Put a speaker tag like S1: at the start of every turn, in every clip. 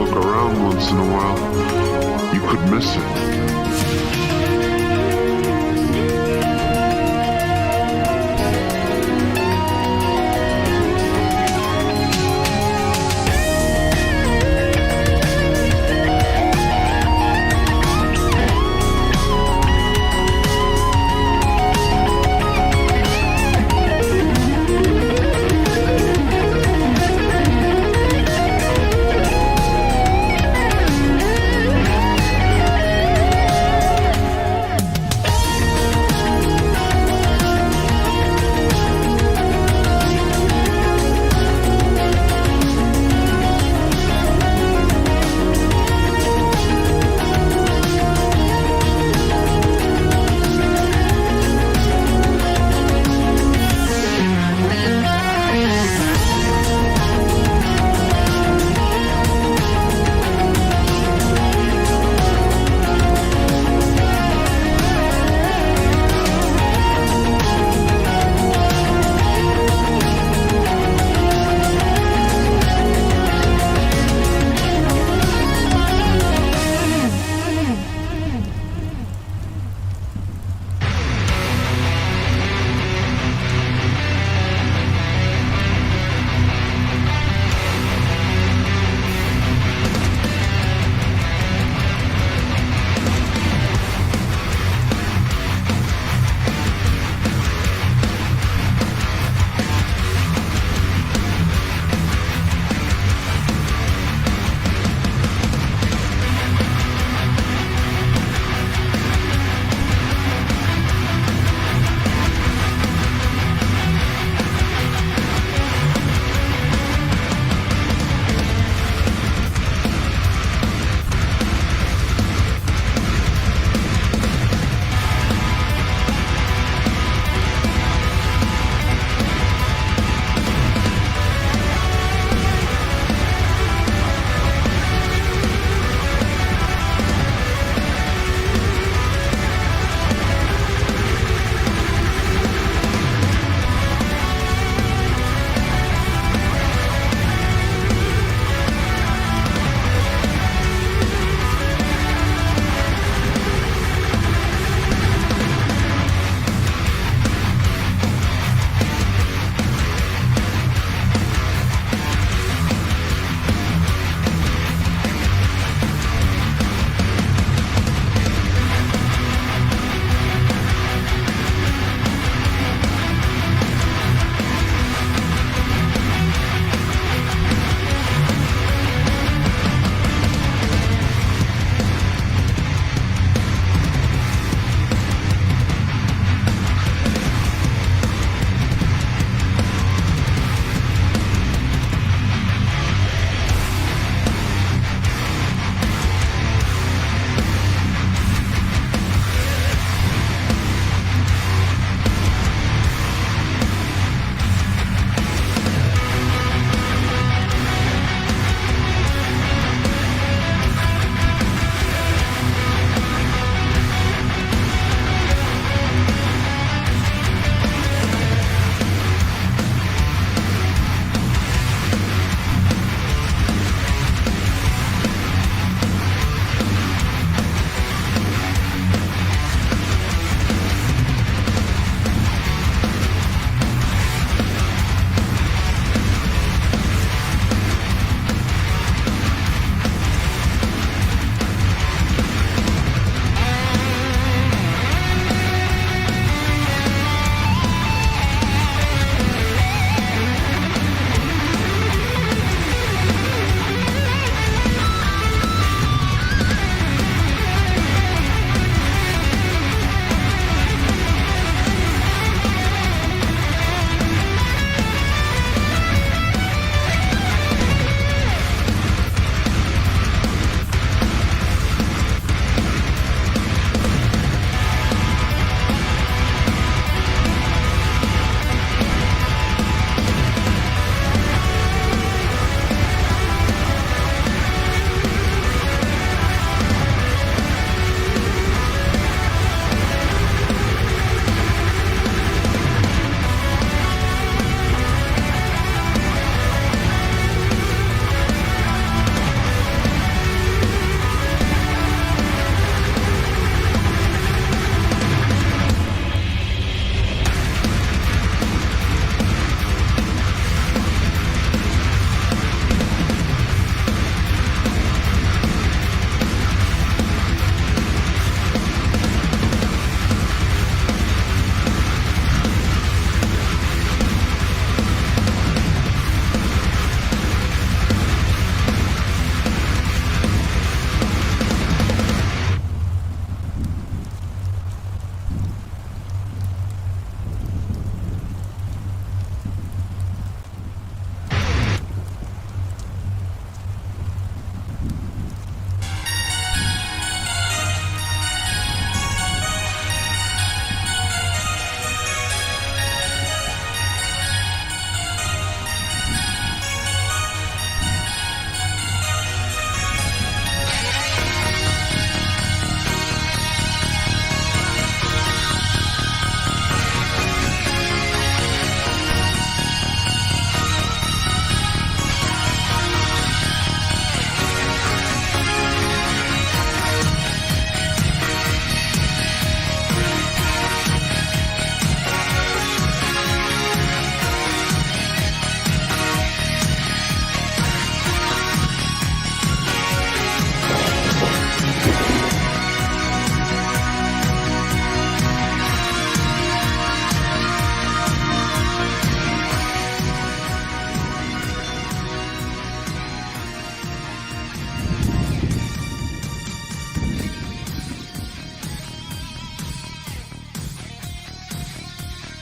S1: look around once in a while, you could miss it.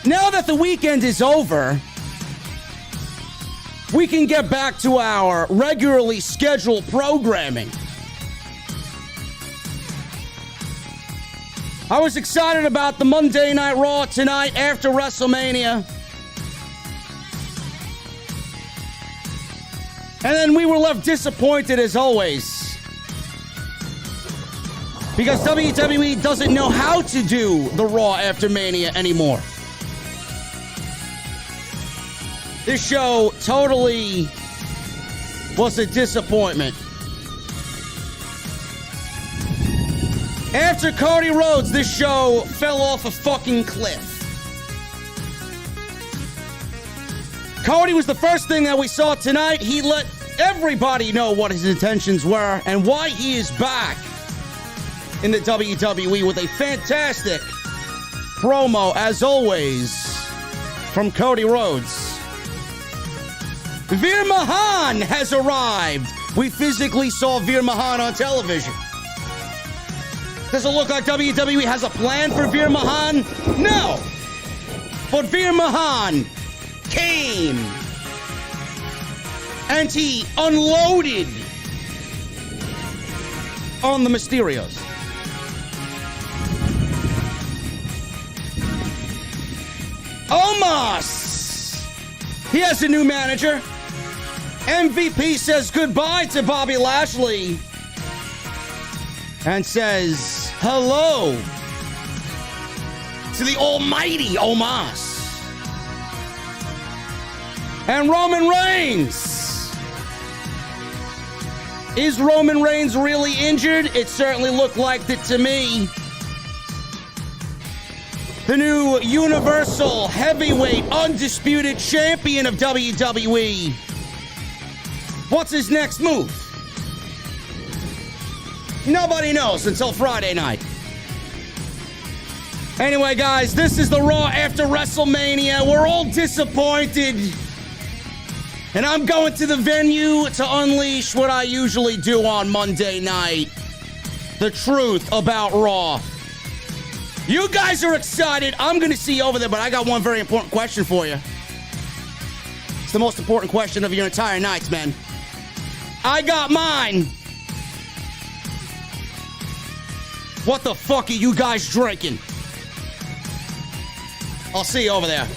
S2: Now that the weekend is over, we can get back to our regularly scheduled programming. I was excited about the Monday Night Raw tonight after WrestleMania. And then we were left disappointed as always. Because WWE doesn't know how to do the Raw After Mania anymore. This show totally was a disappointment. After Cody Rhodes, this show fell off a fucking cliff. Cody was the first thing that we saw tonight. He let everybody know what his intentions were and why he is back in the WWE with a fantastic promo, as always, from Cody Rhodes. Veer Mahaan has arrived. We physically saw Veer Mahaan on television. Does it look like WWE has a plan for Veer Mahaan? No! But Veer Mahaan came and he unloaded on the Mysterios. Omos! He has a new manager. MVP says goodbye to Bobby Lashley and says hello to the almighty Omos. And Roman Reigns. Is Roman Reigns really injured? It certainly looked like it to me. The new Universal Heavyweight Undisputed Champion of WWE. What's his next move? Nobody knows until Friday night. Anyway, guys, this is the Raw After WrestleMania. We're all disappointed. And I'm going to the venue to unleash what I usually do on Monday night. The truth about Raw. You guys are excited. I'm going to see you over there, but I got one very important question for you. It's the most important question of your entire nights, man. I got mine. What the fuck are you guys drinking? I'll see you over there.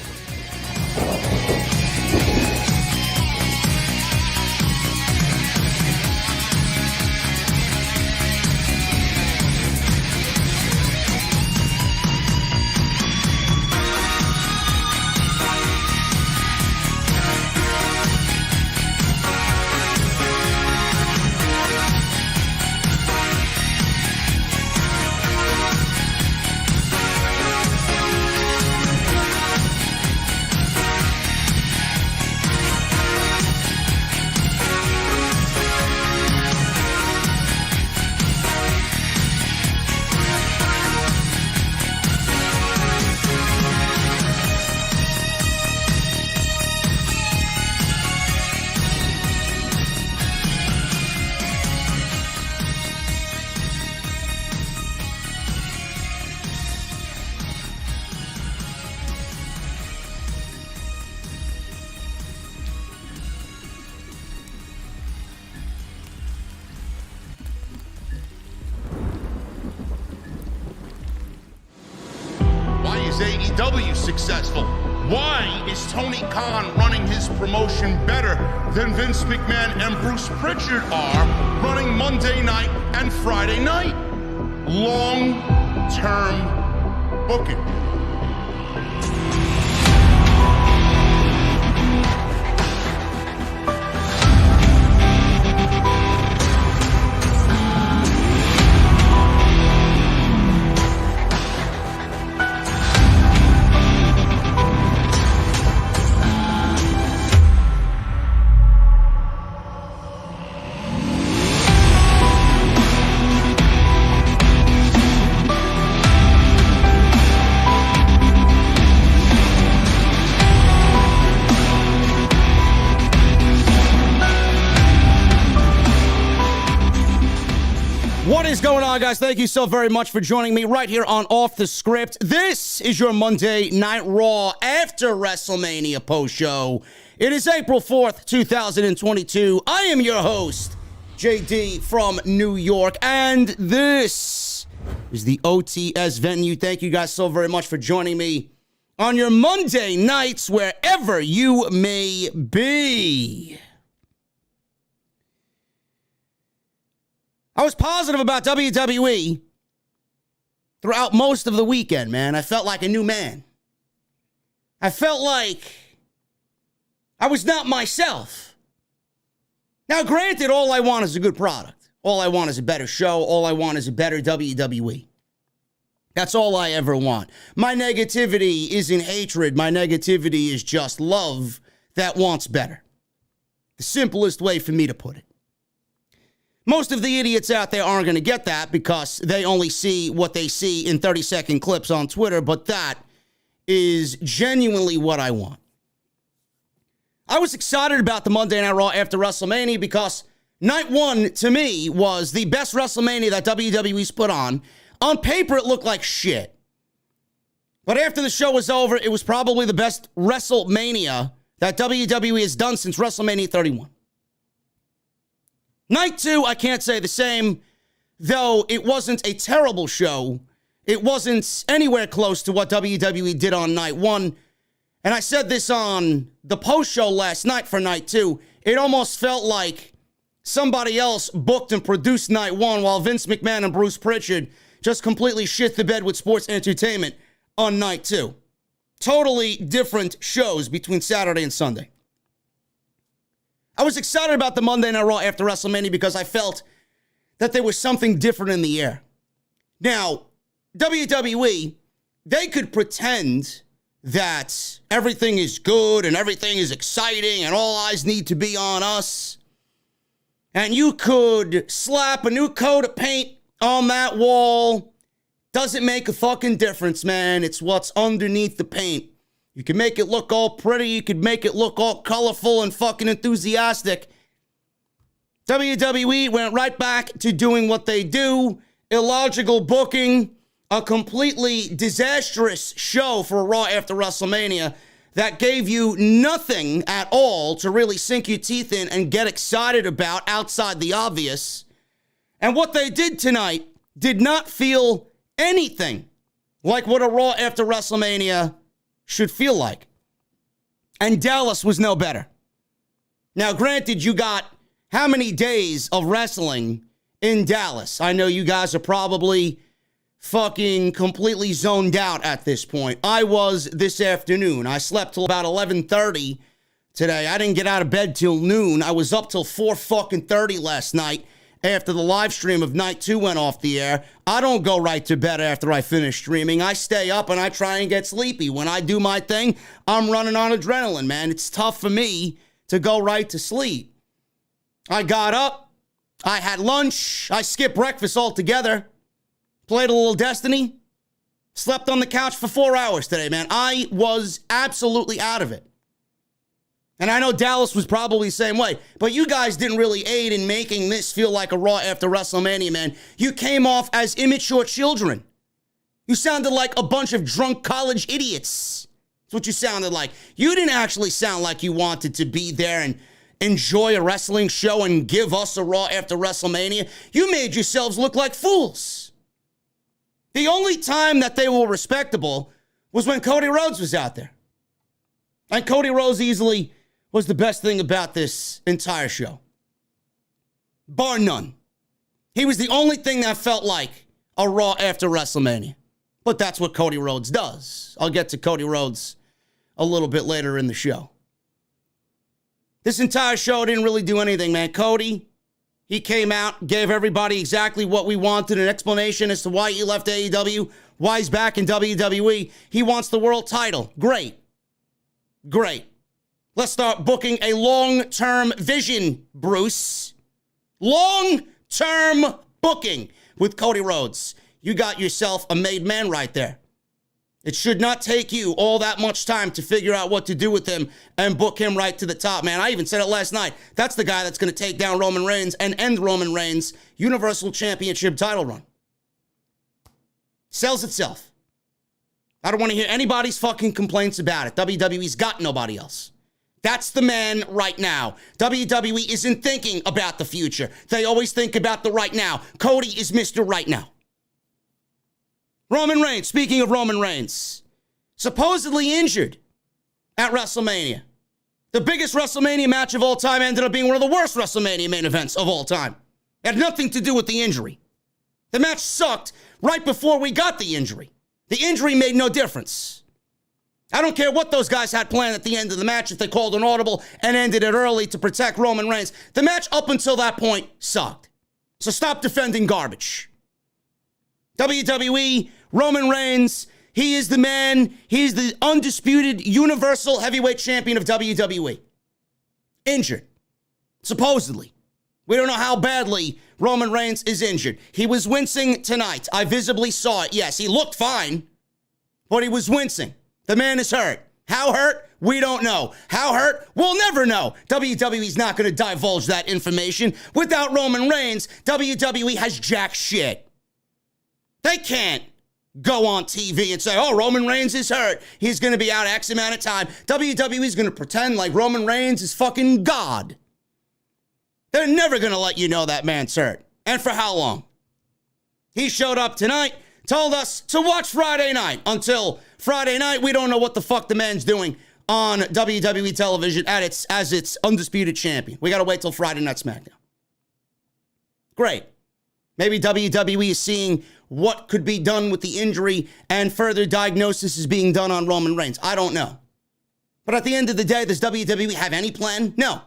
S3: AEW successful? Why is Tony Khan running his promotion better than Vince McMahon and Bruce Pritchard are running Monday night and Friday night? Long-term booking.
S2: What is going on, guys? Thank you so very much for joining me right here on Off the Script. This is your Monday Night Raw After Wrestlemania post show. It is April 4th, 2022. I am your host, JD from New York, and this is the OTS venue. Thank you guys so very much for joining me on your Monday nights, wherever you may be. I was positive about WWE throughout most of the weekend, man. I felt like a new man. I felt like I was not myself. Now, granted, all I want is a good product. All I want is a better show. All I want is a better WWE. That's all I ever want. My negativity isn't hatred. My negativity is just love that wants better. The simplest way for me to put it. Most of the idiots out there aren't going to get that because they only see what they see in 30-second clips on Twitter, but that is genuinely what I want. I was excited about the Monday Night Raw After Wrestlemania because night one, to me, was the best WrestleMania that WWE's put on. On paper, it looked like shit. But after the show was over, it was probably the best WrestleMania that WWE has done since WrestleMania 31. Night two, I can't say the same, though it wasn't a terrible show. It wasn't anywhere close to what WWE did on night one. And I said this on the post show last night for night two. It almost felt like somebody else booked and produced night one while Vince McMahon and Bruce Pritchard just completely shit the bed with sports entertainment on night two. Totally different shows between Saturday and Sunday. I was excited about the Monday Night Raw After WrestleMania because I felt that there was something different in the air. Now, WWE, they could pretend that everything is good and everything is exciting and all eyes need to be on us. And you could slap a new coat of paint on that wall. Doesn't make a fucking difference, man. It's what's underneath the paint. You can make it look all pretty. You could make it look all colorful and fucking enthusiastic. WWE went right back to doing what they do. Illogical booking. A completely disastrous show for Raw After WrestleMania that gave you nothing at all to really sink your teeth in and get excited about outside the obvious. And what they did tonight did not feel anything like what a Raw After WrestleMania should feel like. And Dallas was no better. Now, granted, you got how many days of wrestling in Dallas? I know you guys are probably fucking completely zoned out at this point. I was this afternoon. I slept till about 11:30 today. I didn't get out of bed till noon. I was up till 4:30 last night after the live stream of night two went off the air. I don't go right to bed after I finish streaming. I stay up and I try and get sleepy. When I do my thing, I'm running on adrenaline, man. It's tough for me to go right to sleep. I got up. I had lunch. I skipped breakfast altogether. Played a little Destiny. Slept on the couch for 4 hours today, man. I was absolutely out of it. And I know Dallas was probably the same way, but you guys didn't really aid in making this feel like a Raw After WrestleMania, man. You came off as immature children. You sounded like a bunch of drunk college idiots. That's what you sounded like. You didn't actually sound like you wanted to be there and enjoy a wrestling show and give us a Raw After WrestleMania. You made yourselves look like fools. The only time that they were respectable was when Cody Rhodes was out there. And Cody Rhodes easily was the best thing about this entire show. Bar none. He was the only thing that felt like a Raw After WrestleMania. But that's what Cody Rhodes does. I'll get to Cody Rhodes a little bit later in the show. This entire show didn't really do anything, man. Cody, he came out, gave everybody exactly what we wanted, an explanation as to why he left AEW, why he's back in WWE. He wants the world title. Great. Let's start booking a long-term vision, Bruce. Long-term booking with Cody Rhodes. You got yourself a made man right there. It should not take you all that much time to figure out what to do with him and book him right to the top, man. I even said it last night. That's the guy that's going to take down Roman Reigns and end Roman Reigns' Universal Championship title run. Sells itself. I don't want to hear anybody's fucking complaints about it. WWE's got nobody else. That's the man right now. WWE isn't thinking about the future. They always think about the right now. Cody is Mr. Right Now. Roman Reigns, speaking of Roman Reigns, supposedly injured at WrestleMania. The biggest WrestleMania match of all time ended up being one of the worst WrestleMania main events of all time. It had nothing to do with the injury. The match sucked right before we got the injury. The injury made no difference. I don't care what those guys had planned at the end of the match if they called an audible and ended it early to protect Roman Reigns. The match up until that point sucked. So stop defending garbage. WWE, Roman Reigns, he is the man. He is the undisputed Universal Heavyweight Champion of WWE. Injured. Supposedly. We don't know how badly Roman Reigns is injured. He was wincing tonight. I visibly saw it. Yes, he looked fine, but he was wincing. The man is hurt. How hurt? We don't know. How hurt? We'll never know. WWE's not going to divulge that information. Without Roman Reigns, WWE has jack shit. They can't go on TV and say, oh, Roman Reigns is hurt. He's going to be out X amount of time. WWE's going to pretend like Roman Reigns is fucking God. They're never going to let you know that man's hurt. And for how long? He showed up tonight, told us to watch Friday night. Until Friday night, we don't know what the fuck the man's doing on WWE television as its undisputed champion. We got to wait till Friday Night SmackDown. Great. Maybe WWE is seeing what could be done with the injury and further diagnosis is being done on Roman Reigns. I don't know. But at the end of the day, does WWE have any plan? No.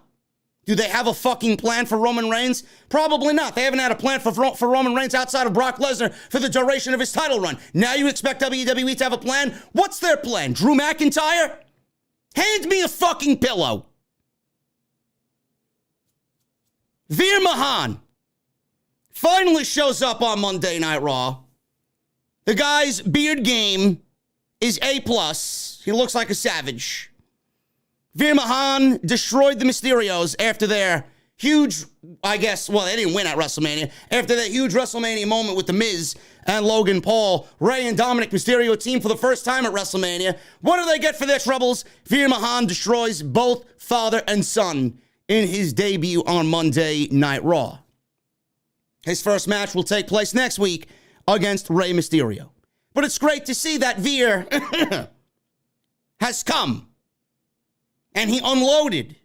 S2: Do they have a fucking plan for Roman Reigns? Probably not. They haven't had a plan for Roman Reigns outside of Brock Lesnar for the duration of his title run. Now you expect WWE to have a plan? What's their plan? Drew McIntyre? Hand me a fucking pillow. Veer Mahaan finally shows up on Monday Night Raw. The guy's beard game is A+. He looks like a savage. Veer Mahaan destroyed the Mysterios after their huge, they didn't win at WrestleMania. After that huge WrestleMania moment with The Miz and Logan Paul, Rhea and Dominik Mysterio team for the first time at WrestleMania. What do they get for their troubles? Veer Mahaan destroys both father and son in his debut on Monday Night Raw. His first match will take place next week against Rey Mysterio. But it's great to see that Veer has come. And he unloaded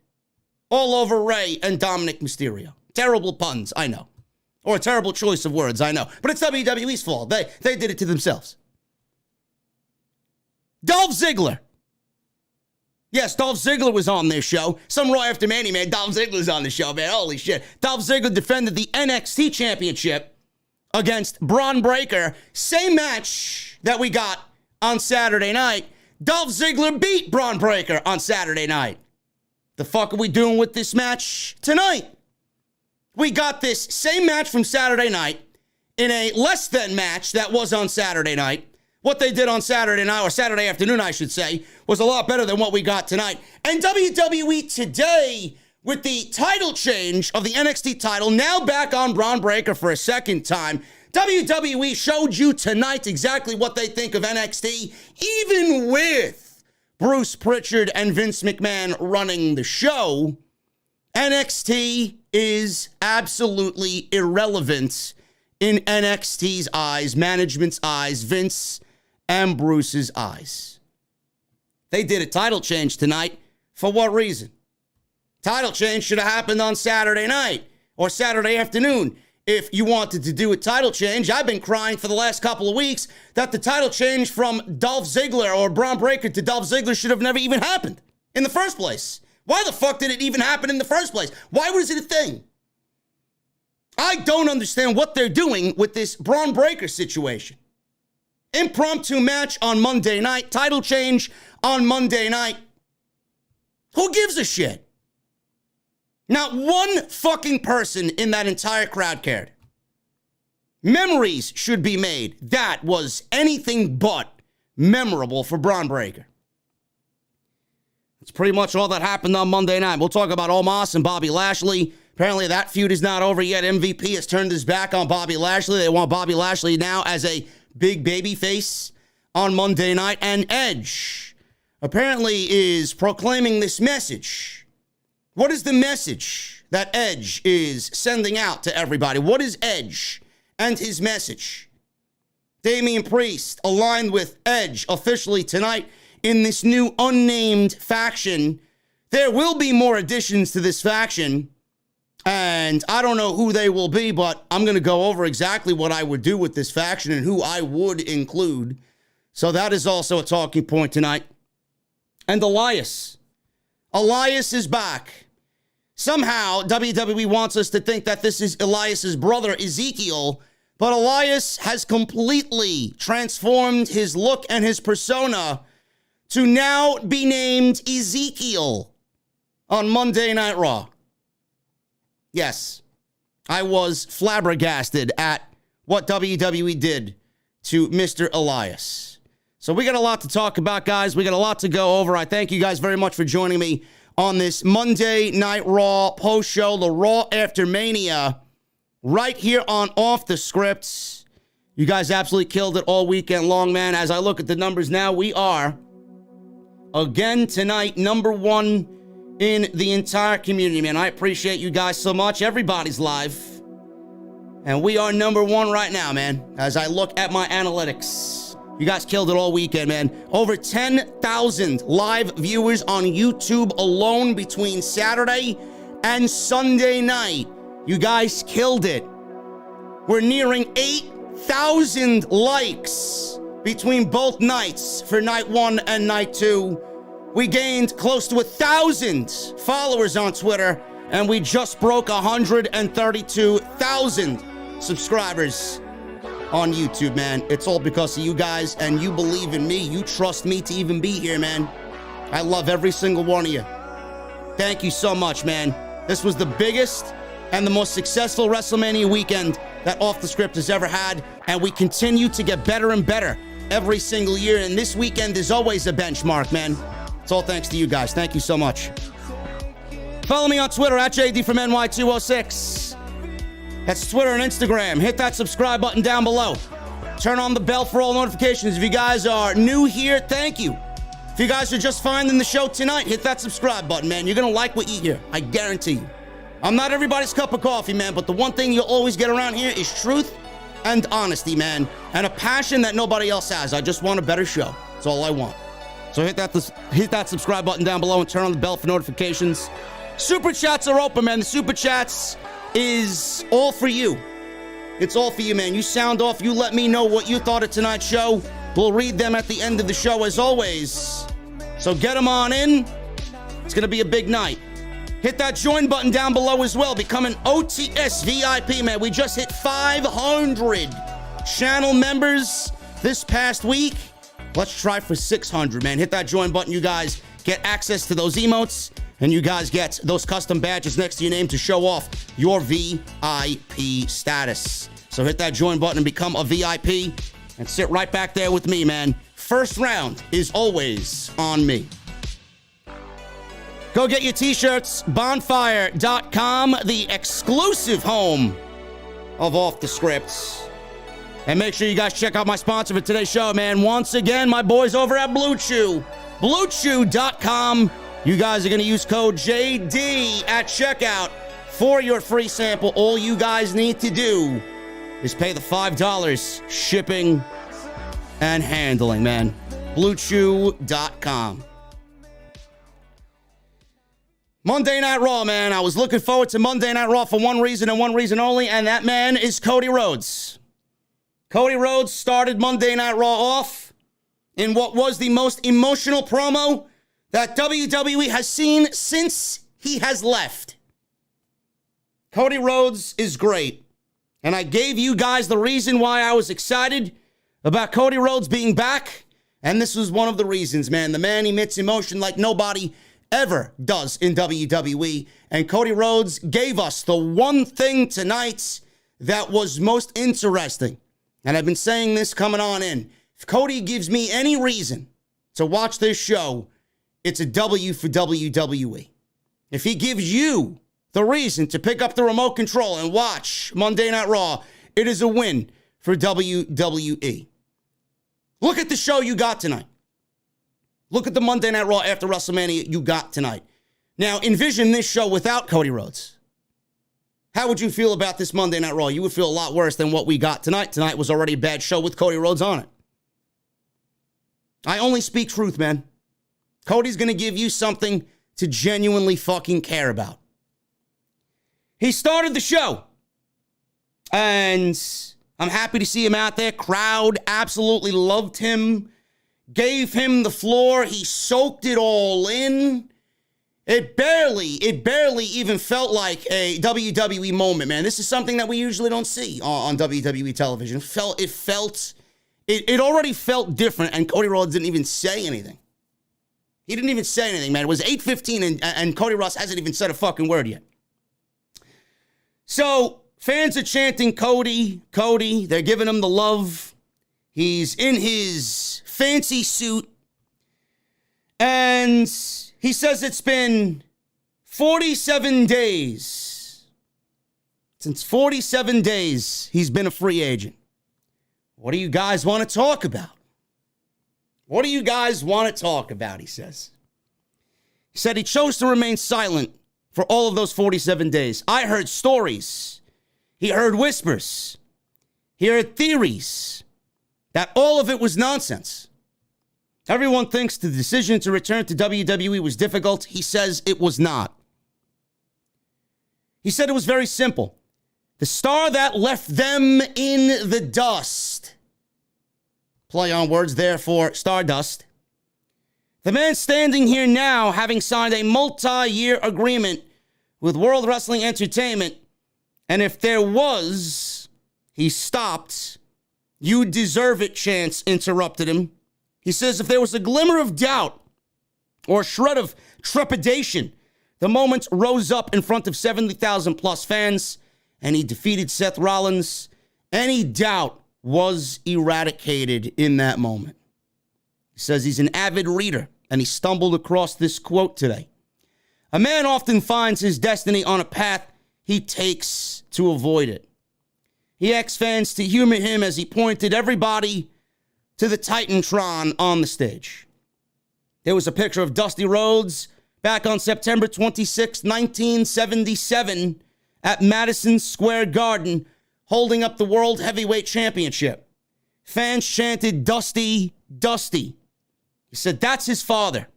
S2: all over Rey and Dominik Mysterio. Terrible puns, I know. Or a terrible choice of words, I know. But it's WWE's fault. They did it to themselves. Dolph Ziggler. Yes, Dolph Ziggler was on this show. Some Raw After Mania, man. Dolph Ziggler's on the show, man. Holy shit. Dolph Ziggler defended the NXT Championship against Braun Breaker. Same match that we got on Saturday night. Dolph Ziggler beat Braun Breaker on Saturday night. The fuck are we doing with this match tonight? We got this same match from Saturday night in a less than match that was on Saturday night. What they did on Saturday night, or Saturday afternoon, I should say, was a lot better than what we got tonight. And WWE today, with the title change of the NXT title, now back on Braun Breaker for a second time, WWE showed you tonight exactly what they think of NXT, even with Bruce Pritchard and Vince McMahon running the show. NXT is absolutely irrelevant in NXT's eyes, management's eyes, Vince and Bruce's eyes. They did a title change tonight. For what reason? Title change should have happened on Saturday night or Saturday afternoon. If you wanted to do a title change, I've been crying for the last couple of weeks that the title change from Dolph Ziggler or Braun Breaker to Dolph Ziggler should have never even happened in the first place. Why the fuck did it even happen in the first place? Why was it a thing? I don't understand what they're doing with this Braun Breaker situation. Impromptu match on Monday night, title change on Monday night. Who gives a shit? Not one fucking person in that entire crowd cared. Memories should be made. That was anything but memorable for Braun Breaker. That's pretty much all that happened on Monday night. We'll talk about Omos and Bobby Lashley. Apparently that feud is not over yet. MVP has turned his back on Bobby Lashley. They want Bobby Lashley now as a big baby face on Monday night. And Edge apparently is proclaiming this message. What is the message that Edge is sending out to everybody? What is Edge and his message? Damian Priest aligned with Edge officially tonight in this new unnamed faction. There will be more additions to this faction, and I don't know who they will be, but I'm going to go over exactly what I would do with this faction and who I would include. So that is also a talking point tonight. And Elias. Elias is back. Somehow, WWE wants us to think that this is Elias's brother, Ezekiel, but Elias has completely transformed his look and his persona to now be named Ezekiel on Monday Night Raw. Yes, I was flabbergasted at what WWE did to Mr. Elias. So we got a lot to talk about, guys. We got a lot to go over. I thank you guys very much for joining me on this Monday Night Raw post-show, the Raw After Mania, right here on Off the Scripts. You guys absolutely killed it all weekend long, man. As I look at the numbers now, we are, again tonight, number one in the entire community, man. I appreciate you guys so much. Everybody's live. And we are number one right now, man, as I look at my analytics. You guys killed it all weekend, man. Over 10,000 live viewers on YouTube alone between Saturday and Sunday night. You guys killed it. We're nearing 8,000 likes between both nights for night one and night two. We gained close to 1,000 followers on Twitter, and we just broke 132,000 subscribers on YouTube, man. It's all because of you guys, and you believe in me. You trust me to even be here, man. I love every single one of you. Thank you so much, man. This was the biggest and the most successful WrestleMania weekend that Off the Script has ever had, and we continue to get better and better every single year, and this weekend is always a benchmark, man. It's all thanks to you guys. Thank you so much. Follow me on Twitter at JDfromNY206. That's Twitter and Instagram. Hit that subscribe button down below. Turn on the bell for all notifications. If you guys are new here, thank you. If you guys are just finding the show tonight, hit that subscribe button, man. You're going to like what you hear. I guarantee you. I'm not everybody's cup of coffee, man, but the one thing you'll always get around here is truth and honesty, man, and a passion that nobody else has. I just want a better show. That's all I want. So hit that subscribe button down below and turn on the bell for notifications. Super chats are open, man. The super chats is all for you. It's all for you, man. You sound off. You let me know what you thought of tonight's show. We'll read them at the end of the show, as always. So get them on in. It's going to be a big night. Hit that join button down below as well. Become an OTS VIP, man. We just hit 500 channel members this past week. Let's try for 600, man. Hit that join button, you guys. Get access to those emotes, and you guys get those custom badges next to your name to show off your VIP status. So hit that join button and become a VIP and sit right back there with me, man. First round is always on me. Go get your t-shirts, bonfire.com, the exclusive home of Off the Scripts. And make sure you guys check out my sponsor for today's show, man. Once again, my boys over at Blue Chew. BlueChew.com. You guys are going to use code JD at checkout for your free sample. All you guys need to do is pay the $5 shipping and handling, man. BlueChew.com. Monday Night Raw, man. I was looking forward to Monday Night Raw for one reason and one reason only, and that man is Cody Rhodes. Cody Rhodes started Monday Night Raw off in what was the most emotional promo that WWE has seen since he has left. Cody Rhodes is great, and I gave you guys the reason why I was excited about Cody Rhodes being back, and this was one of the reasons, man. The man emits emotion like nobody ever does in WWE, and Cody Rhodes gave us the one thing tonight that was most interesting. And I've been saying this coming on in. If Cody gives me any reason to watch this show, it's a W for WWE. If he gives you the reason to pick up the remote control and watch Monday Night Raw, it is a win for WWE. Look at the show you got tonight. Look at the Monday Night Raw after WrestleMania you got tonight. Now, envision this show without Cody Rhodes. How would you feel about this Monday Night Raw? You would feel a lot worse than what we got tonight. Tonight was already a bad show with Cody Rhodes on it. I only speak truth, man. Cody's going to give you something to genuinely fucking care about. He started the show, and I'm happy to see him out there. Crowd absolutely loved him, gave him the floor. He soaked it all in. It barely even felt like a WWE moment, man. This is something that we usually don't see on WWE television. It already felt different, and Cody Rhodes didn't even say anything. He didn't even say anything, man. It was 8:15, and Cody Rhodes hasn't even said a fucking word yet. So, fans are chanting Cody, Cody. They're giving him the love. He's in his fancy suit. And he says it's been 47 days. Since 47 days, he's been a free agent. What do you guys want to talk about? What do you guys want to talk about, he says. He said he chose to remain silent for all of those 47 days. I heard stories. He heard whispers. He heard theories that all of it was nonsense. Everyone thinks the decision to return to WWE was difficult. He says it was not. He said it was very simple. The star that left them in the dust. Play on words there for Stardust. The man standing here now, having signed a multi-year agreement with World Wrestling Entertainment, and if there was, he stopped. You deserve it, Chance interrupted him. He says if there was a glimmer of doubt or a shred of trepidation, the moment rose up in front of 70,000 plus fans, and he defeated Seth Rollins. Any doubt was eradicated in that moment. He says he's an avid reader, and he stumbled across this quote today. A man often finds his destiny on a path he takes to avoid it. He asked fans to humor him as he pointed everybody to the Titantron on the stage. There was a picture of Dusty Rhodes back on September 26, 1977 at Madison Square Garden holding up the World Heavyweight Championship. Fans chanted, Dusty, Dusty. He said that's his father.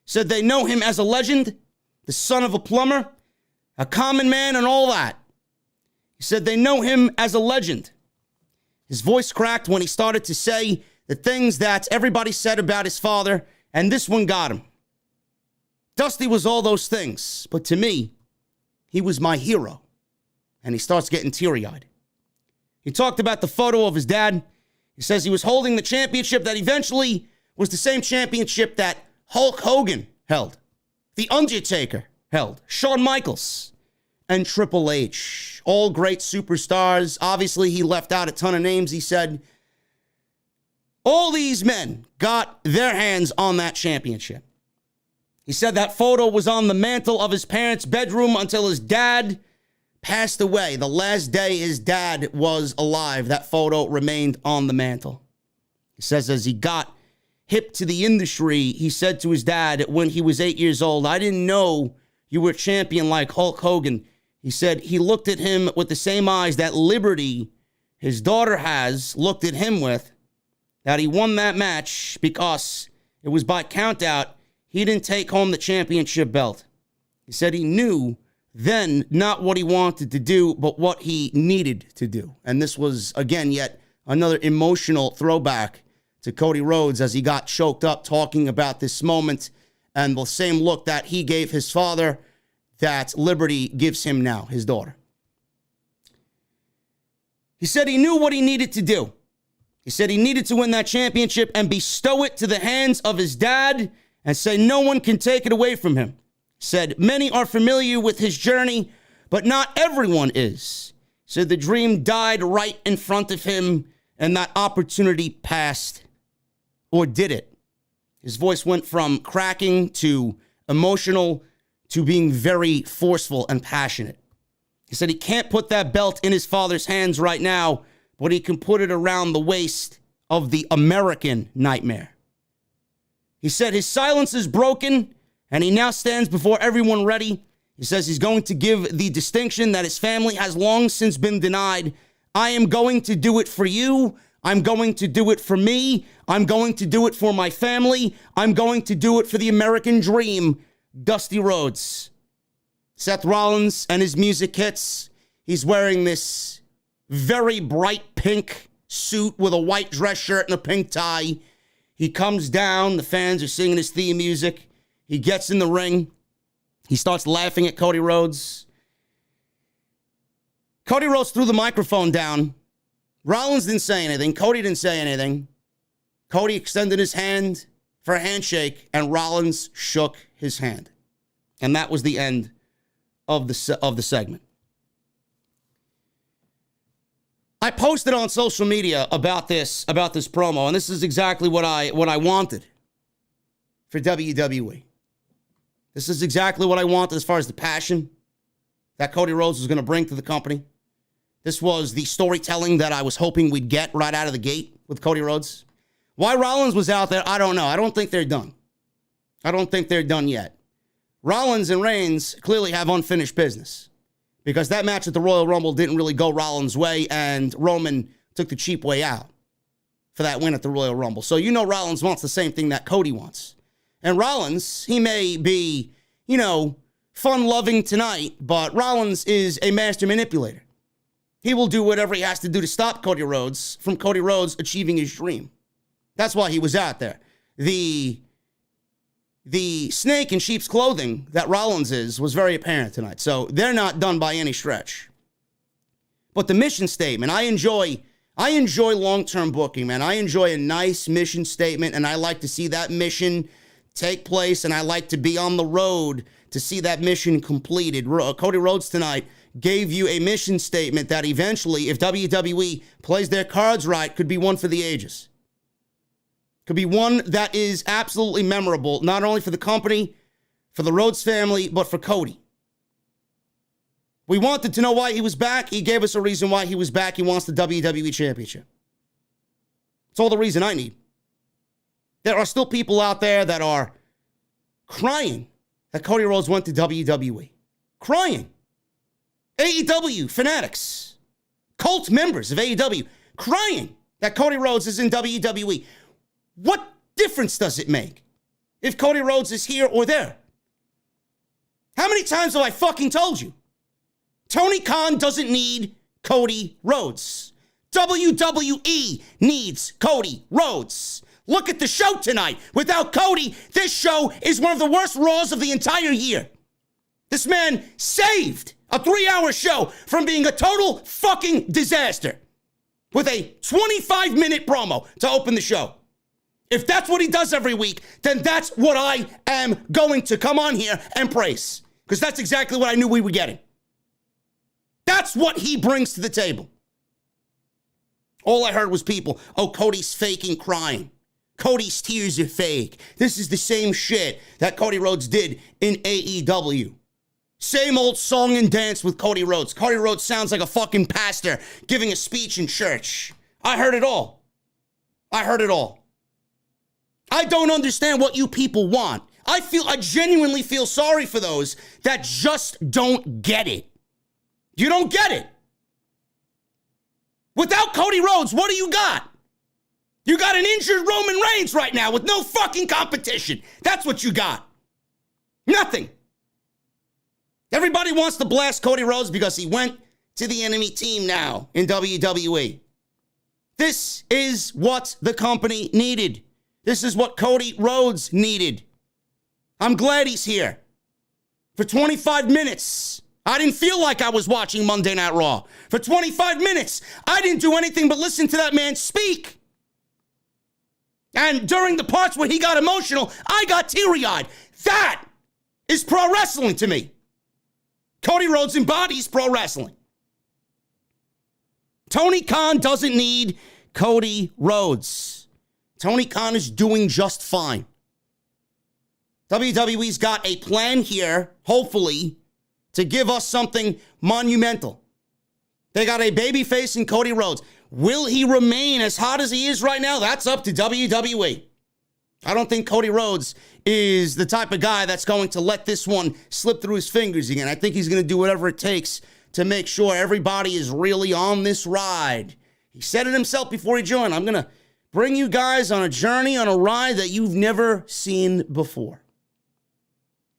S2: He said they know him as a legend, the son of a plumber, a common man, and all that. He said they know him as a legend. His voice cracked when he started to say the things that everybody said about his father, and this one got him. Dusty was all those things, but to me, he was my hero. And he starts getting teary-eyed. He talked about the photo of his dad. He says he was holding the championship that eventually was the same championship that Hulk Hogan held, The Undertaker held, Shawn Michaels, and Triple H. All great superstars. Obviously, he left out a ton of names. He said all these men got their hands on that championship. He said that photo was on the mantle of his parents' bedroom until his dad passed away. The last day his dad was alive, that photo remained on the mantle. He says as he got hip to the industry, he said to his dad when he was 8 years old, I didn't know you were a champion like Hulk Hogan. He said he looked at him with the same eyes that Liberty, his daughter, has looked at him with, that he won that match because it was by countout. He didn't take home the championship belt. He said he knew then not what he wanted to do, but what he needed to do. And this was, again, yet another emotional throwback to Cody Rhodes as he got choked up talking about this moment and the same look that he gave his father that Liberty gives him now, his daughter. He said he knew what he needed to do. He said he needed to win that championship and bestow it to the hands of his dad and say no one can take it away from him. He said many are familiar with his journey, but not everyone is. He said the dream died right in front of him and that opportunity passed or did it. His voice went from cracking to emotional to being very forceful and passionate. He said he can't put that belt in his father's hands right now, but he can put it around the waist of the American Nightmare. He said his silence is broken, and he now stands before everyone ready. He says he's going to give the distinction that his family has long since been denied. I am going to do it for you. I'm going to do it for me. I'm going to do it for my family. I'm going to do it for the American dream. Dusty Rhodes. Seth Rollins and his music hits. He's wearing this very bright pink suit with a white dress shirt and a pink tie. He comes down. The fans are singing his theme music. He gets in the ring. He starts laughing at Cody Rhodes. Cody Rhodes threw the microphone down. Rollins didn't say anything. Cody didn't say anything. Cody extended his hand for a handshake, and Rollins shook his hand. And that was the end of the segment. I posted on social media about this promo, and this is exactly what I wanted for WWE. This is exactly what I wanted as far as the passion that Cody Rhodes was going to bring to the company. This was the storytelling that I was hoping we'd get right out of the gate with Cody Rhodes. Why Rollins was out there, I don't know. I don't think they're done. I don't think they're done yet. Rollins and Reigns clearly have unfinished business because that match at the Royal Rumble didn't really go Rollins' way, and Roman took the cheap way out for that win at the Royal Rumble. So you know Rollins wants the same thing that Cody wants. And Rollins, he may be, fun-loving tonight, but Rollins is a master manipulator. He will do whatever he has to do to stop Cody Rhodes from Cody Rhodes achieving his dream. That's why he was out there. The snake in sheep's clothing that Rollins was very apparent tonight. So they're not done by any stretch. But the mission statement, I enjoy long-term booking, man. I enjoy a nice mission statement, and I like to see that mission take place, and I like to be on the road to see that mission completed. Cody Rhodes tonight gave you a mission statement that eventually, if WWE plays their cards right, could be one for the ages. Could be one that is absolutely memorable, not only for the company, for the Rhodes family, but for Cody. We wanted to know why he was back. He gave us a reason why he was back. He wants the WWE Championship. It's all the reason I need. There are still people out there that are crying that Cody Rhodes went to WWE. Crying. AEW fanatics, cult members of AEW, crying that Cody Rhodes is in WWE. What difference does it make if Cody Rhodes is here or there? How many times have I fucking told you? Tony Khan doesn't need Cody Rhodes. WWE needs Cody Rhodes. Look at the show tonight. Without Cody, this show is one of the worst Raws of the entire year. This man saved a 3-hour show from being a total fucking disaster with a 25-minute promo to open the show. If that's what he does every week, then that's what I am going to come on here and praise. Because that's exactly what I knew we were getting. That's what he brings to the table. All I heard was people, Cody's faking crying. Cody's tears are fake. This is the same shit that Cody Rhodes did in AEW. Same old song and dance with Cody Rhodes. Cody Rhodes sounds like a fucking pastor giving a speech in church. I heard it all. I don't understand what you people want. I genuinely feel sorry for those that just don't get it. You don't get it. Without Cody Rhodes, what do you got? You got an injured Roman Reigns right now with no fucking competition. That's what you got. Nothing. Everybody wants to blast Cody Rhodes because he went to the enemy team now in WWE. This is what the company needed. This is what Cody Rhodes needed. I'm glad he's here. For 25 minutes, I didn't feel like I was watching Monday Night Raw. For 25 minutes, I didn't do anything but listen to that man speak. And during the parts where he got emotional, I got teary-eyed. That is pro wrestling to me. Cody Rhodes embodies pro wrestling. Tony Khan doesn't need Cody Rhodes. Tony Khan is doing just fine. WWE's got a plan here, hopefully, to give us something monumental. They got a babyface in Cody Rhodes. Will he remain as hot as he is right now? That's up to WWE. I don't think Cody Rhodes is the type of guy that's going to let this one slip through his fingers again. I think he's going to do whatever it takes to make sure everybody is really on this ride. He said it himself before he joined. I'm going to bring you guys on a journey, on a ride that you've never seen before.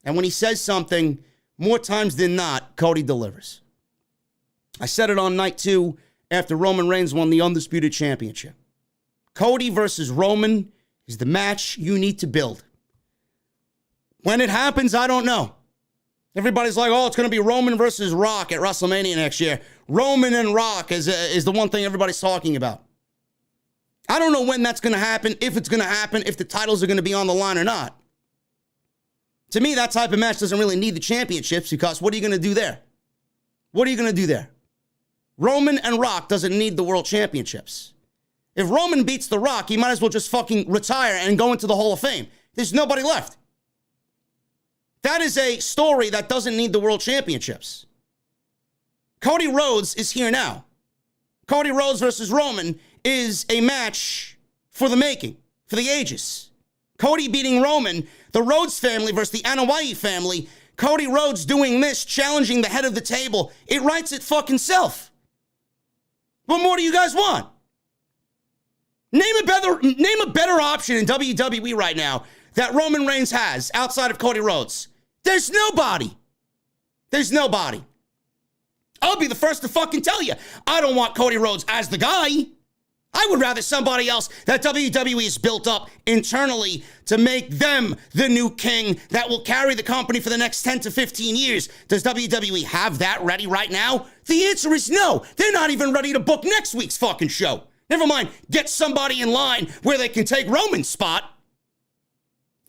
S2: And when he says something, more times than not, Cody delivers. I said it on night 2 after Roman Reigns won the Undisputed Championship. Cody versus Roman is the match you need to build. When it happens, I don't know. Everybody's like, oh, it's going to be Roman versus Rock at WrestleMania next year. Roman and Rock is the one thing everybody's talking about. I don't know when that's going to happen, if it's going to happen, if the titles are going to be on the line or not. To me, that type of match doesn't really need the championships because what are you going to do there? What are you going to do there? Roman and Rock doesn't need the world championships. If Roman beats The Rock, he might as well just fucking retire and go into the Hall of Fame. There's nobody left. That is a story that doesn't need the world championships. Cody Rhodes is here now. Cody Rhodes versus Roman is a match for the making, for the ages. Cody beating Roman, the Rhodes family versus the Anoa'i family. Cody Rhodes doing this, challenging the head of the table. It writes it fucking self. What more do you guys want? Name a better option in WWE right now that Roman Reigns has outside of Cody Rhodes. There's nobody. There's nobody. I'll be the first to fucking tell you, I don't want Cody Rhodes as the guy. I would rather somebody else that WWE has built up internally to make them the new king that will carry the company for the next 10 to 15 years. Does WWE have that ready right now? The answer is no. They're not even ready to book next week's fucking show. Never mind, get somebody in line where they can take Roman's spot.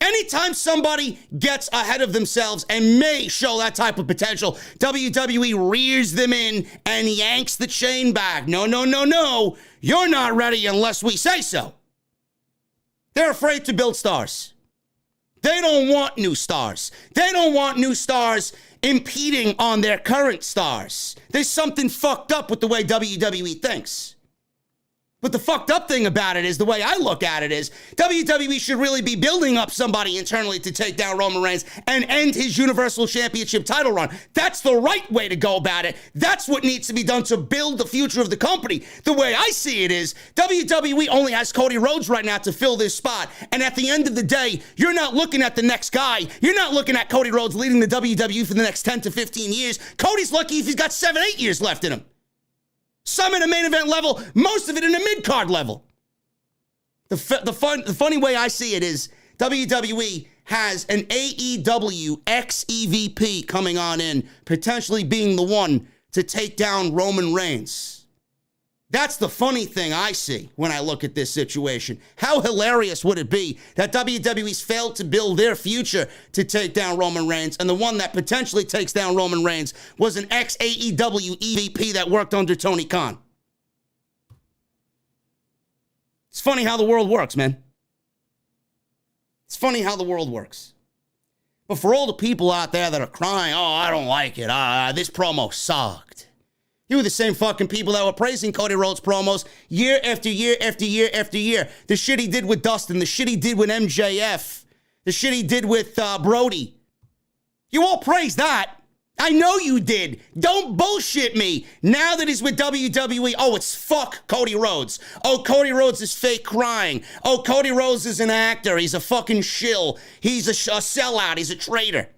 S2: Anytime somebody gets ahead of themselves and may show that type of potential, WWE rears them in and yanks the chain back. No, no, no, no. You're not ready unless we say so. They're afraid to build stars. They don't want new stars. They don't want new stars impeding on their current stars. There's something fucked up with the way WWE thinks. But the fucked up thing about it is, the way I look at it is, WWE should really be building up somebody internally to take down Roman Reigns and end his Universal Championship title run. That's the right way to go about it. That's what needs to be done to build the future of the company. The way I see it is, WWE only has Cody Rhodes right now to fill this spot. And at the end of the day, you're not looking at the next guy. You're not looking at Cody Rhodes leading the WWE for the next 10 to 15 years. Cody's lucky if he's got 7-8 years left in him. Some at a main event level, most of it in a mid-card level. The funny way I see it is WWE has an AEW ex-EVP coming on in, potentially being the one to take down Roman Reigns. That's the funny thing I see when I look at this situation. How hilarious would it be that WWE's failed to build their future to take down Roman Reigns, and the one that potentially takes down Roman Reigns was an ex-AEW EVP that worked under Tony Khan? It's funny how the world works, man. It's funny how the world works. But for all the people out there that are crying, oh, I don't like it, this promo sucked. You were the same fucking people that were praising Cody Rhodes promos year after year after year after year. The shit he did with Dustin, the shit he did with MJF, the shit he did with Brody. You all praised that. I know you did. Don't bullshit me. Now that he's with WWE, oh, it's fuck Cody Rhodes. Oh, Cody Rhodes is fake crying. Oh, Cody Rhodes is an actor. He's a fucking shill. He's a sellout. He's a traitor.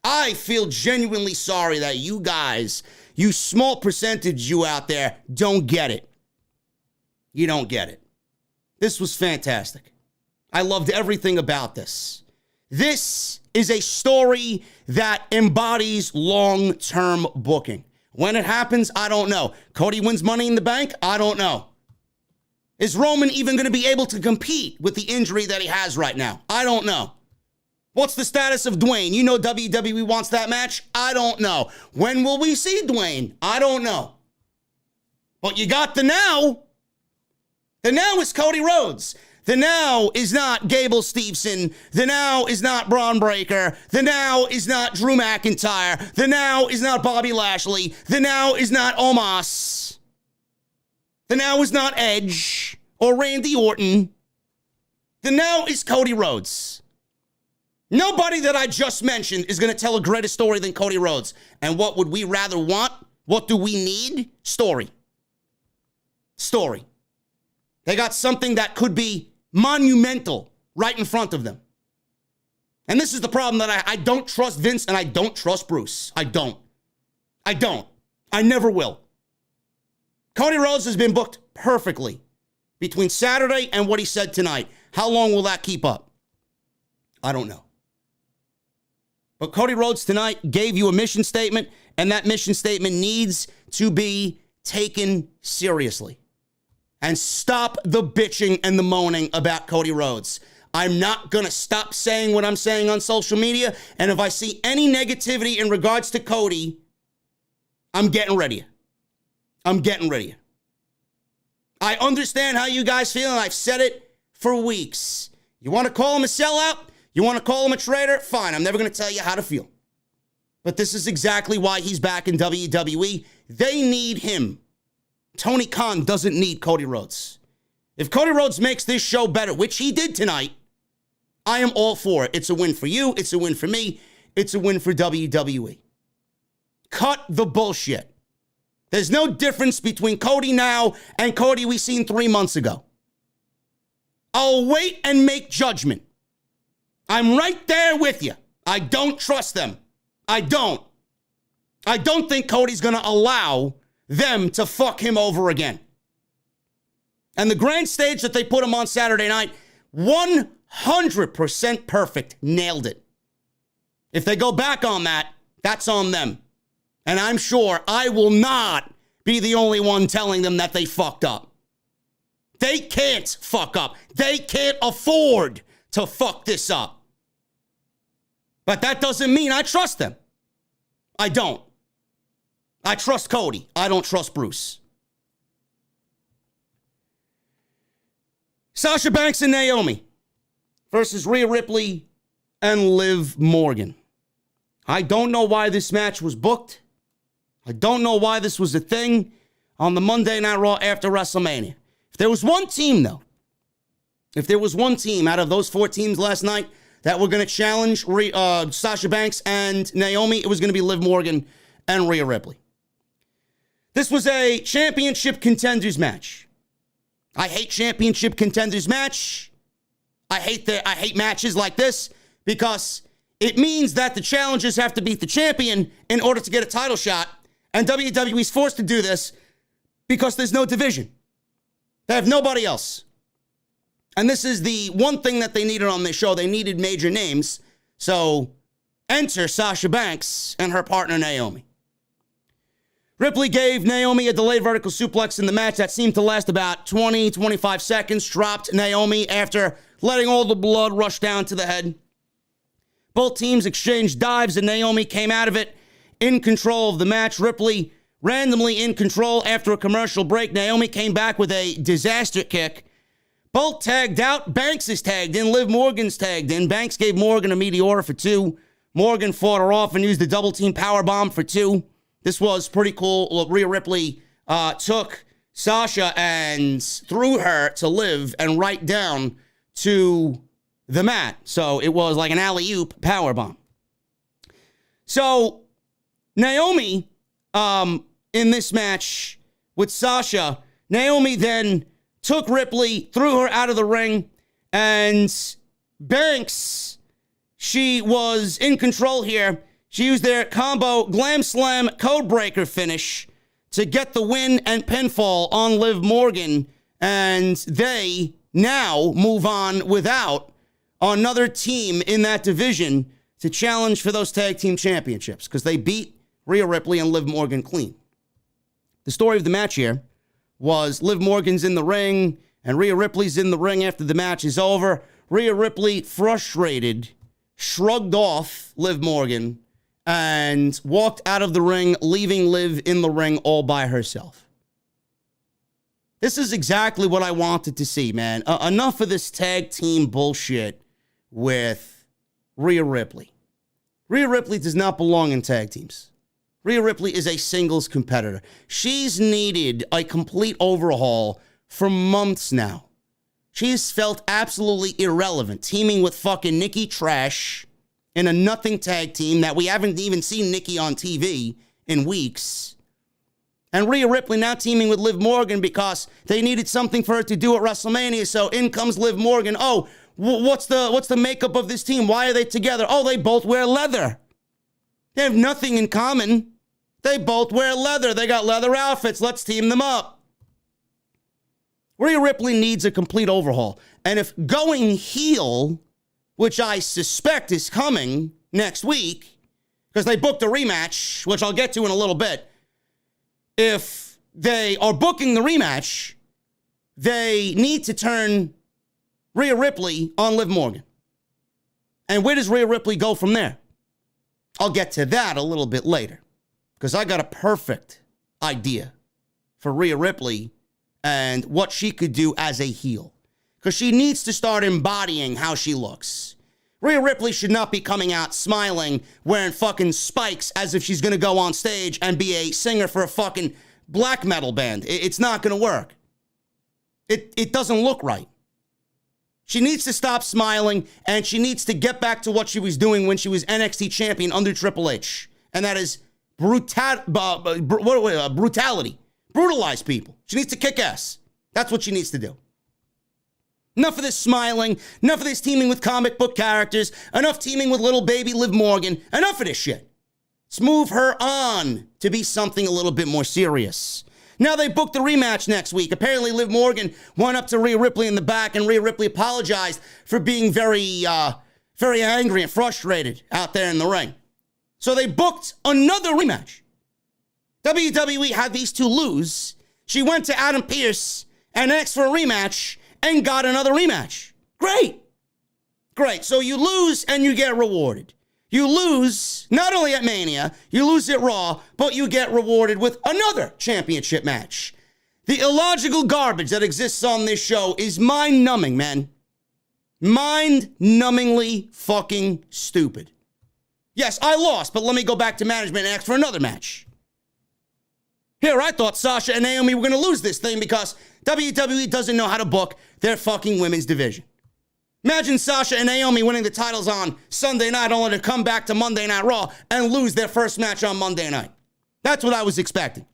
S2: I feel genuinely sorry that you guys, you small percentage you out there, don't get it. You don't get it. This was fantastic. I loved everything about this. This is a story that embodies long-term booking. When it happens, I don't know. Cody wins Money in the Bank? I don't know. Is Roman even going to be able to compete with the injury that he has right now? I don't know. What's the status of Dwayne? You know WWE wants that match? I don't know. When will we see Dwayne? I don't know. But you got the now. The now is Cody Rhodes. The now is not Gable Steveson. The now is not Braun Breaker. The now is not Drew McIntyre. The now is not Bobby Lashley. The now is not Omos. The now is not Edge or Randy Orton. The now is Cody Rhodes. Nobody that I just mentioned is going to tell a greater story than Cody Rhodes. And what would we rather want? What do we need? Story. Story. They got something that could be monumental right in front of them. And this is the problem that I don't trust Vince and I don't trust Bruce. I don't. I never will. Cody Rhodes has been booked perfectly between Saturday and what he said tonight. How long will that keep up? I don't know. But Cody Rhodes tonight gave you a mission statement, and that mission statement needs to be taken seriously. And stop the bitching and the moaning about Cody Rhodes. I'm not going to stop saying what I'm saying on social media, and if I see any negativity in regards to Cody, I'm getting ready. I understand how you guys feel, and I've said it for weeks. You want to call him a sellout? You want to call him a traitor? Fine, I'm never going to tell you how to feel. But this is exactly why he's back in WWE. They need him. Tony Khan doesn't need Cody Rhodes. If Cody Rhodes makes this show better, which he did tonight, I am all for it. It's a win for you. It's a win for me. It's a win for WWE. Cut the bullshit. There's no difference between Cody now and Cody we seen 3 months ago. I'll wait and make judgment. I'm right there with you. I don't trust them. I don't think Cody's going to allow them to fuck him over again. And the grand stage that they put him on Saturday night, 100% perfect. Nailed it. If they go back on that, that's on them. And I'm sure I will not be the only one telling them that they fucked up. They can't fuck up. They can't afford to fuck this up. But that doesn't mean I trust them. I don't. I trust Cody. I don't trust Bruce. Sasha Banks and Naomi versus Rhea Ripley and Liv Morgan. I don't know why this match was booked. I don't know why this was a thing on the Monday Night Raw after WrestleMania. If there was one team, though, if there was one team out of those 4 teams last night that were going to challenge Sasha Banks and Naomi, it was going to be Liv Morgan and Rhea Ripley. This was a championship contenders match. I hate championship contenders match. I hate matches like this because it means that the challengers have to beat the champion in order to get a title shot. And WWE's forced to do this because there's no division. They have nobody else. And this is the one thing that they needed on this show. They needed major names. So enter Sasha Banks and her partner Naomi. Ripley gave Naomi a delayed vertical suplex in the match that seemed to last about 20, 25 seconds. Dropped Naomi after letting all the blood rush down to the head. Both teams exchanged dives and Naomi came out of it in control of the match. Ripley randomly in control after a commercial break. Naomi came back with a disaster kick. Both tagged out. Banks is tagged in. Liv Morgan's tagged in. Banks gave Morgan a Meteora for 2. Morgan fought her off and used the double team powerbomb for 2. This was pretty cool. Rhea Ripley took Sasha and threw her to Liv and right down to the mat. So it was like an alley-oop powerbomb. So Naomi, in this match with Sasha, Naomi then took Ripley, threw her out of the ring, and Banks, she was in control here. She used their combo Glam Slam Codebreaker finish to get the win and pinfall on Liv Morgan, and they now move on without another team in that division to challenge for those tag team championships because they beat Rhea Ripley and Liv Morgan clean. The story of the match here was Liv Morgan's in the ring and Rhea Ripley's in the ring after the match is over. Rhea Ripley, frustrated, shrugged off Liv Morgan and walked out of the ring, leaving Liv in the ring all by herself. This is exactly what I wanted to see, man. Enough of this tag team bullshit with Rhea Ripley. Rhea Ripley does not belong in tag teams. Rhea Ripley is a singles competitor. She's needed a complete overhaul for months now. She's felt absolutely irrelevant, teaming with fucking Nikki Trash in a nothing tag team that we haven't even seen Nikki on TV in weeks. And Rhea Ripley now teaming with Liv Morgan because they needed something for her to do at WrestleMania. So in comes Liv Morgan. Oh, what's the makeup of this team? Why are they together? Oh, they both wear leather. They have nothing in common. They both wear leather. They got leather outfits. Let's team them up. Rhea Ripley needs a complete overhaul. And if going heel, which I suspect is coming next week, because they booked a rematch, which I'll get to in a little bit, if they are booking the rematch, they need to turn Rhea Ripley on Liv Morgan. And where does Rhea Ripley go from there? I'll get to that a little bit later, because I got a perfect idea for Rhea Ripley and what she could do as a heel. Because she needs to start embodying how she looks. Rhea Ripley should not be coming out smiling, wearing fucking spikes as if she's going to go on stage and be a singer for a fucking black metal band. It's not going to work. It doesn't look right. She needs to stop smiling, and she needs to get back to what she was doing when she was NXT champion under Triple H. And that is brutality. Brutalize people. She needs to kick ass. That's what she needs to do. Enough of this smiling. Enough of this teaming with comic book characters. Enough teaming with little baby Liv Morgan. Enough of this shit. Let's move her on to be something a little bit more serious. Now they booked the rematch next week. Apparently Liv Morgan went up to Rhea Ripley in the back, and Rhea Ripley apologized for being very angry and frustrated out there in the ring. So they booked another rematch. WWE had these two lose. She went to Adam Pearce and asked for a rematch and got another rematch. Great. So you lose and you get rewarded. You lose not only at Mania, you lose at Raw, but you get rewarded with another championship match. The illogical garbage that exists on this show is mind-numbing, man. Mind-numbingly fucking stupid. Yes, I lost, but let me go back to management and ask for another match. Here, I thought Sasha and Naomi were going to lose this thing because WWE doesn't know how to book their fucking women's division. Imagine Sasha and Naomi winning the titles on Sunday night only to come back to Monday Night Raw and lose their first match on Monday night. That's what I was expecting.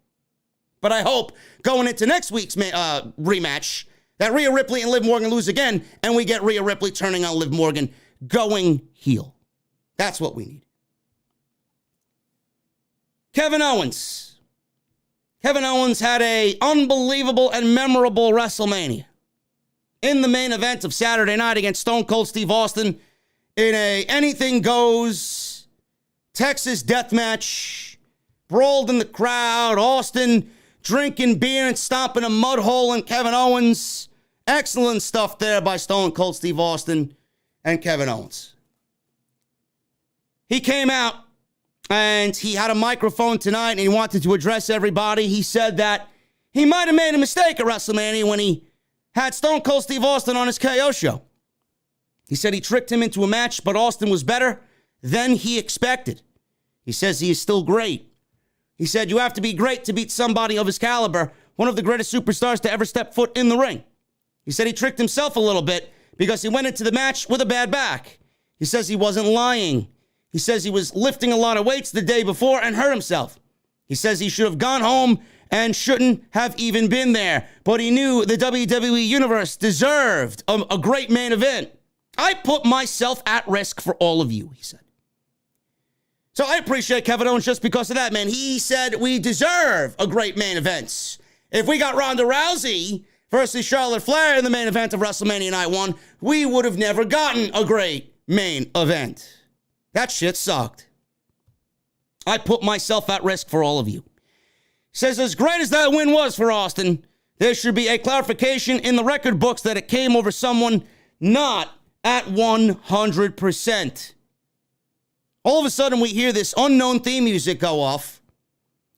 S2: But I hope going into next week's rematch that Rhea Ripley and Liv Morgan lose again and we get Rhea Ripley turning on Liv Morgan going heel. That's what we need. Kevin Owens. Kevin Owens had an unbelievable and memorable WrestleMania. In the main event of Saturday night against Stone Cold Steve Austin in a anything goes Texas death match, brawled in the crowd, Austin drinking beer and stomping a mud hole in Kevin Owens. Excellent stuff there by Stone Cold Steve Austin and Kevin Owens. He came out and he had a microphone tonight and he wanted to address everybody. He said that he might have made a mistake at WrestleMania when he had Stone Cold Steve Austin on his KO show. He said he tricked him into a match, but Austin was better than he expected. He says he is still great. He said you have to be great to beat somebody of his caliber, one of the greatest superstars to ever step foot in the ring. He said he tricked himself a little bit because he went into the match with a bad back. He says he wasn't lying. He says he was lifting a lot of weights the day before and hurt himself. He says he should have gone home and shouldn't have even been there. But he knew the WWE Universe deserved a great main event. I put myself at risk for all of you, he said. So I appreciate Kevin Owens just because of that, man. He said we deserve a great main event. If we got Ronda Rousey versus Charlotte Flair in the main event of WrestleMania Night 1, we would have never gotten a great main event. That shit sucked. I put myself at risk for all of you. Says as great as that win was for Austin, there should be a clarification in the record books that it came over someone not at 100%. All of a sudden we hear this unknown theme music go off.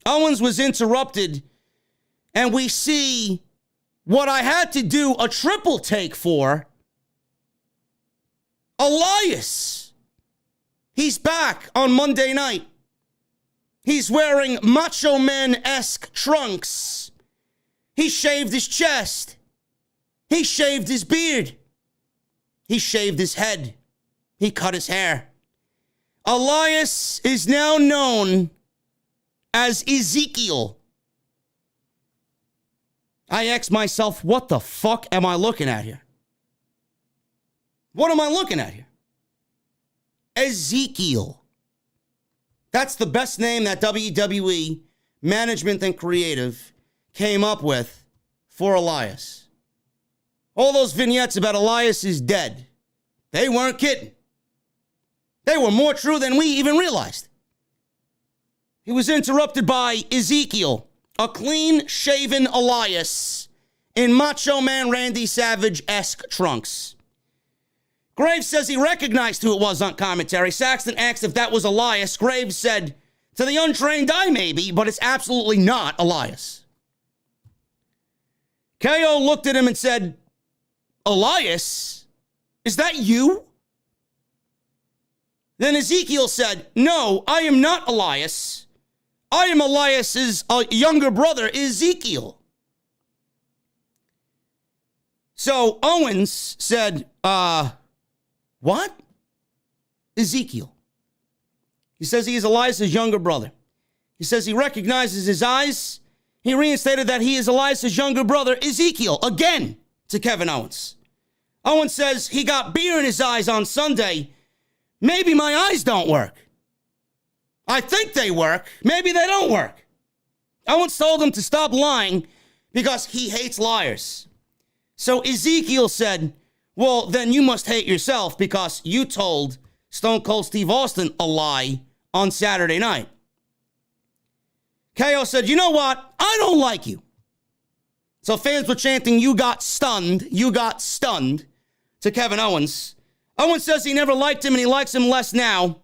S2: Owens was interrupted and we see what I had to do a triple take for, Elias. He's back on Monday night. He's wearing Macho Man-esque trunks. He shaved his chest. He shaved his beard. He shaved his head. He cut his hair. Elias is now known as Ezekiel. I ask myself, what the fuck am I looking at here? What am I looking at here? Ezekiel. That's the best name that WWE management and creative came up with for Elias. All those vignettes about Elias is dead. They weren't kidding. They were more true than we even realized. He was interrupted by Ezekiel, a clean-shaven Elias in Macho Man Randy Savage-esque trunks. Graves says he recognized who it was on commentary. Saxton asked if that was Elias. Graves said, to the untrained eye, maybe, but it's absolutely not Elias. KO looked at him and said, Elias? Is that you? Then Ezekiel said, no, I am not Elias. I am Elias's younger brother, Ezekiel. So Owens said, what? Ezekiel. He says he is Elias's younger brother. He says he recognizes his eyes. He reinstated that he is Elias's younger brother, Ezekiel, again to Kevin Owens. Owens says he got beer in his eyes on Sunday. Maybe my eyes don't work. I think they work. Maybe they don't work. Owens told him to stop lying because he hates liars. So Ezekiel said, well, then you must hate yourself because you told Stone Cold Steve Austin a lie on Saturday night. KO said, you know what? I don't like you. So fans were chanting, you got stunned to Kevin Owens. Owens says he never liked him and he likes him less now.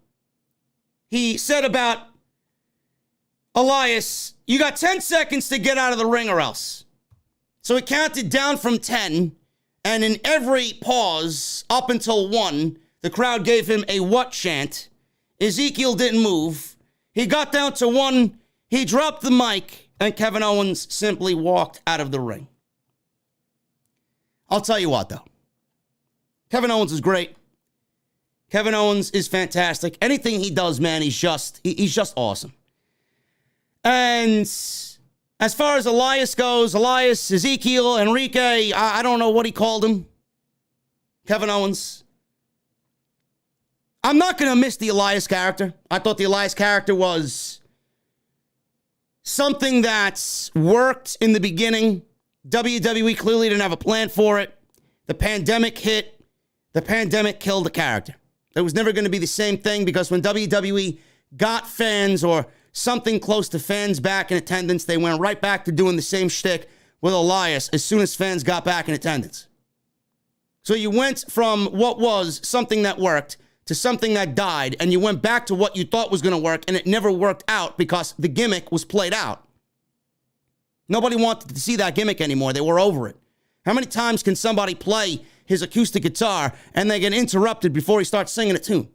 S2: He said about Elias, you got 10 seconds to get out of the ring or else. So he counted down from 10, and in every pause up until 1, the crowd gave him a what chant. Ezekiel didn't move. He got down to 1, he dropped the mic, and Kevin Owens simply walked out of the ring. I'll tell you what, though. Kevin Owens is great. Kevin Owens is fantastic. Anything he does, man, he's just awesome. And as far as Elias goes, Elias, Ezekiel, Enrique, I don't know what he called him. Kevin Owens. I'm not going to miss the Elias character. I thought the Elias character was something that's worked in the beginning. WWE clearly didn't have a plan for it. The pandemic hit. The pandemic killed the character. It was never going to be the same thing because when WWE got fans or something close to fans back in attendance, they went right back to doing the same shtick with Elias as soon as fans got back in attendance. So you went from what was something that worked to something that died, and you went back to what you thought was going to work, and it never worked out because the gimmick was played out. Nobody wanted to see that gimmick anymore. They were over it. How many times can somebody play his acoustic guitar and they get interrupted before he starts singing a tune?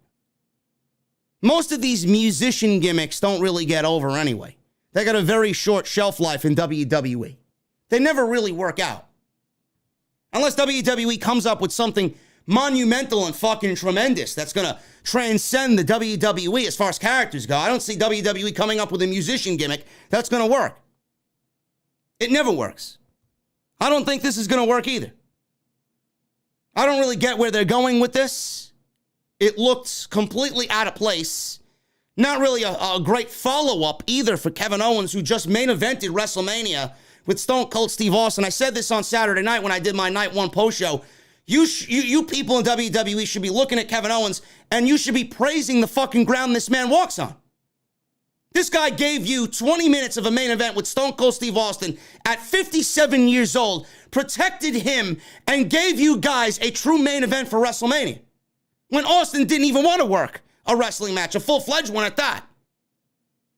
S2: Most of these musician gimmicks don't really get over anyway. They got a very short shelf life in WWE. They never really work out. Unless WWE comes up with something monumental and fucking tremendous that's going to transcend the WWE as far as characters go. I don't see WWE coming up with a musician gimmick that's going to work. It never works. I don't think this is going to work either. I don't really get where they're going with this. It looked completely out of place. Not really a great follow-up either for Kevin Owens, who just main evented WrestleMania with Stone Cold Steve Austin. I said this on Saturday night when I did my Night 1 post show. You people in WWE should be looking at Kevin Owens and you should be praising the fucking ground this man walks on. This guy gave you 20 minutes of a main event with Stone Cold Steve Austin at 57 years old, protected him, and gave you guys a true main event for WrestleMania. When Austin didn't even want to work a wrestling match, a full-fledged one at that.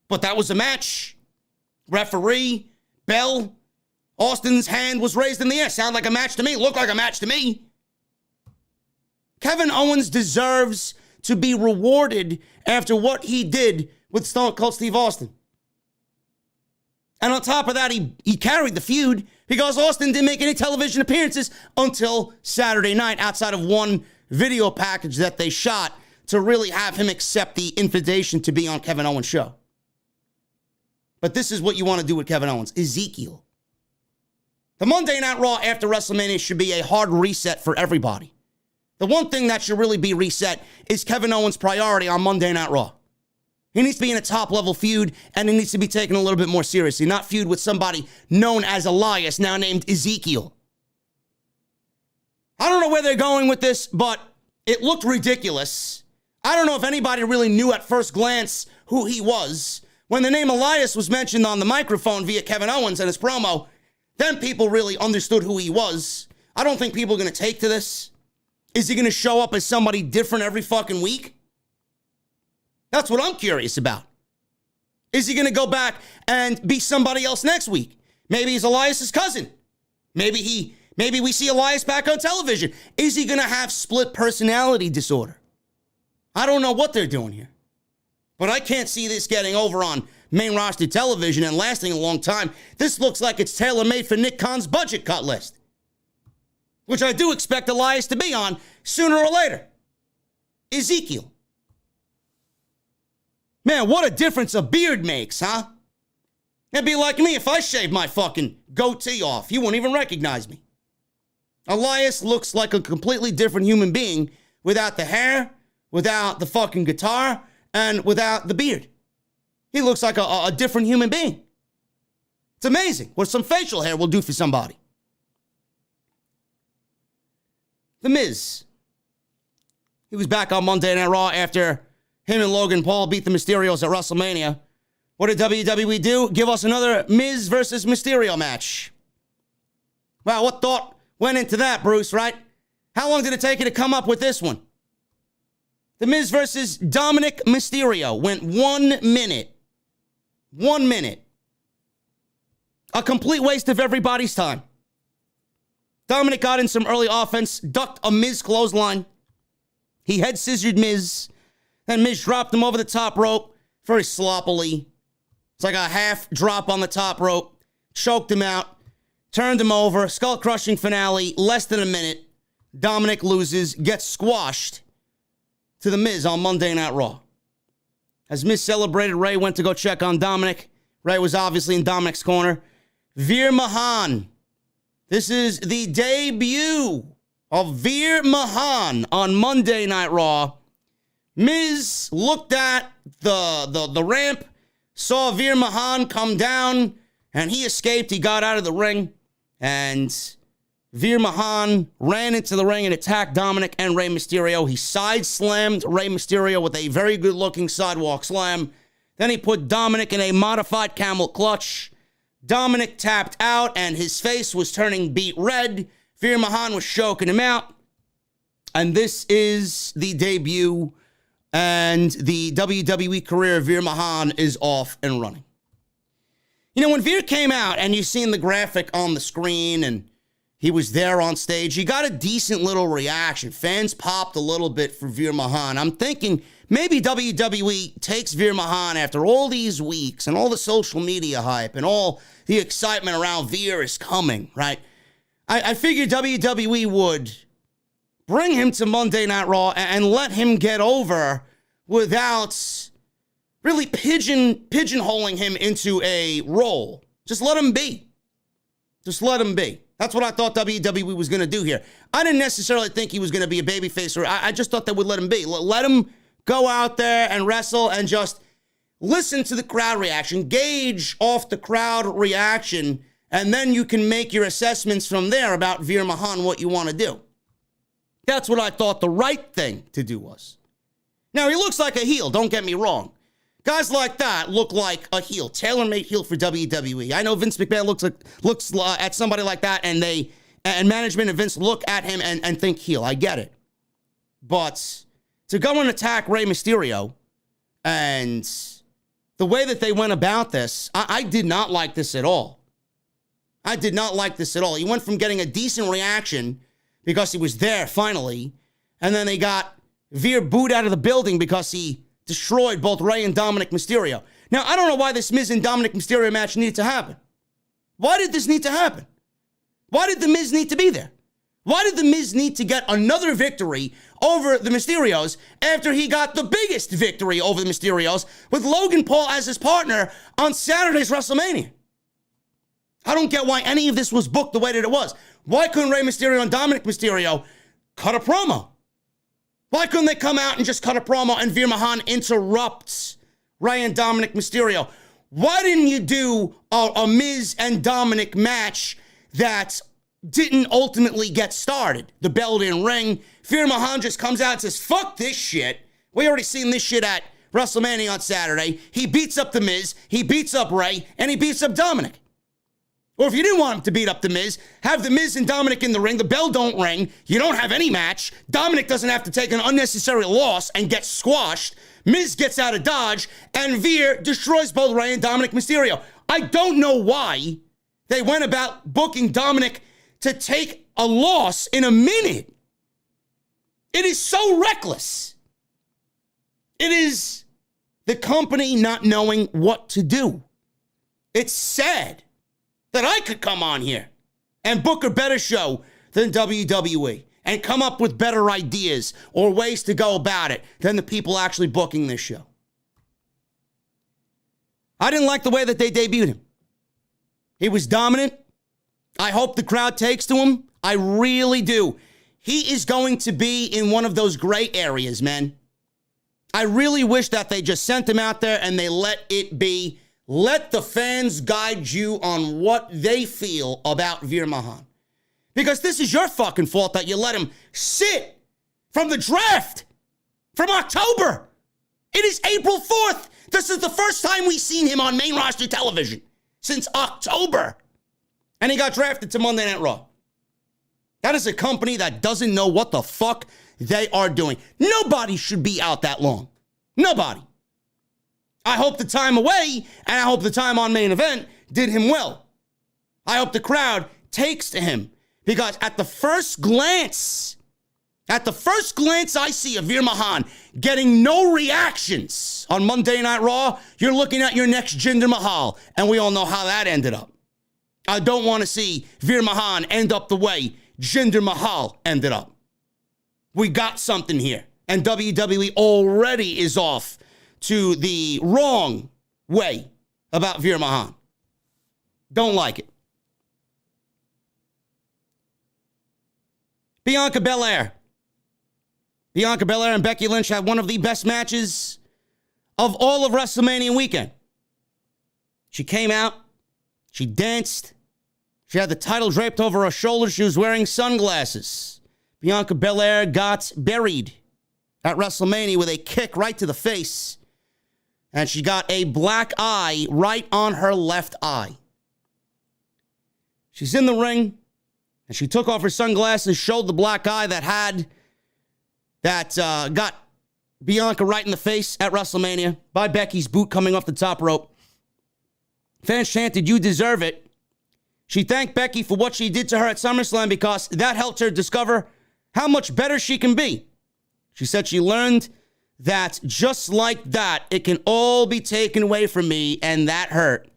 S2: But that was a match. Referee, bell, Austin's hand was raised in the air. Sound like a match to me. Looked like a match to me. Kevin Owens deserves to be rewarded after what he did with Stone Cold Steve Austin. And on top of that, he carried the feud because Austin didn't make any television appearances until Saturday night outside of one video package that they shot to really have him accept the invitation to be on Kevin Owens' show. But this is what you want to do with Kevin Owens. Ezekiel. The Monday Night Raw after WrestleMania should be a hard reset for everybody. The one thing that should really be reset is Kevin Owens' priority on Monday Night Raw. He needs to be in a top-level feud, and he needs to be taken a little bit more seriously, not feud with somebody known as Elias, now named Ezekiel. I don't know where they're going with this, but it looked ridiculous. I don't know if anybody really knew at first glance who he was. When the name Elias was mentioned on the microphone via Kevin Owens and his promo, then people really understood who he was. I don't think people are going to take to this. Is he going to show up as somebody different every fucking week? That's what I'm curious about. Is he going to go back and be somebody else next week? Maybe he's Elias's cousin. Maybe we see Elias back on television. Is he going to have split personality disorder? I don't know what they're doing here. But I can't see this getting over on main roster television and lasting a long time. This looks like it's tailor-made for Nick Khan's budget cut list, which I do expect Elias to be on sooner or later. Ezekiel. Man, what a difference a beard makes, huh? It'd be like me if I shaved my fucking goatee off. You wouldn't even recognize me. Elias looks like a completely different human being without the hair, without the fucking guitar, and without the beard. He looks like a different human being. It's amazing what some facial hair will do for somebody. The Miz. He was back on Monday Night Raw after him and Logan Paul beat the Mysterios at WrestleMania. What did WWE do? Give us another Miz versus Mysterio match. Wow, what thought went into that, Bruce, right? How long did it take you to come up with this one? The Miz versus Dominik Mysterio went 1 minute. 1 minute. A complete waste of everybody's time. Dominik got in some early offense, ducked a Miz clothesline. He head scissored Miz. Then Miz dropped him over the top rope very sloppily. It's like a half drop on the top rope. Choked him out. Turned him over. Skull-crushing finale. Less than a minute. Dominik loses. Gets squashed to the Miz on Monday Night Raw. As Miz celebrated, Rhea went to go check on Dominik. Rhea was obviously in Dominik's corner. Veer Mahaan. This is the debut of Veer Mahaan on Monday Night Raw. Miz looked at the ramp, saw Veer Mahaan come down, and he escaped. He got out of the ring, and Veer Mahaan ran into the ring and attacked Dominik and Rey Mysterio. He side-slammed Rey Mysterio with a very good-looking sidewalk slam. Then he put Dominik in a modified camel clutch. Dominik tapped out, and his face was turning beet red. Veer Mahaan was choking him out. And this is the debut, and the WWE career of Veer Mahaan is off and running. You know, when Veer came out, and you've seen the graphic on the screen, and he was there on stage, he got a decent little reaction. Fans popped a little bit for Veer Mahaan. I'm thinking maybe WWE takes Veer Mahaan after all these weeks and all the social media hype and all the excitement around Veer is coming, right? I figured WWE would bring him to Monday Night Raw and let him get over without really pigeonholing him into a role. Just let him be. Just let him be. That's what I thought WWE was going to do here. I didn't necessarily think he was going to be a babyface, or I just thought they would let him be. Let him go out there and wrestle and just listen to the crowd reaction, gauge off the crowd reaction, and then you can make your assessments from there about Veer Mahaan, what you want to do. That's what I thought the right thing to do was. Now, he looks like a heel, don't get me wrong. Guys like that look like a heel, tailor-made heel for WWE. I know Vince McMahon looks at somebody like that, and management and Vince look at him and think heel. I get it. But to go and attack Rey Mysterio, and the way that they went about this, I did not like this at all. I did not like this at all. He went from getting a decent reaction because he was there finally, and then they got Veer booed out of the building because he destroyed both Rey and Dominik Mysterio. Now, I don't know why this Miz and Dominik Mysterio match needed to happen. Why did this need to happen? Why did the Miz need to be there? Why did the Miz need to get another victory over the Mysterios after he got the biggest victory over the Mysterios with Logan Paul as his partner on Saturday's WrestleMania? I don't get why any of this was booked the way that it was. Why couldn't Rey Mysterio and Dominik Mysterio cut a promo? Why couldn't they come out and just cut a promo and Veer Mahaan interrupts Rey and Dominik Mysterio? Why didn't you do a Miz and Dominik match that didn't ultimately get started? The bell didn't ring. Veer Mahaan just comes out and says, fuck this shit. We already seen this shit at WrestleMania on Saturday. He beats up The Miz, he beats up Rey, and he beats up Dominik. Or if you didn't want him to beat up The Miz, have The Miz and Dominik in the ring. The bell don't ring. You don't have any match. Dominik doesn't have to take an unnecessary loss and get squashed. Miz gets out of dodge, and Veer destroys both Rey and Dominik Mysterio. I don't know why they went about booking Dominik to take a loss in a minute. It is so reckless. It is the company not knowing what to do. It's sad that I could come on here and book a better show than WWE and come up with better ideas or ways to go about it than the people actually booking this show. I didn't like the way that they debuted him. He was dominant. I hope the crowd takes to him. I really do. He is going to be in one of those gray areas, man. I really wish that they just sent him out there and they let it be. Let the fans guide you on what they feel about Veer Mahaan. Because this is your fucking fault that you let him sit from the draft from October. It is April 4th. This is the first time we've seen him on main roster television since October. And he got drafted to Monday Night Raw. That is a company that doesn't know what the fuck they are doing. Nobody should be out that long. Nobody. I hope the time away and I hope the time on main event did him well. I hope the crowd takes to him because at the first glance I see of Veer Mahaan getting no reactions on Monday Night Raw, you're looking at your next Jinder Mahal, and we all know how that ended up. I don't want to see Veer Mahaan end up the way Jinder Mahal ended up. We got something here, and WWE already is off to the wrong way about Veer Mahaan. Don't like it. Bianca Belair. Bianca Belair and Becky Lynch had one of the best matches of all of WrestleMania weekend. She came out. She danced. She had the title draped over her shoulders. She was wearing sunglasses. Bianca Belair got buried at WrestleMania with a kick right to the face. And she got a black eye right on her left eye. She's in the ring, and she took off her sunglasses, showed the black eye that got Bianca right in the face at WrestleMania by Becky's boot coming off the top rope. Fans chanted, "You deserve it." She thanked Becky for what she did to her at SummerSlam because that helped her discover how much better she can be. She said she learned that just like that, it can all be taken away from me, and that hurt.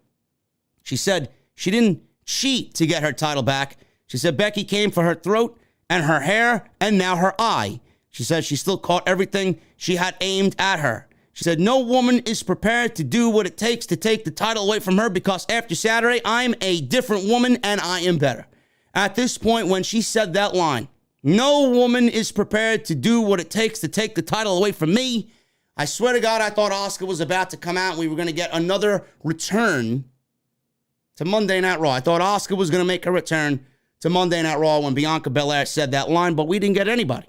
S2: She said she didn't cheat to get her title back. She said Becky came for her throat and her hair and now her eye. She said she still caught everything she had aimed at her. She said no woman is prepared to do what it takes to take the title away from her because after Saturday, I'm a different woman and I am better. At this point, when she said that line, no woman is prepared to do what it takes to take the title away from me, I swear to God, I thought Asuka was about to come out and we were going to get another return to Monday Night Raw. I thought Asuka was going to make a return to Monday Night Raw when Bianca Belair said that line, but we didn't get anybody.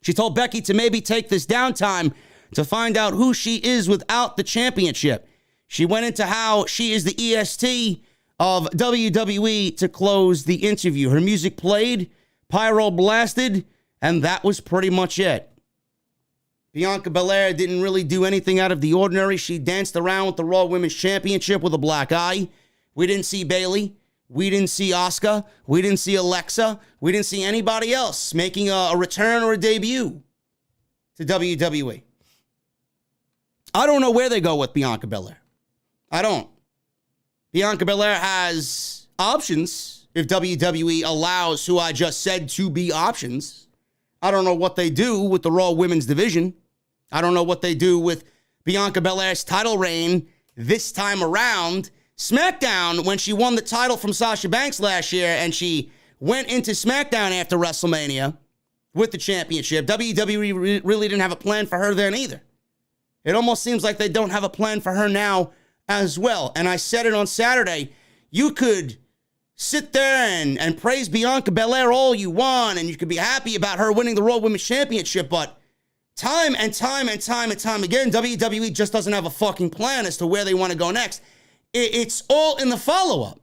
S2: She told Becky to maybe take this downtime to find out who she is without the championship. She went into how she is the EST of WWE to close the interview. Her music played, pyro blasted, and that was pretty much it. Bianca Belair didn't really do anything out of the ordinary. She danced around with the Raw Women's Championship with a black eye. We didn't see Bayley. We didn't see Asuka. We didn't see Alexa. We didn't see anybody else making a return or a debut to WWE. I don't know where they go with Bianca Belair. I don't. Bianca Belair has options if WWE allows who I just said to be options. I don't know what they do with the Raw Women's Division. I don't know what they do with Bianca Belair's title reign this time around. SmackDown, when she won the title from Sasha Banks last year and she went into SmackDown after WrestleMania with the championship, WWE really didn't have a plan for her then either. It almost seems like they don't have a plan for her now as well. And I said it on Saturday, you could sit there and praise Bianca Belair all you want, and you could be happy about her winning the Raw Women's Championship, but time and time again, WWE just doesn't have a fucking plan as to where they want to go next. It's all in the follow-up.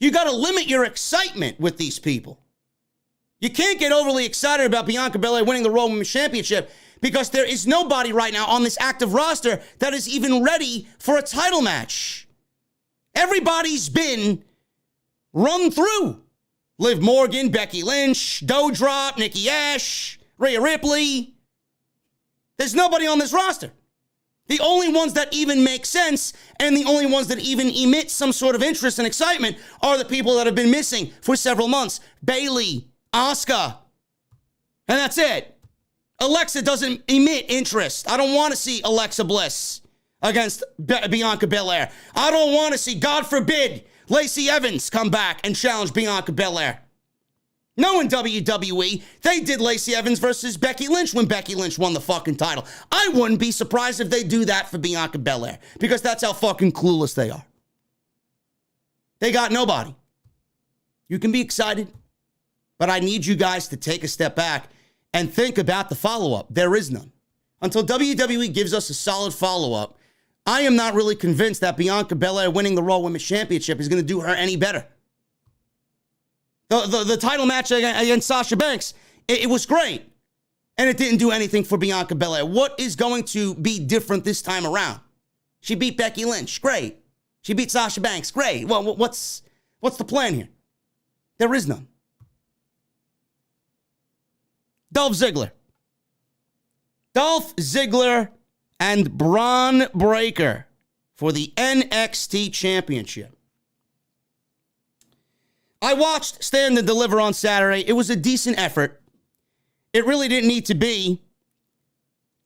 S2: You got to limit your excitement with these people. You can't get overly excited about Bianca Belair winning the Raw Women's Championship because there is nobody right now on this active roster that is even ready for a title match. Everybody's been run through. Liv Morgan, Becky Lynch, Doudrop, Nikki Ash, Rhea Ripley. There's nobody on this roster. The only ones that even make sense and the only ones that even emit some sort of interest and excitement are the people that have been missing for several months. Bayley, Asuka, and that's it. Alexa doesn't emit interest. I don't want to see Alexa Bliss against Bianca Belair. I don't want to see, God forbid, Lacey Evans come back and challenge Bianca Belair. No, in WWE, they did Lacey Evans versus Becky Lynch when Becky Lynch won the fucking title. I wouldn't be surprised if they do that for Bianca Belair because that's how fucking clueless they are. They got nobody. You can be excited, but I need you guys to take a step back and think about the follow-up. There is none. Until WWE gives us a solid follow-up, I am not really convinced that Bianca Belair winning the Raw Women's Championship is going to do her any better. The title match against Sasha Banks, it was great. And it didn't do anything for Bianca Belair. What is going to be different this time around? She beat Becky Lynch. Great. She beat Sasha Banks. Great. Well, what's the plan here? There is none. Dolph Ziggler. Dolph Ziggler and Braun Breaker for the NXT Championship. I watched Stand and Deliver on Saturday. It was a decent effort. It really didn't need to be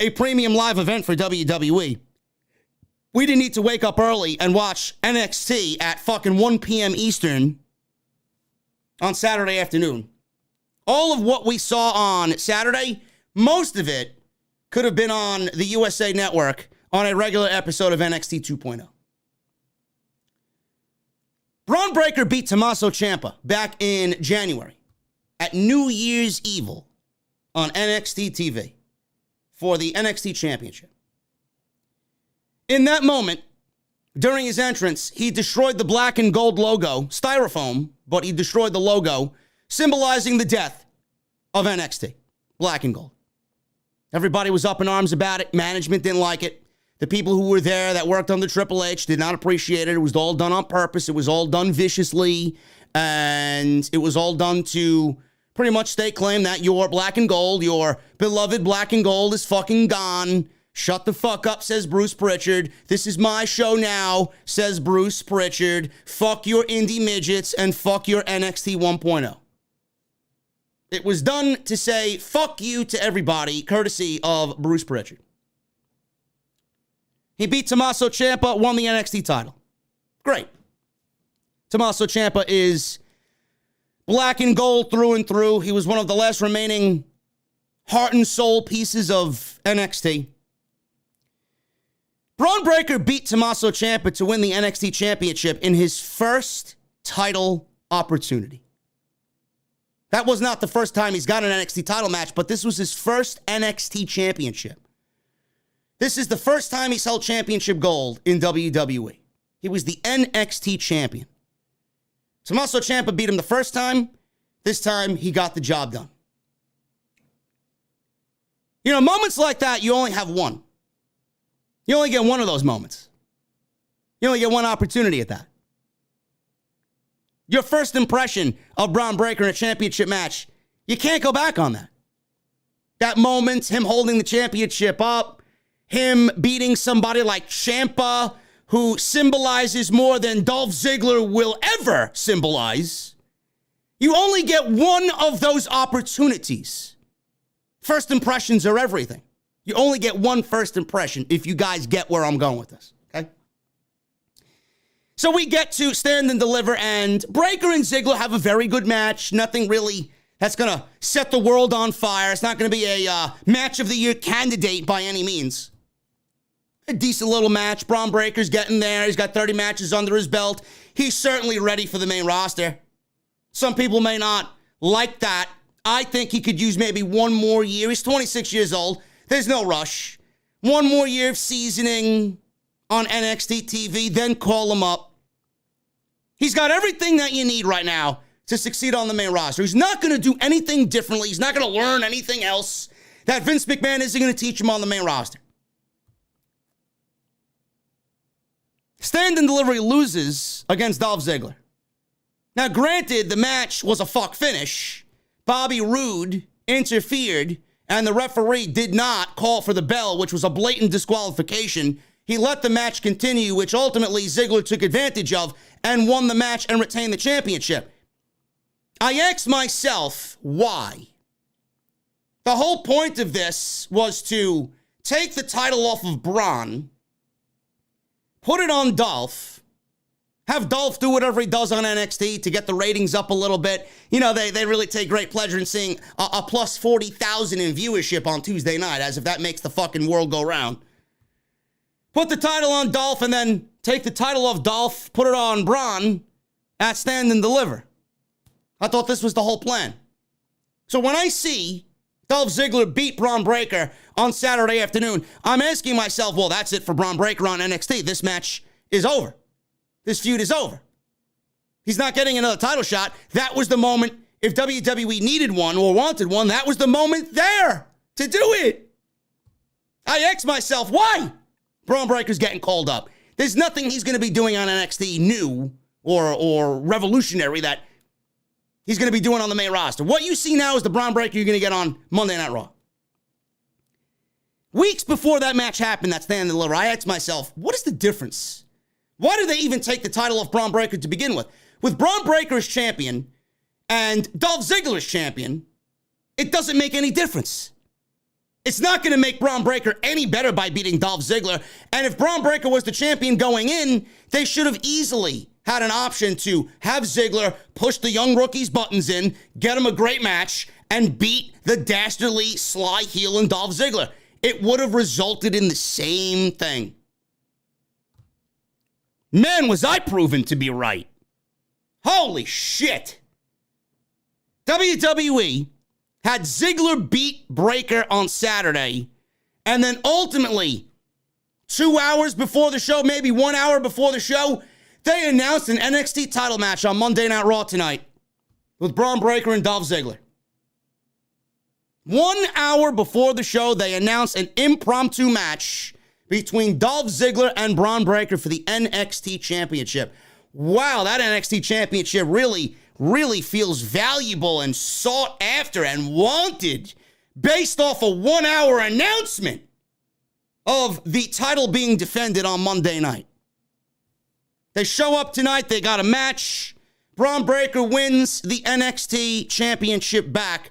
S2: a premium live event for WWE. We didn't need to wake up early and watch NXT at fucking 1 p.m. Eastern on Saturday afternoon. All of what we saw on Saturday, most of it could have been on the USA Network on a regular episode of NXT 2.0. Braun Breaker beat Tommaso Champa back in January at New Year's Evil on NXT TV for the NXT Championship. In that moment, during his entrance, he destroyed the black and gold logo, styrofoam, but he destroyed the logo, symbolizing the death of NXT, black and gold. Everybody was up in arms about it. Management didn't like it. The people who were there that worked under Triple H did not appreciate it. It was all done on purpose. It was all done viciously. And it was all done to pretty much stake claim that your black and gold, your beloved black and gold is fucking gone. Shut the fuck up, says Bruce Pritchard. This is my show now, says Bruce Pritchard. Fuck your indie midgets and fuck your NXT 1.0. It was done to say fuck you to everybody, courtesy of Bruce Pritchard. He beat Tommaso Ciampa, won the NXT title. Great. Tommaso Ciampa is black and gold through and through. He was one of the last remaining heart and soul pieces of NXT. Braun Breaker beat Tommaso Ciampa to win the NXT Championship in his first title opportunity. That was not the first time he's got an NXT title match, but this was his first NXT Championship. This is the first time he's held championship gold in WWE. He was the NXT champion. Tommaso Ciampa beat him the first time. This time, he got the job done. You know, moments like that, you only have one. You only get one of those moments. You only get one opportunity at that. Your first impression of Braun Breaker in a championship match, you can't go back on that. That moment, him holding the championship up, him beating somebody like Champa, who symbolizes more than Dolph Ziggler will ever symbolize. You only get one of those opportunities. First impressions are everything. You only get one first impression if you guys get where I'm going with this, okay? So we get to Stand and Deliver, and Breaker and Ziggler have a very good match. Nothing really that's going to set the world on fire. It's not going to be a match of the year candidate by any means. A decent little match. Braun Breaker's getting there. He's got 30 matches under his belt. He's certainly ready for the main roster. Some people may not like that. I think he could use maybe one more year. He's 26 years old. There's no rush. One more year of seasoning on NXT TV, then call him up. He's got everything that you need right now to succeed on the main roster. He's not going to do anything differently. He's not going to learn anything else that Vince McMahon isn't going to teach him on the main roster. Stand and Delivery loses against Dolph Ziggler. Now, granted, the match was a fuck finish. Bobby Roode interfered, and the referee did not call for the bell, which was a blatant disqualification. He let the match continue, which ultimately Ziggler took advantage of and won the match and retained the championship. I asked myself, why? The whole point of this was to take the title off of Braun, put it on Dolph, have Dolph do whatever he does on NXT to get the ratings up a little bit. You know, they really take great pleasure in seeing a plus 40,000 in viewership on Tuesday night, as if that makes the fucking world go round. Put the title on Dolph and then take the title off Dolph, put it on Braun at Stand and Deliver. I thought this was the whole plan. So when I see Dolph Ziggler beat Braun Breaker on Saturday afternoon, I'm asking myself, well, that's it for Braun Breaker on NXT. This match is over. This feud is over. He's not getting another title shot. That was the moment, if WWE needed one or wanted one, that was the moment there to do it. I asked myself, why? Braun Breaker's getting called up. There's nothing he's going to be doing on NXT new or revolutionary that he's going to be doing on the main roster. What you see now is the Braun Breaker you're going to get on Monday Night Raw. Weeks before that match happened, that Stand and Deliver, I asked myself, what is the difference? Why do they even take the title off Braun Breaker to begin with? With Braun Breaker as champion and Dolph Ziggler as champion, it doesn't make any difference. It's not going to make Braun Breaker any better by beating Dolph Ziggler. And if Braun Breaker was the champion going in, they should have easily had an option to have Ziggler push the young rookie's buttons in, get him a great match, and beat the dastardly, sly heel in Dolph Ziggler. It would have resulted in the same thing. Man, was I proven to be right. Holy shit. WWE had Ziggler beat Breaker on Saturday, and then ultimately, 2 hours before the show, maybe 1 hour before the show, they announced an NXT title match on Monday Night Raw tonight with Braun Breaker and Dolph Ziggler. 1 hour before the show, they announced an impromptu match between Dolph Ziggler and Braun Breaker for the NXT Championship. Wow, that NXT Championship really feels valuable and sought after and wanted based off a 1 hour announcement of the title being defended on Monday night. They show up tonight. They got a match. Braun Breaker wins the NXT Championship back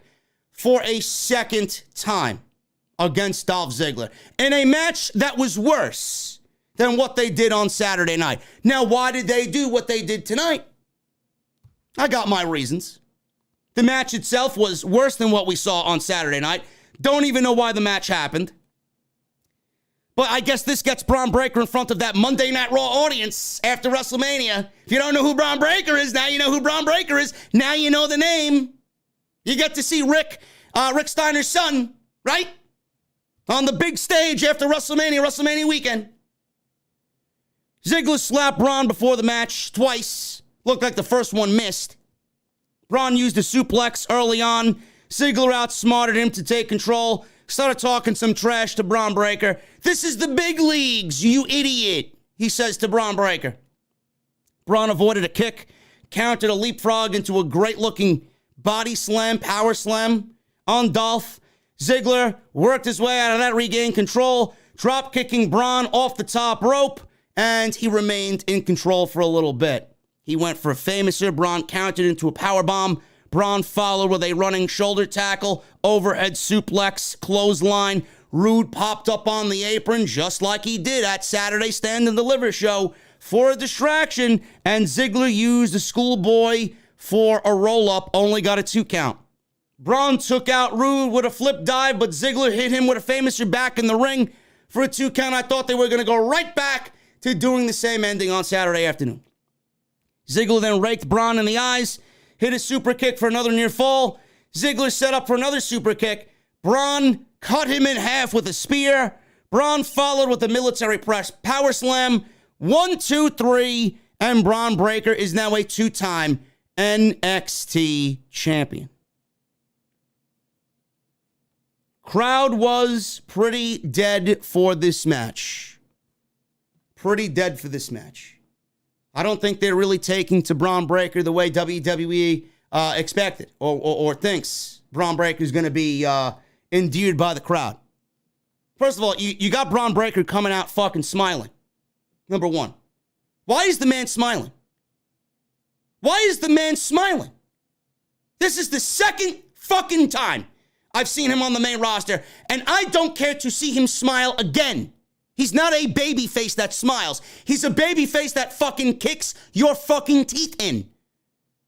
S2: for a second time against Dolph Ziggler in a match that was worse than what they did on Saturday night. Now, why did they do what they did tonight? I got my reasons. The match itself was worse than what we saw on Saturday night. Don't even know why the match happened. But I guess this gets Braun Breaker in front of that Monday Night Raw audience after WrestleMania. If you don't know who Braun Breaker is, now you know who Braun Breaker is. Now you know the name. You get to see Rick Steiner's son, right? On the big stage after WrestleMania weekend. Ziggler slapped Braun before the match twice. Looked like the first one missed. Braun used a suplex early on. Ziggler outsmarted him to take control. Started talking some trash to Braun Breaker. This is the big leagues, you idiot, he says to Braun Breaker. Braun avoided a kick, countered a leapfrog into a great-looking body slam, power slam on Dolph. Ziggler worked his way out of that, regained control, drop-kicking Braun off the top rope, and he remained in control for a little bit. He went for a famouser. Braun countered into a powerbomb. Braun followed with a running shoulder tackle, overhead suplex, clothesline. Rude popped up on the apron just like he did at Saturday's Stand and Deliver show for a distraction, and Ziggler used the schoolboy for a roll-up, only got a 2 count. Braun took out Rude with a flip dive, but Ziggler hit him with a famouser back in the ring for a 2 count. I thought they were going to go right back to doing the same ending on Saturday afternoon. Ziggler then raked Braun in the eyes, hit a super kick for another near fall. Ziggler set up for another super kick. Braun cut him in half with a spear. Braun followed with a military press power slam. 1, 2, 3, and Braun Breaker is now a 2-time NXT champion. Crowd was pretty dead for this match. Pretty dead for this match. I don't think they're really taking to Braun Breaker the way WWE expected or thinks Braun Breaker is going to be endeared by the crowd. First of all, you got Braun Breaker coming out fucking smiling. Number one. Why is the man smiling? Why is the man smiling? This is the second fucking time I've seen him on the main roster, and I don't care to see him smile again. He's not a baby face that smiles. He's a baby face that fucking kicks your fucking teeth in.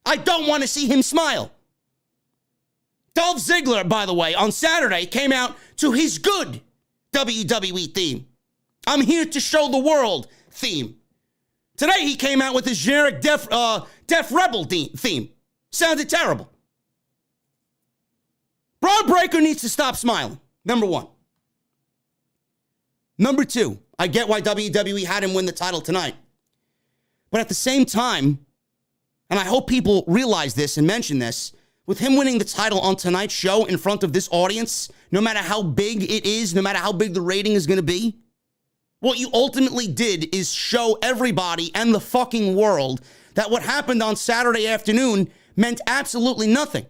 S2: I don't want to see him smile. Dolph Ziggler, by the way, on Saturday came out to his good WWE theme. I'm here to show the world theme. Today he came out with his generic Def Rebel theme. Sounded terrible. Braun Breaker needs to stop smiling. Number one. Number two, I get why WWE had him win the title tonight. But at the same time, and I hope people realize this and mention this, with him winning the title on tonight's show in front of this audience, no matter how big it is, no matter how big the rating is going to be, what you ultimately did is show everybody and the fucking world that what happened on Saturday afternoon meant absolutely nothing.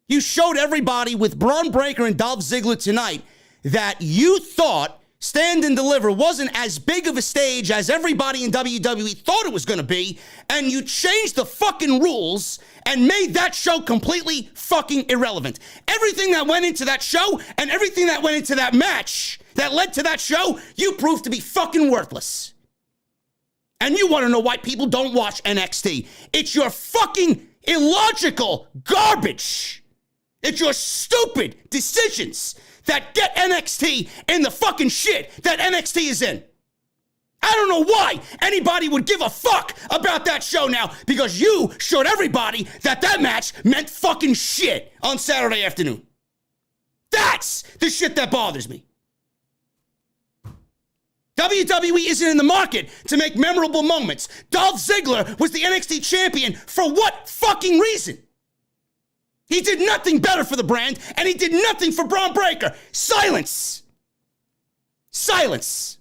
S2: You showed everybody with Braun Breaker and Dolph Ziggler tonight that you thought Stand and Deliver wasn't as big of a stage as everybody in WWE thought it was going to be, and you changed the fucking rules and made that show completely fucking irrelevant. Everything that went into that show and everything that went into that match that led to that show, you proved to be fucking worthless. And you want to know why people don't watch NXT. It's your fucking illogical garbage. It's your stupid decisions that get NXT in the fucking shit that NXT is in. I don't know why anybody would give a fuck about that show now, because you showed everybody that that match meant fucking shit on Saturday afternoon. That's the shit that bothers me. WWE isn't in the market to make memorable moments. Dolph Ziggler was the NXT champion for what fucking reason? He did nothing better for the brand, and he did nothing for Braun Breaker. Silence. Silence.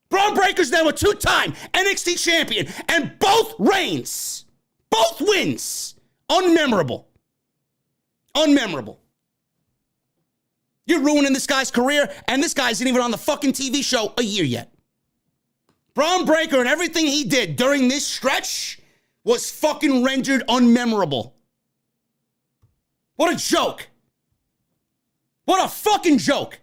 S2: Braun Breaker's now a 2-time NXT champion, and both reigns, both wins, unmemorable. Unmemorable. You're ruining this guy's career, and this guy isn't even on the fucking TV show a year yet. Braun Breaker and everything he did during this stretch was fucking rendered unmemorable. What a joke. What a fucking joke.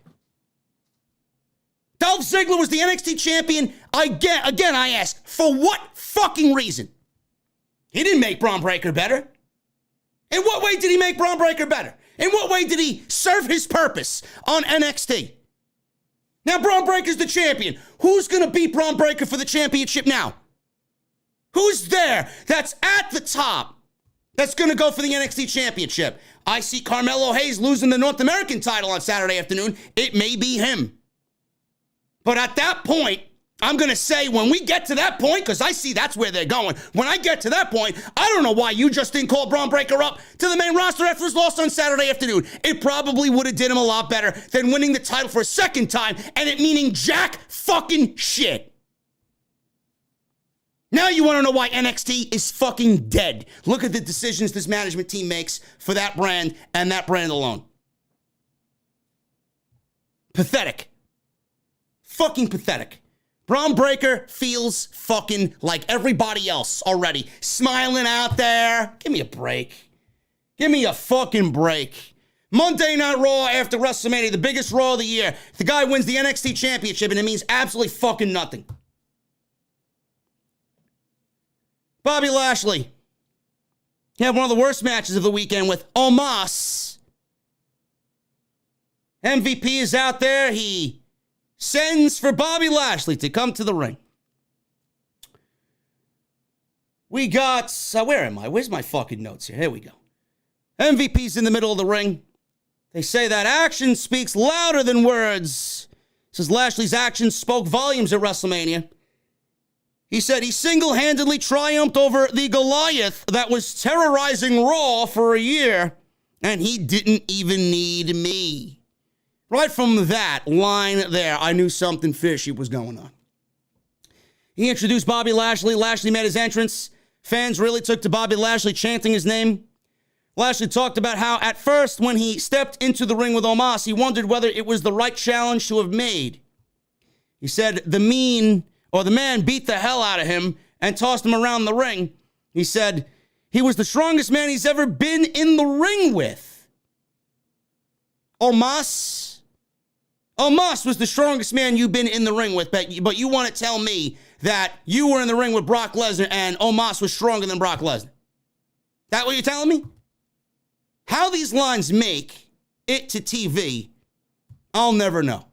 S2: Dolph Ziggler was the NXT champion. Again, I ask, for what fucking reason? He didn't make Braun Breaker better. In what way did he make Braun Breaker better? In what way did he serve his purpose on NXT? Now Braun Breaker's the champion. Who's going to beat Braun Breaker for the championship now? Who's there that's at the top that's going to go for the NXT championship? I see Carmelo Hayes losing the North American title on Saturday afternoon. It may be him. But at that point, I'm going to say when we get to that point, because I see that's where they're going. When I get to that point, I don't know why you just didn't call Braun Breaker up to the main roster after his loss on Saturday afternoon. It probably would have did him a lot better than winning the title for a second time and it meaning jack fucking shit. Now you want to know why NXT is fucking dead. Look at the decisions this management team makes for that brand and that brand alone. Pathetic. Fucking pathetic. Braun Breaker feels fucking like everybody else already. Smiling out there. Give me a break. Give me a fucking break. Monday Night Raw after WrestleMania, the biggest Raw of the year. The guy wins the NXT Championship and it means absolutely fucking nothing. Bobby Lashley. He had one of the worst matches of the weekend with Omos. MVP is out there. He sends for Bobby Lashley to come to the ring. We got, where am I? Where's my fucking notes here? Here we go. MVP's in the middle of the ring. They say that action speaks louder than words. Says Lashley's actions spoke volumes at WrestleMania. He said he single-handedly triumphed over the Goliath that was terrorizing Raw for a year, and he didn't even need me. Right from that line there, I knew something fishy was going on. He introduced Bobby Lashley. Lashley made his entrance. Fans really took to Bobby Lashley chanting his name. Lashley talked about how at first when he stepped into the ring with Omos, he wondered whether it was the right challenge to have made. He said the man beat the hell out of him and tossed him around the ring. He said he was the strongest man he's ever been in the ring with. Omos was the strongest man you've been in the ring with, but you want to tell me that you were in the ring with Brock Lesnar and Omos was stronger than Brock Lesnar? That what you're telling me? How these lines make it to TV, I'll never know.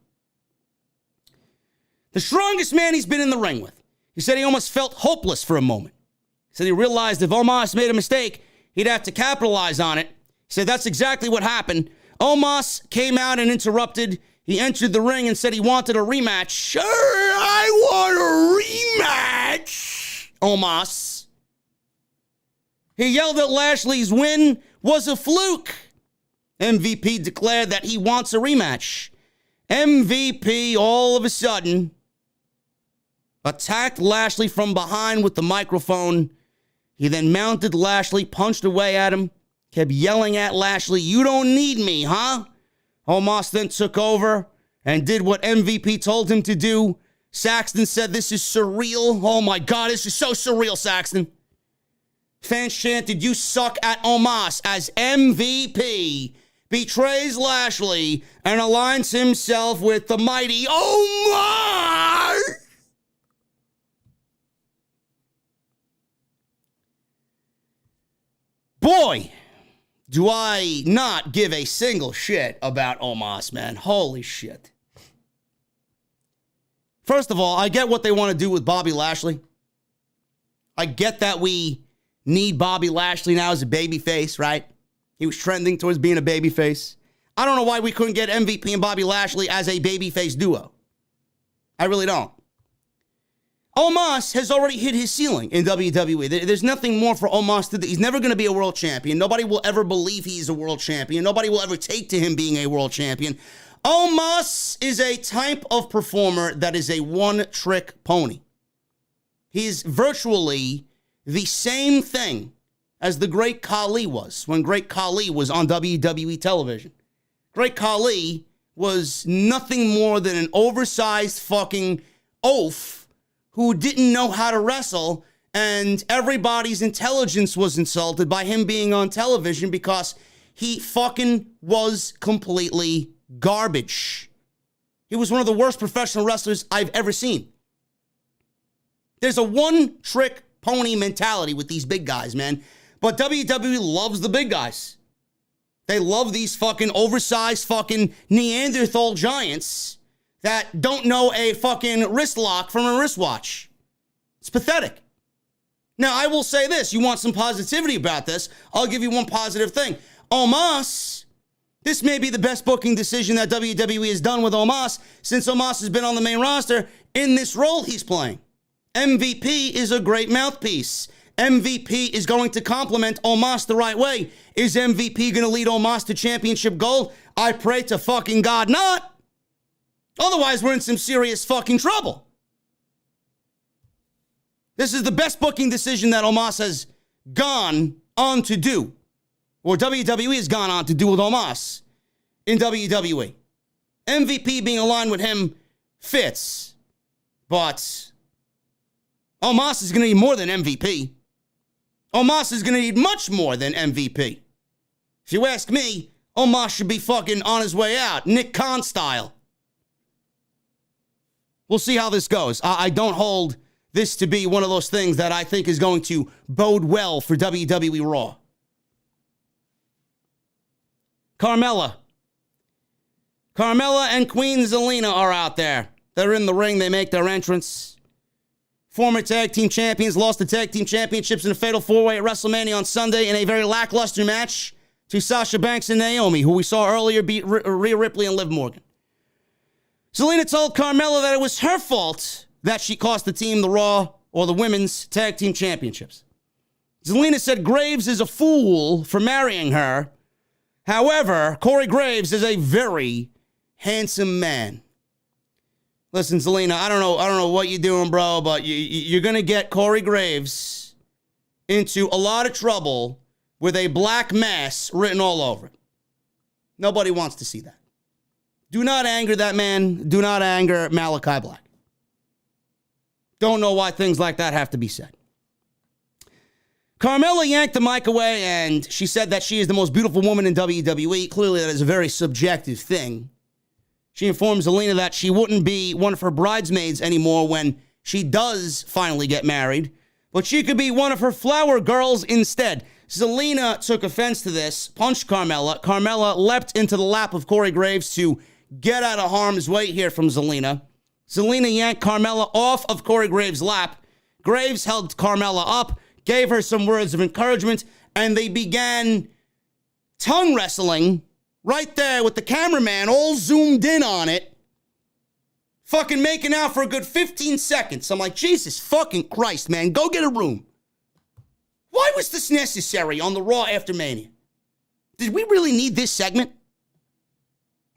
S2: The strongest man he's been in the ring with. He said he almost felt hopeless for a moment. He said he realized if Omos made a mistake, he'd have to capitalize on it. He said that's exactly what happened. Omos came out and interrupted. He entered the ring and said he wanted a rematch. Sure, I want a rematch, Omos. He yelled that Lashley's win was a fluke. MVP declared that he wants a rematch. MVP all of a sudden attacked Lashley from behind with the microphone. He then mounted Lashley, punched away at him, kept yelling at Lashley, "You don't need me, huh?" Omos then took over and did what MVP told him to do. Saxton said, "This is surreal. Oh my God, this is so surreal, Saxton." Fans chanted, "You suck" at Omos as MVP betrays Lashley and aligns himself with the mighty Omos. Boy, do I not give a single shit about Omos, man. Holy shit. First of all, I get what they want to do with Bobby Lashley. I get that we need Bobby Lashley now as a babyface, right? He was trending towards being a babyface. I don't know why we couldn't get MVP and Bobby Lashley as a babyface duo. I really don't. Omos has already hit his ceiling in WWE. There's nothing more for Omos to do. He's never going to be a world champion. Nobody will ever believe he's a world champion. Nobody will ever take to him being a world champion. Omos is a type of performer that is a one-trick pony. He's virtually the same thing as the Great Khali was when Great Khali was on WWE television. Great Khali was nothing more than an oversized fucking oaf who didn't know how to wrestle, and everybody's intelligence was insulted by him being on television because he fucking was completely garbage. He was one of the worst professional wrestlers I've ever seen. There's a one-trick pony mentality with these big guys, man. But WWE loves the big guys. They love these fucking oversized fucking Neanderthal giants that don't know a fucking wrist lock from a wristwatch. It's pathetic. Now, I will say this. You want some positivity about this? I'll give you one positive thing. Omos, this may be the best booking decision that WWE has done with Omos since Omos has been on the main roster in this role he's playing. MVP is a great mouthpiece. MVP is going to compliment Omos the right way. Is MVP going to lead Omos to championship gold? I pray to fucking God not. Otherwise, we're in some serious fucking trouble. This is the best booking decision that Omos has gone on to do, or WWE has gone on to do with Omos in WWE. MVP being aligned with him fits, but Omos is going to need more than MVP. Omos is going to need much more than MVP. If you ask me, Omos should be fucking on his way out, Nick Khan style. We'll see how this goes. I don't hold this to be one of those things that I think is going to bode well for WWE Raw. Carmella and Queen Zelina are out there. They're in the ring. They make their entrance. Former tag team champions lost the tag team championships in a fatal four-way at WrestleMania on Sunday in a very lackluster match to Sasha Banks and Naomi, who we saw earlier beat Rhea Ripley and Liv Morgan. Zelina told Carmella that it was her fault that she cost the team the Raw or the women's tag team championships. Zelina said Graves is a fool for marrying her. However, Corey Graves is a very handsome man. Listen, Zelina, I don't know what you're doing, bro, but you're going to get Corey Graves into a lot of trouble with a black mass written all over it. Nobody wants to see that. Do not anger that man. Do not anger Malachi Black. Don't know why things like that have to be said. Carmella yanked the mic away, and she said that she is the most beautiful woman in WWE. Clearly, that is a very subjective thing. She informs Zelina that she wouldn't be one of her bridesmaids anymore when she does finally get married, but she could be one of her flower girls instead. Zelina took offense to this, punched Carmella. Carmella leapt into the lap of Corey Graves to get out of harm's way here from Zelina. Zelina yanked Carmella off of Corey Graves' lap. Graves held Carmella up, gave her some words of encouragement, and they began tongue wrestling right there with the cameraman all zoomed in on it, fucking making out for a good 15 seconds. I'm like, Jesus fucking Christ, man, go get a room. Why was this necessary on the Raw After Mania? Did we really need this segment?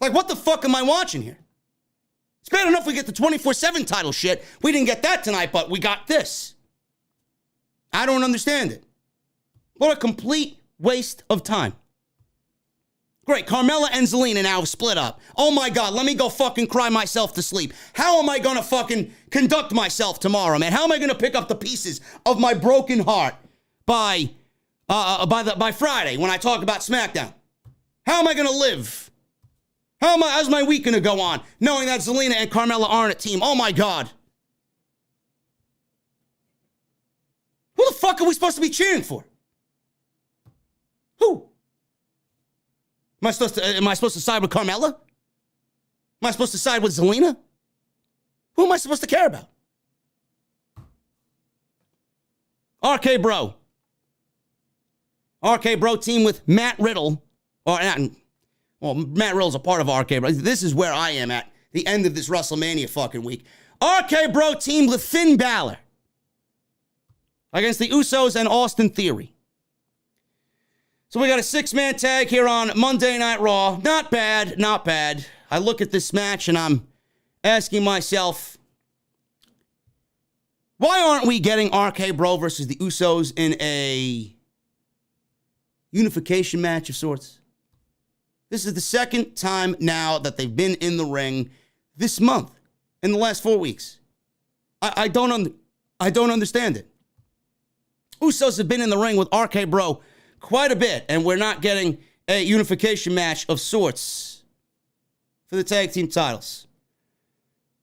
S2: Like, what the fuck am I watching here? It's bad enough we get the 24/7 title shit. We didn't get that tonight, but we got this. I don't understand it. What a complete waste of time. Great, Carmella and Zelina now split up. Oh my God, let me go fucking cry myself to sleep. How am I gonna fucking conduct myself tomorrow, man? How am I gonna pick up the pieces of my broken heart by Friday when I talk about SmackDown? How am I gonna live? How's my week gonna go on knowing that Zelina and Carmella aren't a team? Oh my God. Who the fuck are we supposed to be cheering for? Who? Am I supposed to side with Carmella? Am I supposed to side with Zelina? Who am I supposed to care about? RK Bro. RK Bro team with Matt Riddle. Matt Riddle's a part of RK Bro. This is where I am at the end of this WrestleMania fucking week. RK Bro teamed with Finn Balor against the Usos and Austin Theory. So we got a 6-man tag here on Monday Night Raw. Not bad, not bad. I look at this match and I'm asking myself, why aren't we getting RK Bro versus the Usos in a unification match of sorts? This is the second time now that they've been in the ring this month, in the last 4 weeks. I don't understand it. Usos have been in the ring with RK Bro quite a bit, and we're not getting a unification match of sorts for the tag team titles.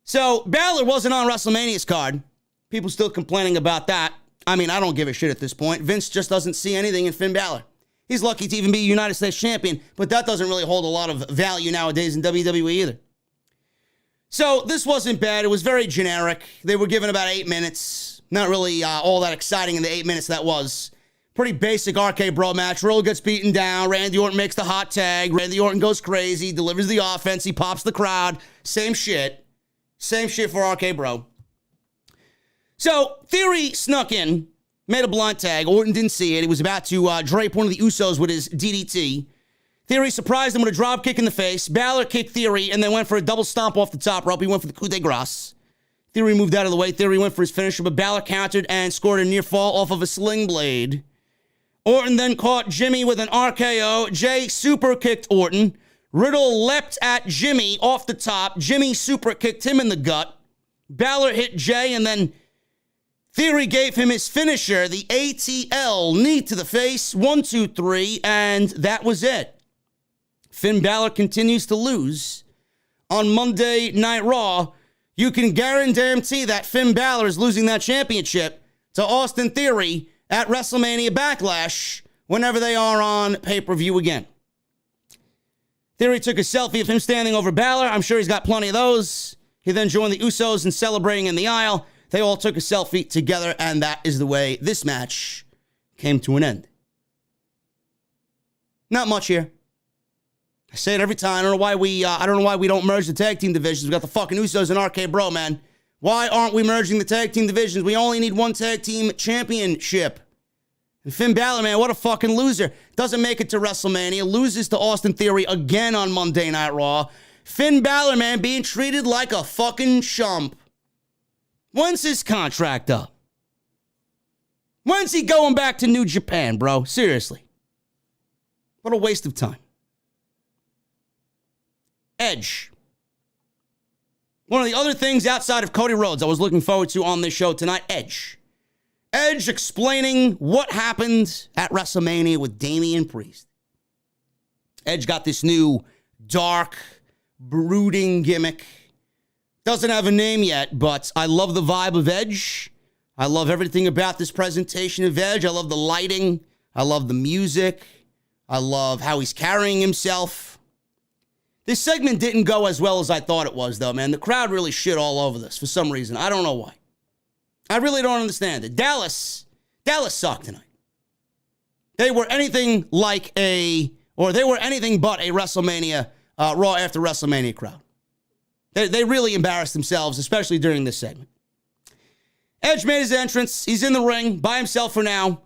S2: So Balor wasn't on WrestleMania's card. People still complaining about that. I mean, I don't give a shit at this point. Vince just doesn't see anything in Finn Balor. He's lucky to even be United States champion, but that doesn't really hold a lot of value nowadays in WWE either. So this wasn't bad. It was very generic. They were given about 8 minutes. Not really all that exciting in the 8 minutes that was. Pretty basic RK Bro match. Riddle gets beaten down. Randy Orton makes the hot tag. Randy Orton goes crazy, delivers the offense. He pops the crowd. Same shit. Same shit for RK Bro. So Theory snuck in, made a blunt tag. Orton didn't see it. He was about to drape one of the Usos with his DDT. Theory surprised him with a drop kick in the face. Balor kicked Theory and then went for a double stomp off the top rope. He went for the coup de grace. Theory moved out of the way. Theory went for his finisher, but Balor countered and scored a near fall off of a sling blade. Orton then caught Jimmy with an RKO. Jay super kicked Orton. Riddle leapt at Jimmy off the top. Jimmy super kicked him in the gut. Balor hit Jay, and then Theory gave him his finisher, the ATL, knee to the face, 1, 2, 3, and that was it. Finn Balor continues to lose. On Monday Night Raw, you can guarantee that Finn Balor is losing that championship to Austin Theory at WrestleMania Backlash whenever they are on pay-per-view again. Theory took a selfie of him standing over Balor. I'm sure he's got plenty of those. He then joined the Usos in celebrating in the aisle. They all took a selfie together, and that is the way this match came to an end. Not much here. I say it every time. I don't know why we don't merge the tag team divisions. We got the fucking Usos and RK Bro, man. Why aren't we merging the tag team divisions? We only need one tag team championship. And Finn Balor, man, what a fucking loser. Doesn't make it to WrestleMania. Loses to Austin Theory again on Monday Night Raw. Finn Balor, man, being treated like a fucking chump. When's his contract up? When's he going back to New Japan, bro? Seriously. What a waste of time. Edge. One of the other things outside of Cody Rhodes I was looking forward to on this show tonight, Edge. Edge explaining what happened at WrestleMania with Damian Priest. Edge got this new dark, brooding gimmick. Doesn't have a name yet, but I love the vibe of Edge. I love everything about this presentation of Edge. I love the lighting. I love the music. I love how he's carrying himself. This segment didn't go as well as I thought it was, though, man. The crowd really shit all over this for some reason. I don't know why. I really don't understand it. Dallas sucked tonight. They were anything but a WrestleMania, Raw After Wrestlemania crowd. They really embarrassed themselves, especially during this segment. Edge made his entrance. He's in the ring by himself for now.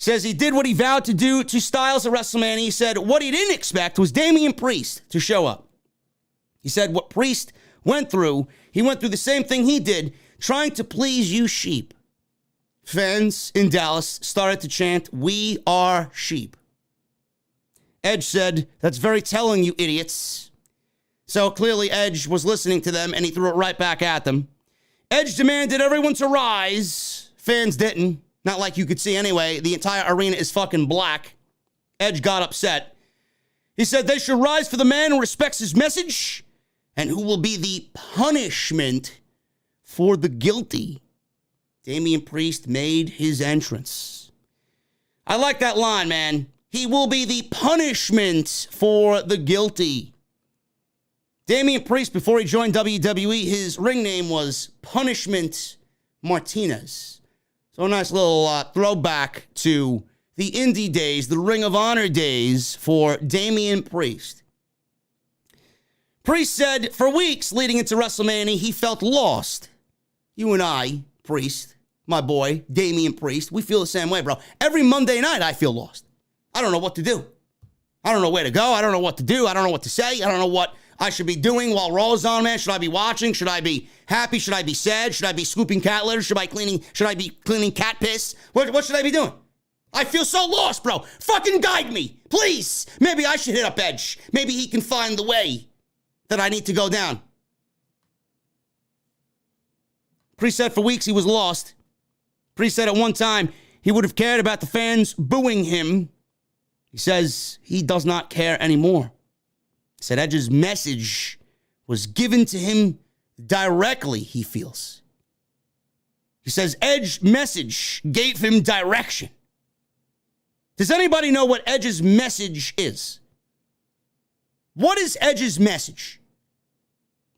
S2: Says he did what he vowed to do to Styles at WrestleMania. He said what he didn't expect was Damian Priest to show up. He said what Priest went through, he went through the same thing he did, trying to please you sheep. Fans in Dallas started to chant, "We are sheep." Edge said, "That's very telling, you idiots." So clearly Edge was listening to them, and he threw it right back at them. Edge demanded everyone to rise. Fans didn't. Not like you could see anyway. The entire arena is fucking black. Edge got upset. He said they should rise for the man who respects his message and who will be the punishment for the guilty. Damian Priest made his entrance. I like that line, man. He will be the punishment for the guilty. Damian Priest, before he joined WWE, his ring name was Punishment Martinez. So a nice little throwback to the indie days, the Ring of Honor days for Damian Priest. Priest said for weeks leading into WrestleMania, he felt lost. You and I, Priest, my boy, Damian Priest, we feel the same way, bro. Every Monday night, I feel lost. I don't know what to do. I don't know where to go. I don't know what to do. I don't know what to say. I don't know what I should be doing while Raw is on, man. Should I be watching? Should I be happy? Should I be sad? Should I be scooping cat litter? Should I be cleaning cat piss? What should I be doing? I feel so lost, bro. Fucking guide me, please. Maybe I should hit up Edge. Maybe he can find the way that I need to go down. Priest said for weeks he was lost. Priest said at one time he would have cared about the fans booing him. He says he does not care anymore. He said Edge's message was given to him directly, he feels. He says Edge's message gave him direction. Does anybody know what Edge's message is? What is Edge's message?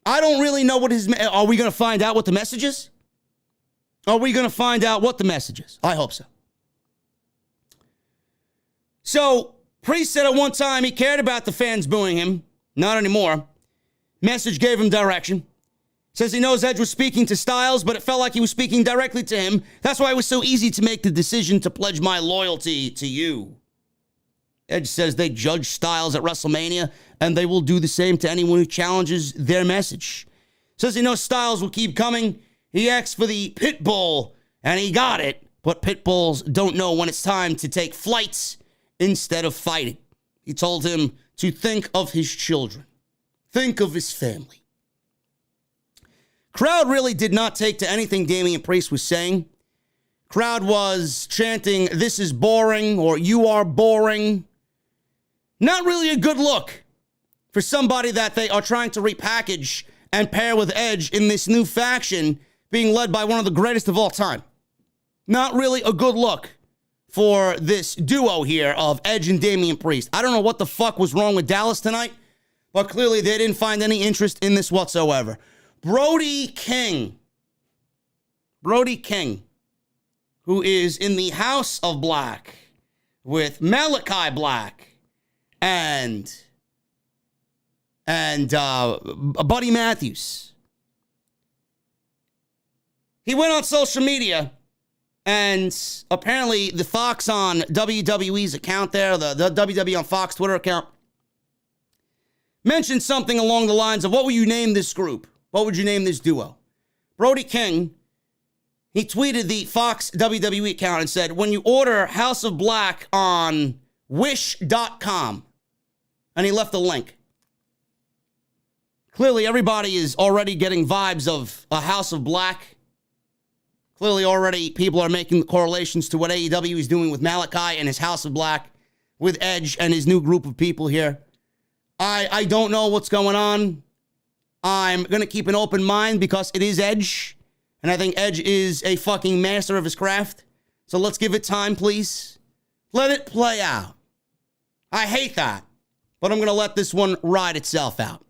S2: I don't really know what are we going to find out what the message is? Are we going to find out what the message is? I hope so. So, Priest said at one time he cared about the fans booing him. Not anymore. Message gave him direction. Says he knows Edge was speaking to Styles, but it felt like he was speaking directly to him. That's why it was so easy to make the decision to pledge my loyalty to you. Edge says they judge Styles at WrestleMania, and they will do the same to anyone who challenges their message. Says he knows Styles will keep coming. He asked for the pit bull, and he got it. But pit bulls don't know when it's time to take flights instead of fighting. He told him to think of his children. Think of his family. Crowd really did not take to anything Damian Priest was saying. Crowd was chanting, "This is boring," or "You are boring." Not really a good look for somebody that they are trying to repackage and pair with Edge in this new faction being led by one of the greatest of all time. Not really a good look for this duo here of Edge and Damian Priest. I don't know what the fuck was wrong with Dallas tonight, but clearly they didn't find any interest in this whatsoever. Brody King, who is in the House of Black with Malachi Black and Buddy Matthews. He went on social media, and apparently the Fox on WWE's account there, the WWE on Fox Twitter account, mentioned something along the lines of, what would you name this group? What would you name this duo? Brody King, he tweeted the Fox WWE account and said, when you order House of Black on wish.com, and he left a link. Clearly, everybody is already getting vibes of a House of Black. Clearly, already people are making the correlations to what AEW is doing with Malachi and his House of Black, with Edge and his new group of people here. I don't know what's going on. I'm going to keep an open mind because it is Edge. And I think Edge is a fucking master of his craft. So let's give it time, please. Let it play out. I hate that. But I'm going to let this one ride itself out.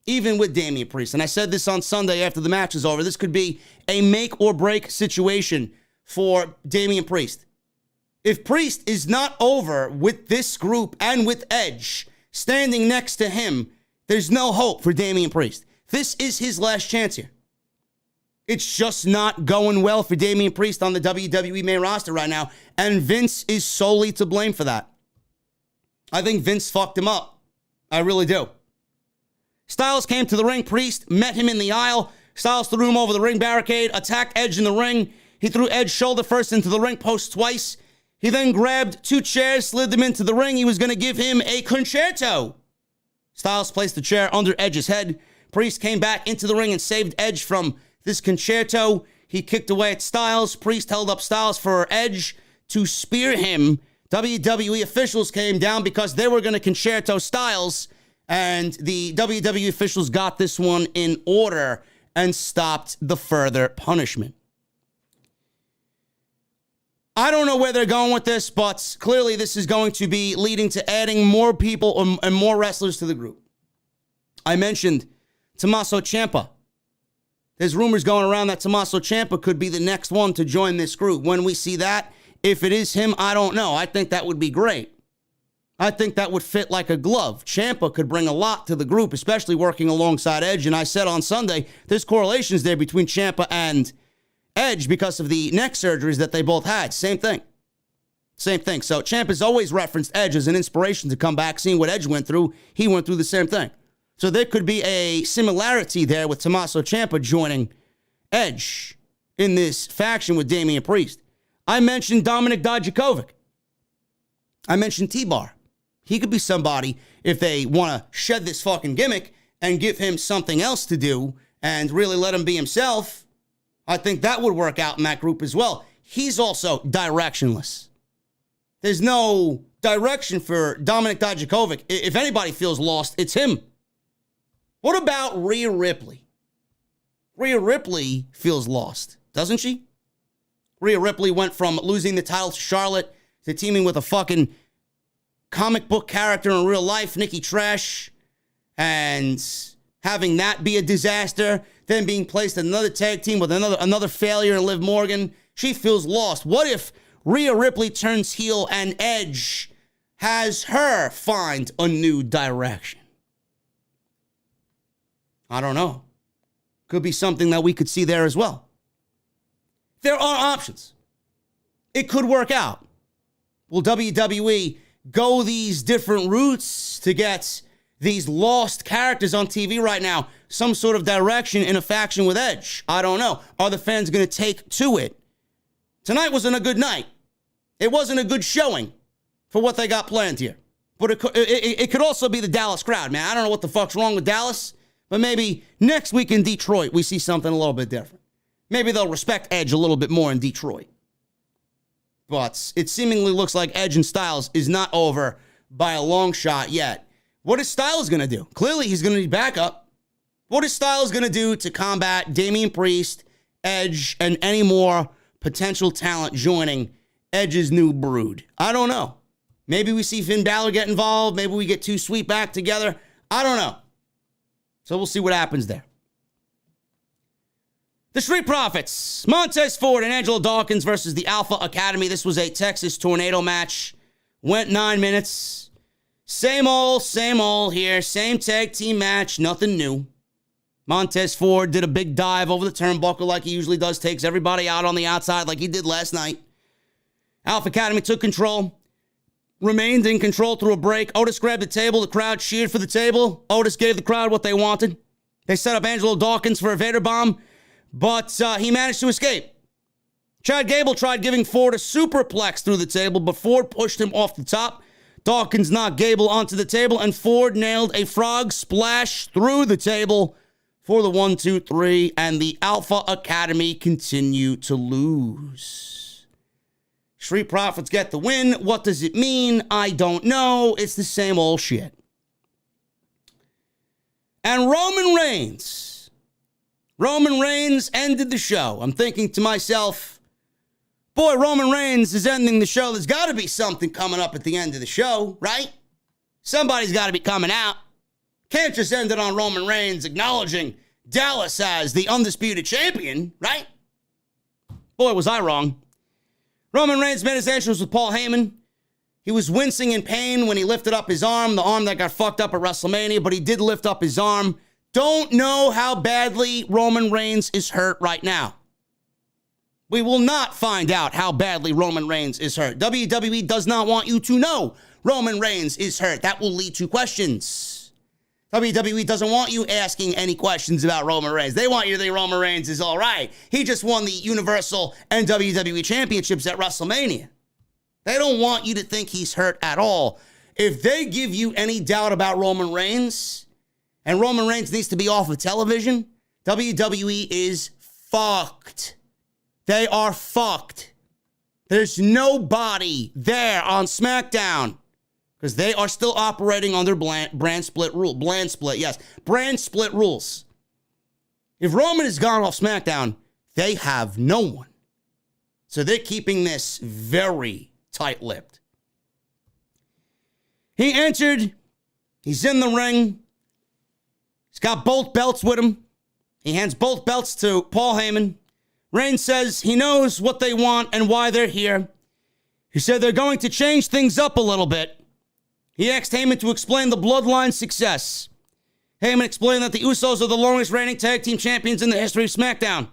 S2: Even with Damian Priest. And I said this on Sunday after the match is over. This could be a make or break situation for Damian Priest. If Priest is not over with this group and with Edge standing next to him, there's no hope for Damian Priest. This is his last chance here. It's just not going well for Damian Priest on the WWE main roster right now, and Vince is solely to blame for that. I think Vince fucked him up. I really do. Styles came to the ring. Priest met him in the aisle. Styles threw him over the ring barricade, attacked Edge in the ring. He threw Edge shoulder first into the ring post twice. He then grabbed two chairs, slid them into the ring. He was going to give him a concerto. Styles placed the chair under Edge's head. Priest came back into the ring and saved Edge from this concerto. He kicked away at Styles. Priest held up Styles for Edge to spear him. WWE officials came down because they were going to concerto Styles, and the WWE officials got this one in order and stopped the further punishment. I don't know where they're going with this, but clearly this is going to be leading to adding more people and more wrestlers to the group. I mentioned Tommaso Champa. There's rumors going around that Tommaso Champa could be the next one to join this group. When we see that, if it is him, I don't know. I think that would be great. I think that would fit like a glove. Champa could bring a lot to the group, especially working alongside Edge. And I said on Sunday, there's correlations there between Champa and Edge because of the neck surgeries that they both had. Same thing. Same thing. So Ciampa's always referenced Edge as an inspiration to come back. Seeing what Edge went through, he went through the same thing. So there could be a similarity there with Tommaso Ciampa joining Edge in this faction with Damian Priest. I mentioned Dominik Dijakovic. I mentioned T-Bar. He could be somebody, if they want to shed this fucking gimmick and give him something else to do and really let him be himself, I think that would work out in that group as well. He's also directionless. There's no direction for Dominik Dijakovic. If anybody feels lost, it's him. What about Rhea Ripley? Rhea Ripley feels lost, doesn't she? Rhea Ripley went from losing the title to Charlotte to teaming with a fucking comic book character in real life, Nikki Trash, and having that be a disaster, then being placed in another tag team with another failure in Liv Morgan. She feels lost. What if Rhea Ripley turns heel and Edge has her find a new direction? I don't know. Could be something that we could see there as well. There are options. It could work out. Will WWE go these different routes to get these lost characters on TV right now some sort of direction in a faction with Edge? I don't know. Are the fans going to take to it? Tonight wasn't a good night. It wasn't a good showing for what they got planned here. But it could also be the Dallas crowd, man. I don't know what the fuck's wrong with Dallas, but maybe next week in Detroit, we see something a little bit different. Maybe they'll respect Edge a little bit more in Detroit. But it seemingly looks like Edge and Styles is not over by a long shot yet. What is Styles going to do? Clearly, he's going to need backup. What is Styles going to do to combat Damian Priest, Edge, and any more potential talent joining Edge's new brood? I don't know. Maybe we see Finn Balor get involved. Maybe we get two Sweet back together. I don't know. So we'll see what happens there. The Street Profits, Montez Ford and Angelo Dawkins versus the Alpha Academy. This was a Texas Tornado match. Went 9 minutes. Same old here. Same tag team match. Nothing new. Montez Ford did a big dive over the turnbuckle like he usually does. Takes everybody out on the outside like he did last night. Alpha Academy took control. Remained in control through a break. Otis grabbed the table. The crowd cheered for the table. Otis gave the crowd what they wanted. They set up Angelo Dawkins for a Vader bomb, but he managed to escape. Chad Gable tried giving Ford a superplex through the table, but Ford pushed him off the top. Dawkins knocked Gable onto the table, and Ford nailed a frog splash through the table for the 1, 2, 3, and the Alpha Academy continue to lose. Street Profits get the win. What does it mean? I don't know. It's the same old shit. And Roman Reigns ended the show. I'm thinking to myself, boy, Roman Reigns is ending the show. There's got to be something coming up at the end of the show, right? Somebody's got to be coming out. Can't just end it on Roman Reigns acknowledging Dallas as the Undisputed Champion, right? Boy, was I wrong. Roman Reigns made his entrance with Paul Heyman. He was wincing in pain when he lifted up his arm, the arm that got fucked up at WrestleMania, but he did lift up his arm. Don't know how badly Roman Reigns is hurt right now. We will not find out how badly Roman Reigns is hurt. WWE does not want you to know Roman Reigns is hurt. That will lead to questions. WWE doesn't want you asking any questions about Roman Reigns. They want you to think Roman Reigns is all right. He just won the Universal and WWE Championships at WrestleMania. They don't want you to think he's hurt at all. If they give you any doubt about Roman Reigns, and Roman Reigns needs to be off of television, WWE is fucked. They are fucked. There's nobody there on SmackDown because they are still operating under brand split rules. If Roman is gone off SmackDown, they have no one. So they're keeping this very tight-lipped. He entered. He's in the ring. He's got both belts with him. He hands both belts to Paul Heyman. Reigns says he knows what they want and why they're here. He said they're going to change things up a little bit. He asked Heyman to explain the Bloodline's success. Heyman explained that the Usos are the longest reigning tag team champions in the history of SmackDown.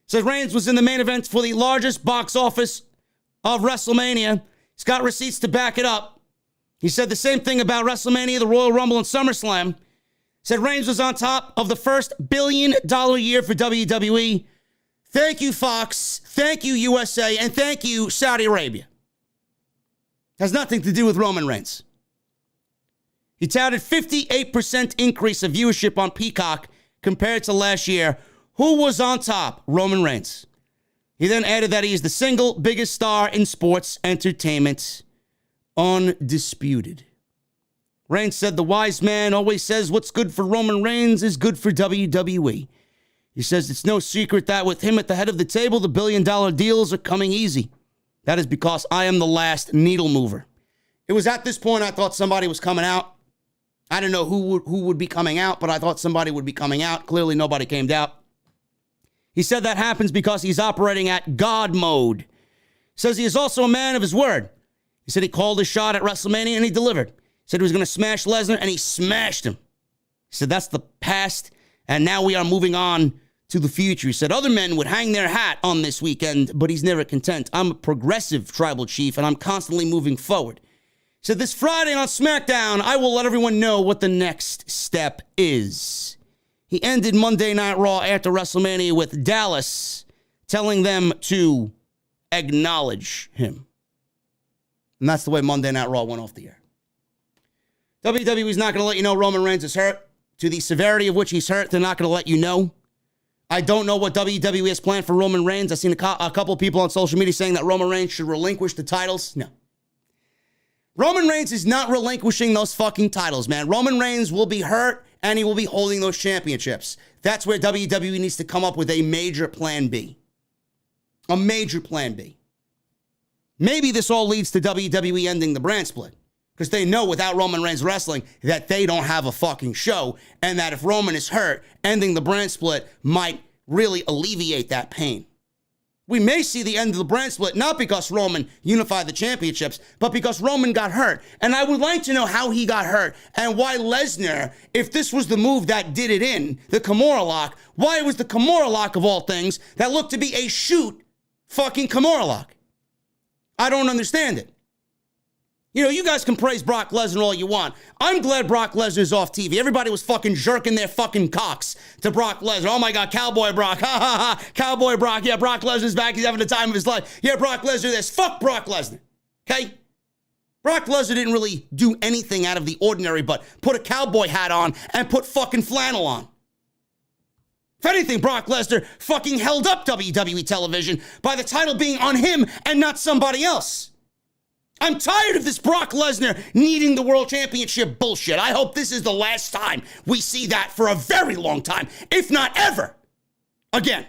S2: Says Reigns was in the main event for the largest box office of WrestleMania. He's got receipts to back it up. He said the same thing about WrestleMania, the Royal Rumble, and SummerSlam. Said Reigns was on top of the first $1 billion year for WWE. Thank you, Fox. Thank you, USA. And thank you, Saudi Arabia. Has nothing to do with Roman Reigns. He touted 58% increase of viewership on Peacock compared to last year. Who was on top? Roman Reigns. He then added that he is the single biggest star in sports entertainment. Undisputed. Reigns said the wise man always says what's good for Roman Reigns is good for WWE. He says it's no secret that with him at the head of the table, the $1 billion deals are coming easy. That is because I am the last needle mover. It was at this point I thought somebody was coming out. I don't know who would be coming out, but I thought somebody would be coming out. Clearly nobody came out. He said that happens because he's operating at God mode. Says he is also a man of his word. He said he called his shot at WrestleMania and he delivered. He said he was going to smash Lesnar and he smashed him. He said that's the past and now we are moving on to the future. He said other men would hang their hat on this weekend, but he's never content. I'm a progressive tribal chief and I'm constantly moving forward. So this Friday on SmackDown, I will let everyone know what the next step is. He ended Monday Night Raw after WrestleMania with Dallas telling them to acknowledge him. And that's the way Monday Night Raw went off the air. WWE's not going to let you know Roman Reigns is hurt. To the severity of which he's hurt, they're not going to let you know. I don't know what WWE has planned for Roman Reigns. I've seen a couple of people on social media saying that Roman Reigns should relinquish the titles. No. Roman Reigns is not relinquishing those fucking titles, man. Roman Reigns will be hurt, and he will be holding those championships. That's where WWE needs to come up with a major plan B. A major plan B. Maybe this all leads to WWE ending the brand split. Because they know without Roman Reigns wrestling that they don't have a fucking show. And that if Roman is hurt, ending the brand split might really alleviate that pain. We may see the end of the brand split, not because Roman unified the championships, but because Roman got hurt. And I would like to know how he got hurt and why Lesnar, if this was the move that did it in, the Kimura lock, why it was the Kimura lock of all things that looked to be a shoot fucking Kimura lock. I don't understand it. You know, you guys can praise Brock Lesnar all you want. I'm glad Brock Lesnar's off TV. Everybody was fucking jerking their fucking cocks to Brock Lesnar. Oh my God, Cowboy Brock. Ha ha ha. Cowboy Brock. Yeah, Brock Lesnar's back. He's having the time of his life. Yeah, Brock Lesnar this. Fuck Brock Lesnar. Okay? Brock Lesnar didn't really do anything out of the ordinary but put a cowboy hat on and put fucking flannel on. If anything, Brock Lesnar fucking held up WWE television by the title being on him and not somebody else. I'm tired of this Brock Lesnar needing the world championship bullshit. I hope this is the last time we see that for a very long time, if not ever again.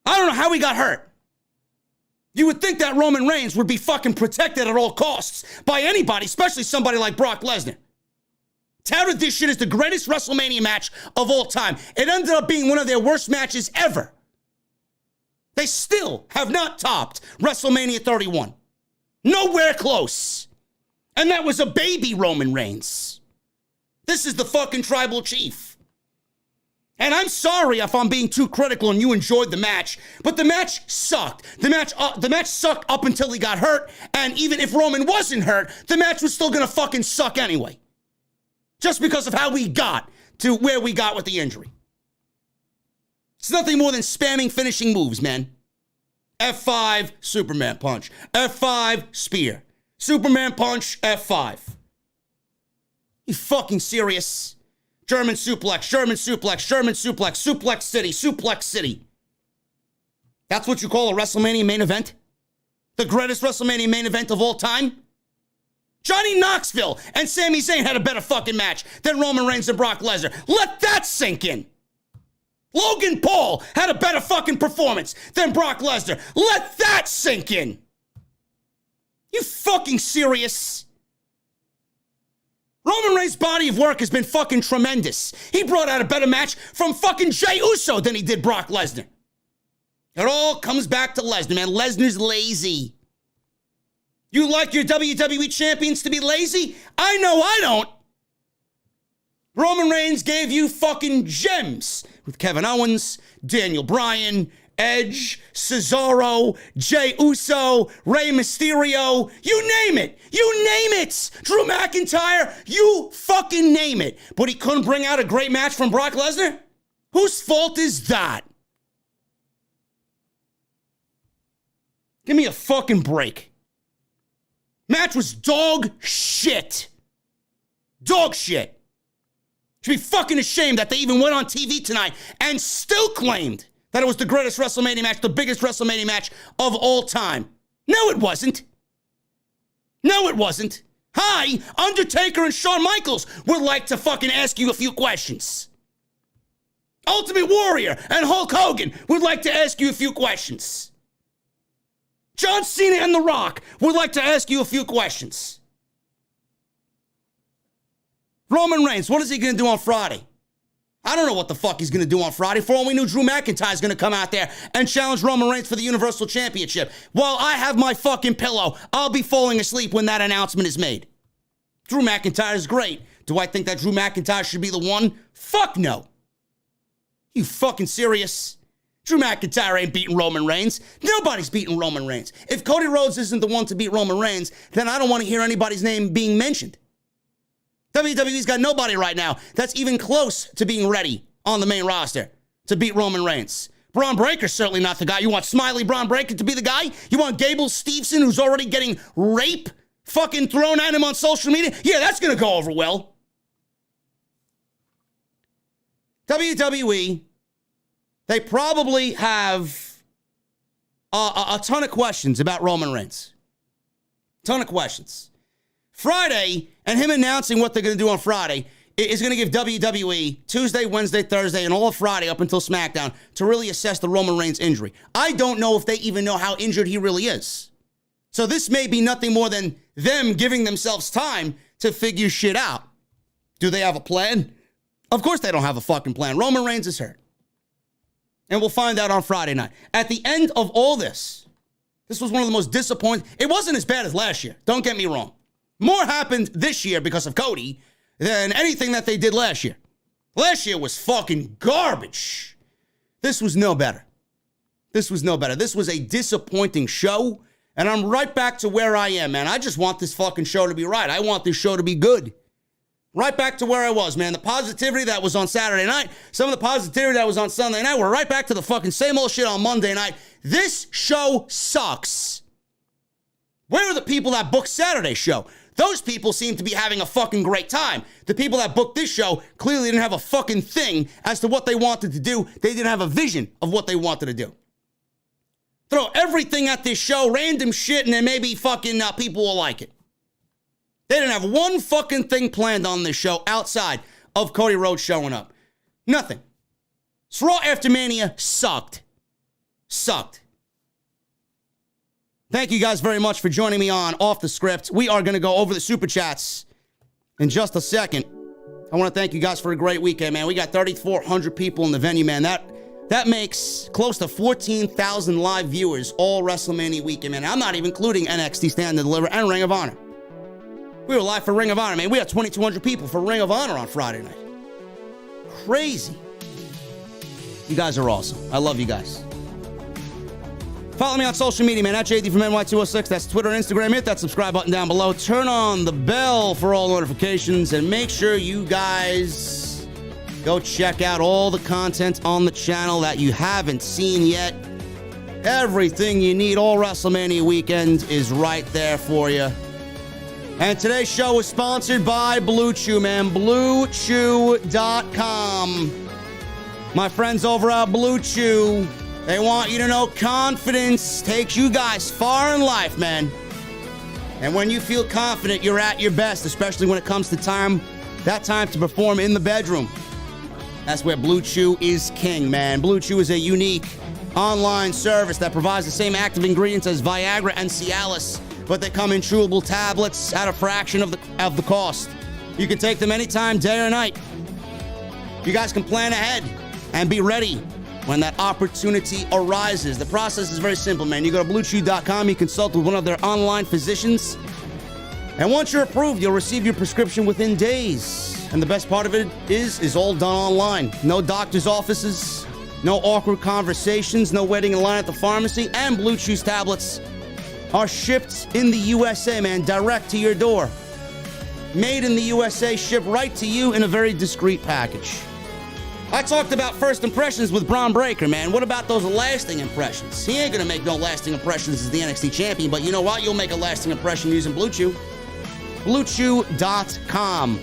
S2: I don't know how he got hurt. You would think that Roman Reigns would be fucking protected at all costs by anybody, especially somebody like Brock Lesnar. Touted this shit as the greatest WrestleMania match of all time. It ended up being one of their worst matches ever. They still have not topped WrestleMania 31. Nowhere close. And that was a baby Roman Reigns. This is the fucking tribal chief. And I'm sorry if I'm being too critical and you enjoyed the match, but the match sucked. The match sucked up until he got hurt, and even if Roman wasn't hurt, the match was still gonna fucking suck anyway. Just because of how we got to where we got with the injury. It's nothing more than spamming finishing moves, man. F5, Superman punch. F5, spear. Superman punch, F5. You fucking serious? German suplex, German suplex, German suplex, suplex city, suplex city. That's what you call a WrestleMania main event? The greatest WrestleMania main event of all time? Johnny Knoxville and Sami Zayn had a better fucking match than Roman Reigns and Brock Lesnar. Let that sink in. Logan Paul had a better fucking performance than Brock Lesnar. Let that sink in. You fucking serious? Roman Reigns' body of work has been fucking tremendous. He brought out a better match from fucking Jey Uso than he did Brock Lesnar. It all comes back to Lesnar, man. Lesnar's lazy. You like your WWE champions to be lazy? I know I don't. Roman Reigns gave you fucking gems with Kevin Owens, Daniel Bryan, Edge, Cesaro, Jey Uso, Rey Mysterio. You name it. You name it. Drew McIntyre. You fucking name it. But he couldn't bring out a great match from Brock Lesnar? Whose fault is that? Give me a fucking break. Match was dog shit. Dog shit. Should be fucking ashamed that they even went on TV tonight and still claimed that it was the greatest WrestleMania match, the biggest WrestleMania match of all time. No, it wasn't. No, it wasn't. Hi, Undertaker and Shawn Michaels would like to fucking ask you a few questions. Ultimate Warrior and Hulk Hogan would like to ask you a few questions. John Cena and The Rock would like to ask you a few questions. Roman Reigns, what is he going to do on Friday? I don't know what the fuck he's going to do on Friday. For all we knew, Drew McIntyre is going to come out there and challenge Roman Reigns for the Universal Championship. While I have my fucking pillow, I'll be falling asleep when that announcement is made. Drew McIntyre is great. Do I think that Drew McIntyre should be the one? Fuck no. You fucking serious? Drew McIntyre ain't beating Roman Reigns. Nobody's beating Roman Reigns. If Cody Rhodes isn't the one to beat Roman Reigns, then I don't want to hear anybody's name being mentioned. WWE's got nobody right now that's even close to being ready on the main roster to beat Roman Reigns. Braun Breaker's certainly not the guy. You want Smiley Braun Breaker to be the guy? You want Gable Steveson, who's already getting rape fucking thrown at him on social media? Yeah, that's going to go over well. WWE, they probably have a ton of questions about Roman Reigns. Ton of questions. Friday, and him announcing what they're going to do on Friday, is going to give WWE Tuesday, Wednesday, Thursday, and all of Friday up until SmackDown to really assess the Roman Reigns injury. I don't know if they even know how injured he really is. So this may be nothing more than them giving themselves time to figure shit out. Do they have a plan? Of course they don't have a fucking plan. Roman Reigns is hurt. And we'll find out on Friday night. At the end of all this was one of the most disappointing. It wasn't as bad as last year. Don't get me wrong. More happened this year because of Cody than anything that they did last year. Last year was fucking garbage. This was no better. This was no better. This was a disappointing show, and I'm right back to where I am, man. I just want this fucking show to be right. I want this show to be good. Right back to where I was, man. The positivity that was on Saturday night, some of the positivity that was on Sunday night, we're right back to the fucking same old shit on Monday night. This show sucks. Where are the people that booked Saturday's show? Those people seem to be having a fucking great time. The people that booked this show clearly didn't have a fucking thing as to what they wanted to do. They didn't have a vision of what they wanted to do. Throw everything at this show, random shit, and then maybe fucking people will like it. They didn't have one fucking thing planned on this show outside of Cody Rhodes showing up. Nothing. So Raw After Mania sucked. Sucked. Thank you guys very much for joining me on Off the Script. We are going to go over the Super Chats in just a second. I want to thank you guys for a great weekend, man. We got 3,400 people in the venue, man. That makes close to 14,000 live viewers all WrestleMania weekend, man. I'm not even including NXT Stand and Deliver and Ring of Honor. We were live for Ring of Honor, man. We had 2,200 people for Ring of Honor on Friday night. Crazy. You guys are awesome. I love you guys. Follow me on social media, man, at JDfromNY206. That's Twitter and Instagram. Hit that subscribe button down below. Turn on the bell for all notifications. And make sure you guys go check out all the content on the channel that you haven't seen yet. Everything you need all WrestleMania weekend is right there for you. And today's show is sponsored by Blue Chew, man. BlueChew.com. My friends over at Blue Chew, they want you to know confidence takes you guys far in life, man. And when you feel confident, you're at your best, especially when it comes to that time to perform in the bedroom. That's where Blue Chew is king, man. Blue Chew is a unique online service that provides the same active ingredients as Viagra and Cialis, but they come in chewable tablets at a fraction of the cost. You can take them anytime, day or night. You guys can plan ahead and be ready when that opportunity arises. The process is very simple, man. You go to BlueChew.com, you consult with one of their online physicians, and once you're approved, you'll receive your prescription within days. And the best part of it is all done online. No doctor's offices, no awkward conversations, no waiting in line at the pharmacy, and Blue Chew's tablets are shipped in the USA, man, direct to your door. Made in the USA, shipped right to you in a very discreet package. I talked about first impressions with Braun Breaker, man. What about those lasting impressions? He ain't gonna make no lasting impressions as the NXT champion, but you know what? You'll make a lasting impression using Blue Chew. BlueChew.com.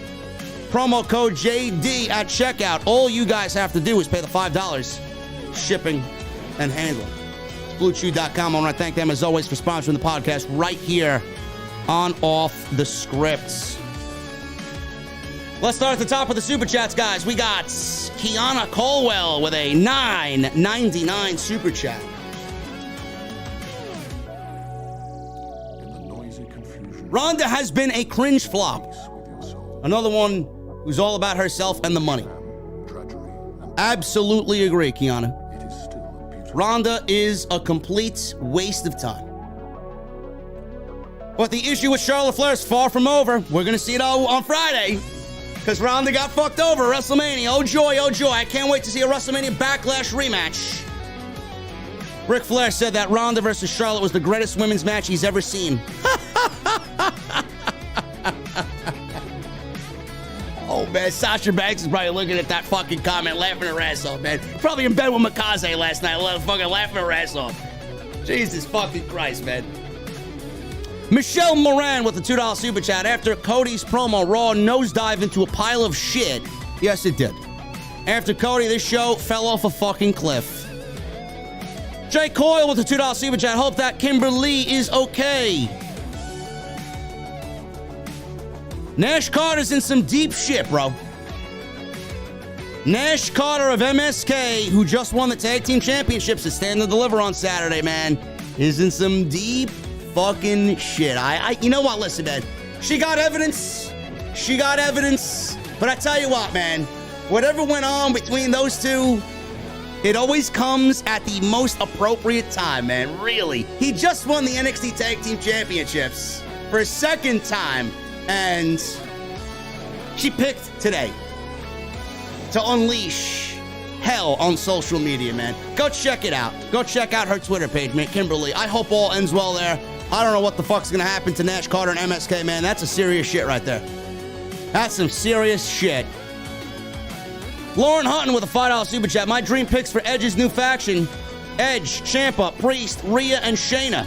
S2: Promo code JD at checkout. All you guys have to do is pay the $5 shipping and handling. BlueChew.com. I want to thank them, as always, for sponsoring the podcast right here on Off the Script. Let's start at the top of the Super Chats, guys. We got Kiana Colwell with a $9.99 Super Chat. Ronda has been a cringe flop. Another one who's all about herself and the money. Absolutely agree, Kiana. Ronda is a complete waste of time. But the issue with Charlotte Flair is far from over. We're going to see it all on Friday. Because Ronda got fucked over at WrestleMania. Oh joy, oh joy. I can't wait to see a WrestleMania Backlash rematch Ric Flair said that Ronda versus Charlotte was the greatest women's match he's ever seen. Oh, man, Sasha Banks is probably looking at that fucking comment, laughing her ass off, man. Probably in bed with Mikaze last night, fucking laughing her ass off. Jesus fucking Christ, man. Michelle Moran with the $2 super chat. After Cody's promo, Raw nosedive into a pile of shit. Yes, it did. After Cody, this show fell off a fucking cliff. Jay Coyle with the $2 super chat. Hope that Kimberly is okay. Nash Carter's in some deep shit, bro. Nash Carter of MSK, who just won the Tag Team Championships at Stand and Deliver on Saturday, man, is in some deep fucking shit. You know what? Listen, man. She got evidence. She got evidence. But I tell you what, man. Whatever went on between those two, it always comes at the most appropriate time, man. Really. He just won the NXT Tag Team Championships for a second time. And she picked today to unleash hell on social media, man. Go check it out. Go check out her Twitter page, man, Kimberly. I hope all ends well there. I don't know what the fuck's gonna happen to Nash Carter and MSK, man. That's a serious shit right there. That's some serious shit. Lauren Hutton with a $5 super chat. My dream picks for Edge's new faction: Edge, Champa, Priest, Rhea, and Shayna.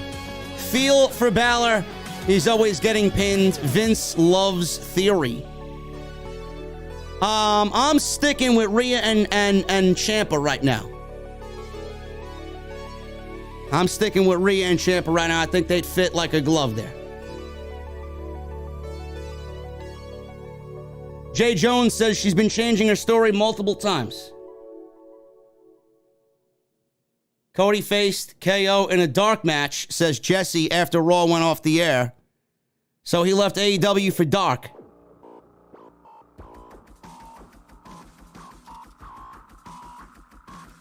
S2: Feel for Balor. He's always getting pinned. Vince loves Theory. I'm sticking with Rhea and Champa right now. I'm sticking with Rhea and Champa right now. I think they'd fit like a glove there. Jay Jones says she's been changing her story multiple times. Cody faced KO in a dark match, says Jesse, after Raw went off the air. So he left AEW for dark.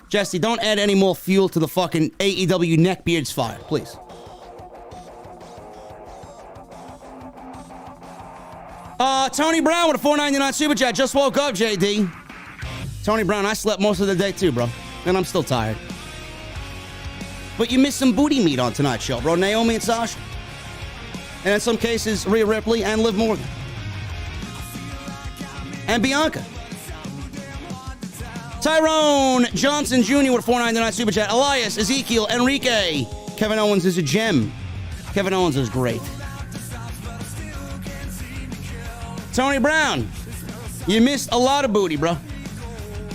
S2: Jesse, don't add any more fuel to the fucking AEW neckbeard's fire, please. Tony Brown with a $4.99 super chat. Just woke up, JD. Tony Brown, I slept most of the day too, bro. And I'm still tired. But you missed some booty meat on tonight's show, bro. Naomi and Sasha. And in some cases, Rhea Ripley and Liv Morgan. And Bianca. Tyrone Johnson Jr. with a $4.99 super chat. Elias, Ezekiel, Enrique. Kevin Owens is a gem. Kevin Owens is great. Tony Brown, you missed a lot of booty, bro.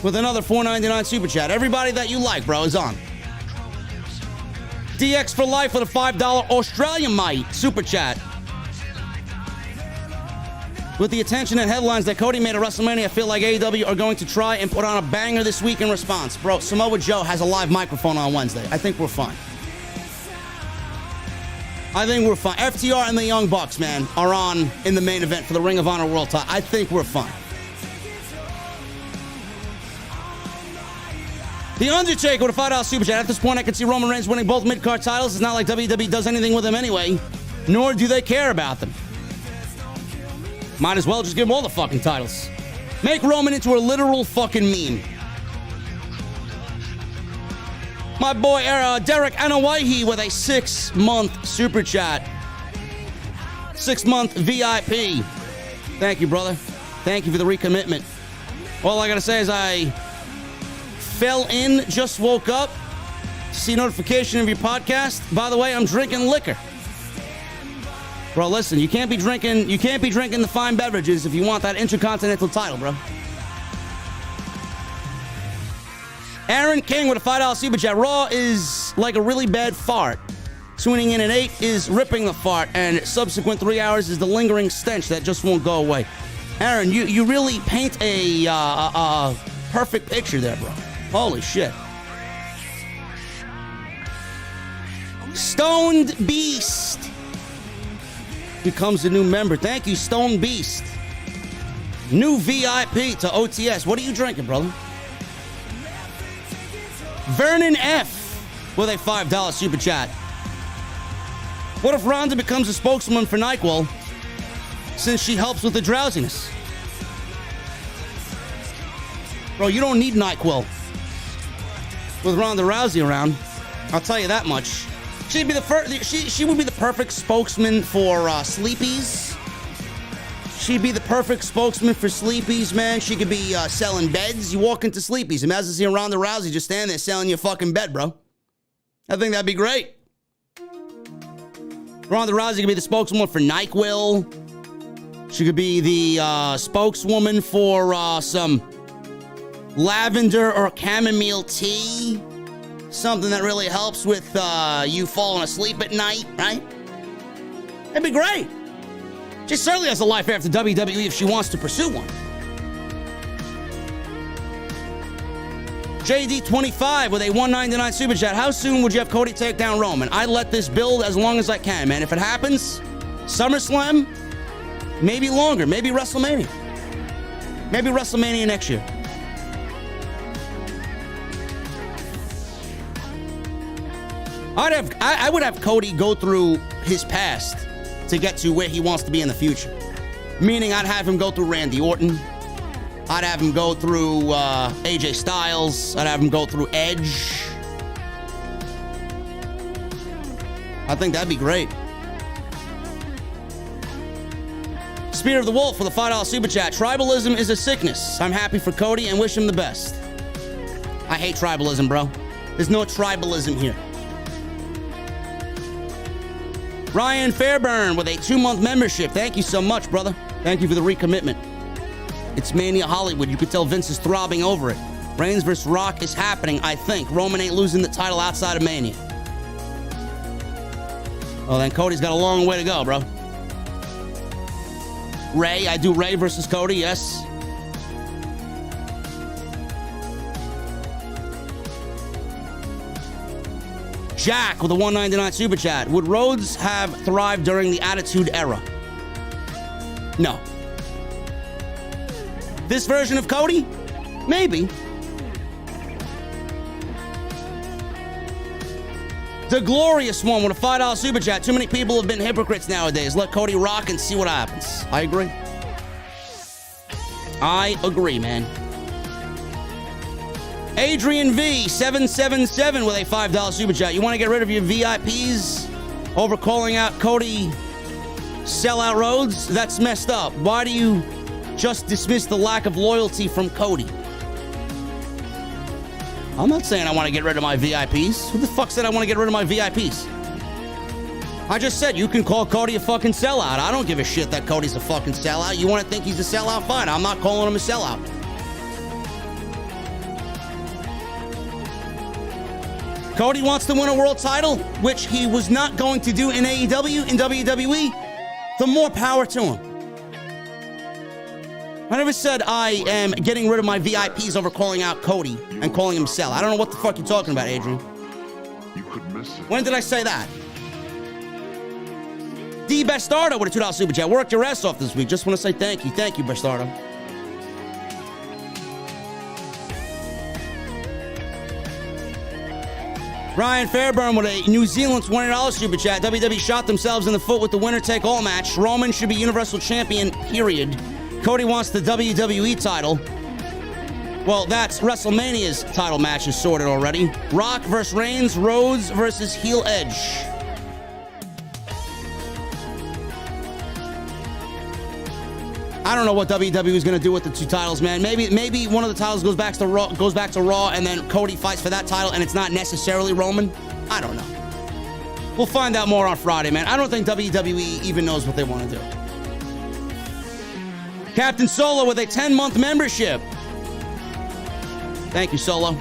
S2: With another $4.99 super chat. Everybody that you like, bro, is on. DX for life with a $5 Australian Mite super chat. With the attention and headlines that Cody made at WrestleMania, I feel like AEW are going to try and put on a banger this week in response. Bro, Samoa Joe has a live microphone on Wednesday. I think we're fine. I think we're fine. FTR and the Young Bucks, man, are on in the main event for the Ring of Honor World title. I think we're fine. The Undertaker with a $5 super chat. At this point, I can see Roman Reigns winning both mid-card titles. It's not like WWE does anything with them anyway, nor do they care about them. Might as well just give him all the fucking titles. Make Roman into a literal fucking meme. My boy Derek Anawaihi with a 6-month super chat. 6-month VIP. Thank you, brother. Thank you for the recommitment. All I gotta say is I fell in, just woke up, see notification of your podcast. By the way, I'm drinking liquor. Bro, listen, you can't be drinking the fine beverages if you want that Intercontinental title, bro. Aaron King with a $5 super chat. Raw is like a really bad fart. Tuning in at 8 is ripping the fart, and subsequent 3 hours is the lingering stench that just won't go away. Aaron, you really paint a perfect picture there, bro. Holy shit. Stoned Beast becomes a new member. Thank you, Stone Beast. New VIP to OTS. What are you drinking, brother? Vernon F with a $5 super chat. What if Ronda becomes a spokeswoman for NyQuil since she helps with the drowsiness? Bro, you don't need NyQuil with Ronda Rousey around. I'll tell you that much. She'd be the first. She would be the perfect spokesman for Sleepies. She'd be the perfect spokesman for Sleepies, man. She could be selling beds. You walk into Sleepies, imagine seeing Ronda Rousey just standing there selling you a fucking bed, bro. I think that'd be great. Ronda Rousey could be the spokeswoman for NyQuil. She could be the spokeswoman for some lavender or chamomile tea. Something that really helps with you falling asleep at night, right? That'd be great. She certainly has a life after WWE if she wants to pursue one. JD25 with a $1.99 super chat. How soon would you have Cody take down Roman? I let this build as long as I can, man. If it happens, SummerSlam, maybe longer, maybe WrestleMania. Maybe WrestleMania next year. I would have Cody go through his past to get to where he wants to be in the future. Meaning I'd have him go through Randy Orton. I'd have him go through AJ Styles. I'd have him go through Edge. I think that'd be great. Spear of the Wolf for the $5 super chat. Tribalism is a sickness. I'm happy for Cody and wish him the best. I hate tribalism, bro. There's no tribalism here. Ryan Fairburn with a 2-month membership. Thank you so much, brother. Thank you for the recommitment. It's Mania Hollywood. You could tell Vince is throbbing over it. Reigns vs. Rock is happening, I think. Roman ain't losing the title outside of Mania. Well, then Cody's got a long way to go, bro. Ray, I do Ray versus Cody, yes. Jack with a $1.99 super chat. Would Rhodes have thrived during the Attitude Era? No. This version of Cody? Maybe. The Glorious One with a $5 super chat. Too many people have been hypocrites nowadays. Let Cody rock and see what happens. I agree. I agree, man. Adrian V777 with a $5 super chat. You want to get rid of your VIPs over calling out Cody sellout Rhodes? That's messed up. Why do you just dismiss the lack of loyalty from Cody? I'm not saying I want to get rid of my VIPs. Who the fuck said I want to get rid of my VIPs? I just said you can call Cody a fucking sellout. I don't give a shit that Cody's a fucking sellout. You want to think he's a sellout? Fine. I'm not calling him a sellout. Cody wants to win a world title, which he was not going to do in AEW, in WWE. The more power to him. I never said I am getting rid of my VIPs over calling out Cody and calling him sell. I don't know what the fuck you're talking about, Adrian.
S1: You could miss it.
S2: When did I say that? D Bastardo with a $2 super chat. Worked your ass off this week. Just want to say thank you. Thank you, Bastardo. Ryan Fairburn with a New Zealand $20 super chat. WWE shot themselves in the foot with the winner-take-all match. Roman should be Universal Champion, period. Cody wants the WWE title. Well, that's WrestleMania's title match is sorted already. Rock versus Reigns, Rhodes versus Heel Edge. I don't know what WWE is going to do with the two titles, man. Maybe one of the titles goes back to Raw, and then Cody fights for that title, and it's not necessarily Roman. I don't know. We'll find out more on Friday, man. I don't think WWE even knows what they want to do. Captain Solo with a 10-month membership. Thank you, Solo.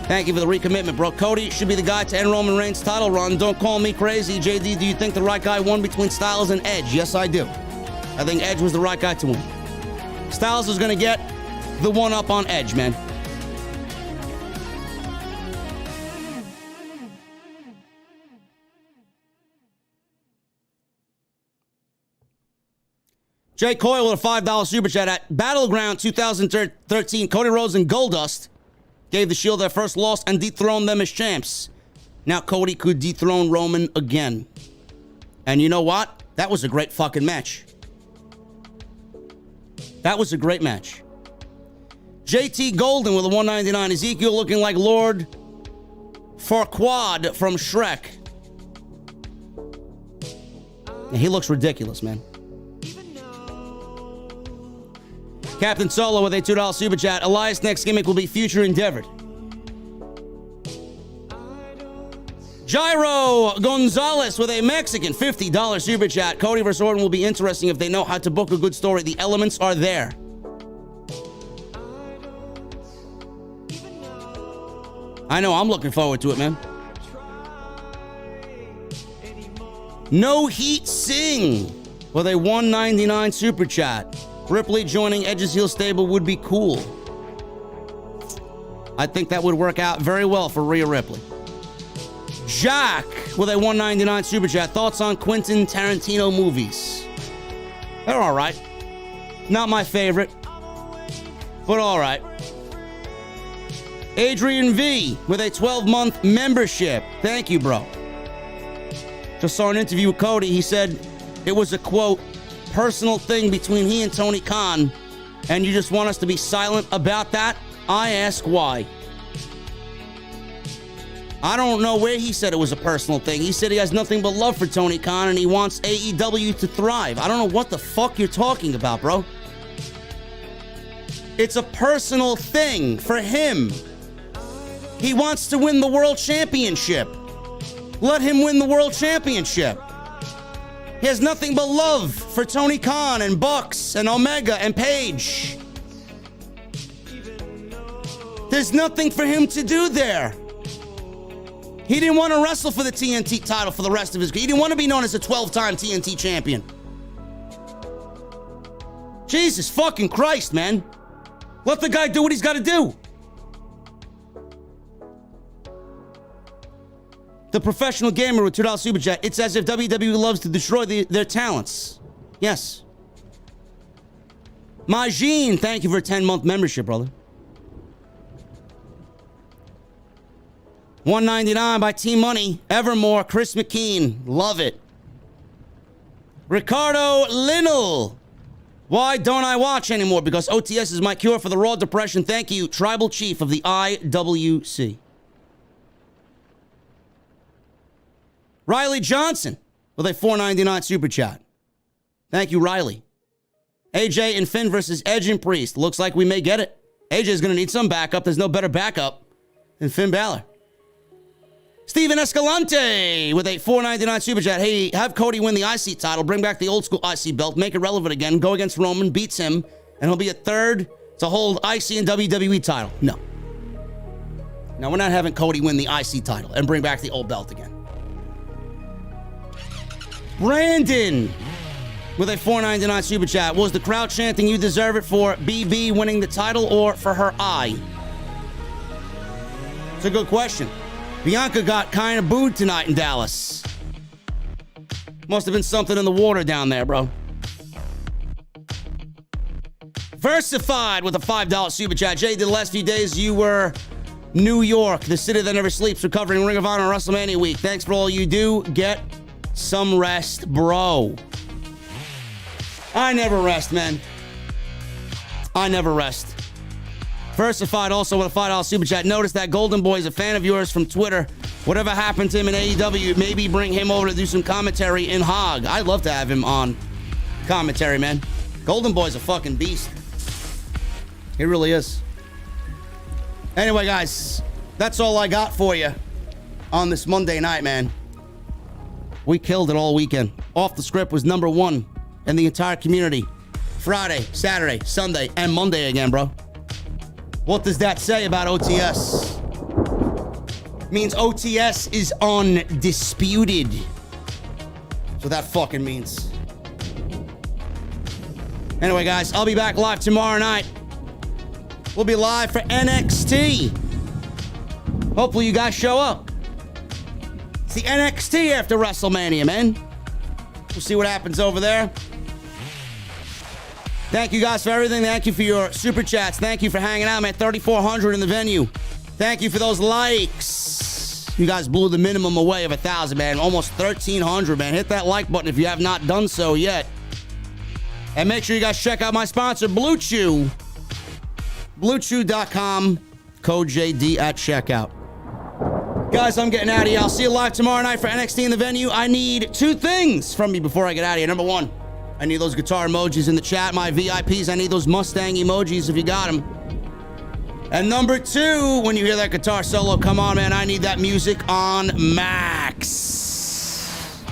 S2: Thank you for the recommitment, bro. Cody should be the guy to end Roman Reigns' title run. Don't call me crazy. JD, do you think the right guy won between Styles and Edge? Yes, I do. I think Edge was the right guy to win. Styles is going to get the one-up on Edge, man. Jay Coyle with a $5 super chat. At Battleground 2013, Cody Rhodes and Goldust gave the Shield their first loss and dethroned them as champs. Now Cody could dethrone Roman again. And you know what? That was a great fucking match. That was a great match. JT Golden with a $1.99. Ezekiel looking like Lord Farquaad from Shrek. And he looks ridiculous, man. Captain Solo with a $2 super chat. Elias' next gimmick will be Future Endeavored. Jairo Gonzalez with a Mexican $50 super chat. Cody vs. Orton will be interesting if they know how to book a good story. The elements are there. I know, I'm looking forward to it, man. No Heat Sing with a $1.99 super chat. Ripley joining Edge's heel stable would be cool. I think that would work out very well for Rhea Ripley. Jack with a $1.99 super chat. Thoughts on Quentin Tarantino movies? They're all right. Not my favorite, but all right. Adrian V with a 12-month membership. Thank you, bro. Just saw an interview with Cody. He said it was a, quote, personal thing between he and Tony Khan, and you just want us to be silent about that? I ask why. I don't know where he said it was a personal thing. He said he has nothing but love for Tony Khan and he wants AEW to thrive. I don't know what the fuck you're talking about, bro. It's a personal thing for him. He wants to win the world championship. Let him win the world championship. He has nothing but love for Tony Khan and Bucks and Omega and Paige. There's nothing for him to do there. He didn't want to wrestle for the TNT title for the rest of his career. He didn't want to be known as a 12-time TNT champion. Jesus fucking Christ, man. Let the guy do what he's got to do. The professional gamer with $2 super chat. It's as if WWE loves to destroy their talents. Yes. Majin, thank you for a 10-month membership, brother. $1.99 by Team Money. Evermore, Chris McKean. Love it. Ricardo Linnell. Why don't I watch anymore? Because OTS is my cure for the raw depression. Thank you, Tribal Chief of the IWC. Riley Johnson with a $4.99 super chat. Thank you, Riley. AJ and Finn versus Edge and Priest. Looks like we may get it. AJ's going to need some backup. There's no better backup than Finn Balor. Steven Escalante with a $4.99 super chat. Hey, have Cody win the IC title, bring back the old school IC belt, make it relevant again, go against Roman, beats him, and he'll be a third to hold IC and WWE title. No. No, we're not having Cody win the IC title and bring back the old belt again. Brandon with a $4.99 super chat. Was the crowd chanting you deserve it for BB winning the title or for her eye? It's a good question. Bianca got kind of booed tonight in Dallas. Must have been something in the water down there, bro. Versified with a $5 super chat. Jay, the last few days you were New York, the city that never sleeps, recovering Ring of Honor WrestleMania week. Thanks for all you do. Get some rest, bro. I never rest, man. I never rest. Versified also with a $5 super chat. Notice that Golden Boy is a fan of yours from Twitter. Whatever happened to him in AEW, maybe bring him over to do some commentary in Hog. I'd love to have him on commentary, man. Golden Boy's a fucking beast. He really is. Anyway, guys, that's all I got for you on this Monday night, man. We killed it all weekend. Off the Script was #1 in the entire community. Friday, Saturday, Sunday, and Monday again, bro. What does that say about OTS? It means OTS is undisputed. That's what that fucking means. Anyway, guys, I'll be back live tomorrow night. We'll be live for NXT. Hopefully you guys show up. It's the NXT after WrestleMania, man. We'll see what happens over there. Thank you guys for everything. Thank you for your super chats. Thank you for hanging out, man. 3,400 in the venue. Thank you for those likes. You guys blew the minimum away of 1,000, man. Almost 1,300, man. Hit that like button if you have not done so yet. And make sure you guys check out my sponsor, Blue Chew. BlueChew.com. Code JD at checkout. Guys, I'm getting out of here. I'll see you live tomorrow night for NXT in the venue. I need 2 things from you before I get out of here. Number 1, I need those guitar emojis in the chat. My VIPs, I need those Mustang emojis if you got them. And number 2, when you hear that guitar solo, come on, man, I need that music on max.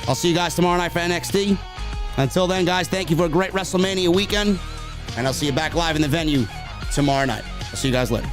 S2: I'll see you guys tomorrow night for NXT. Until then, guys, thank you for a great WrestleMania weekend. And I'll see you back live in the venue tomorrow night. I'll see you guys later.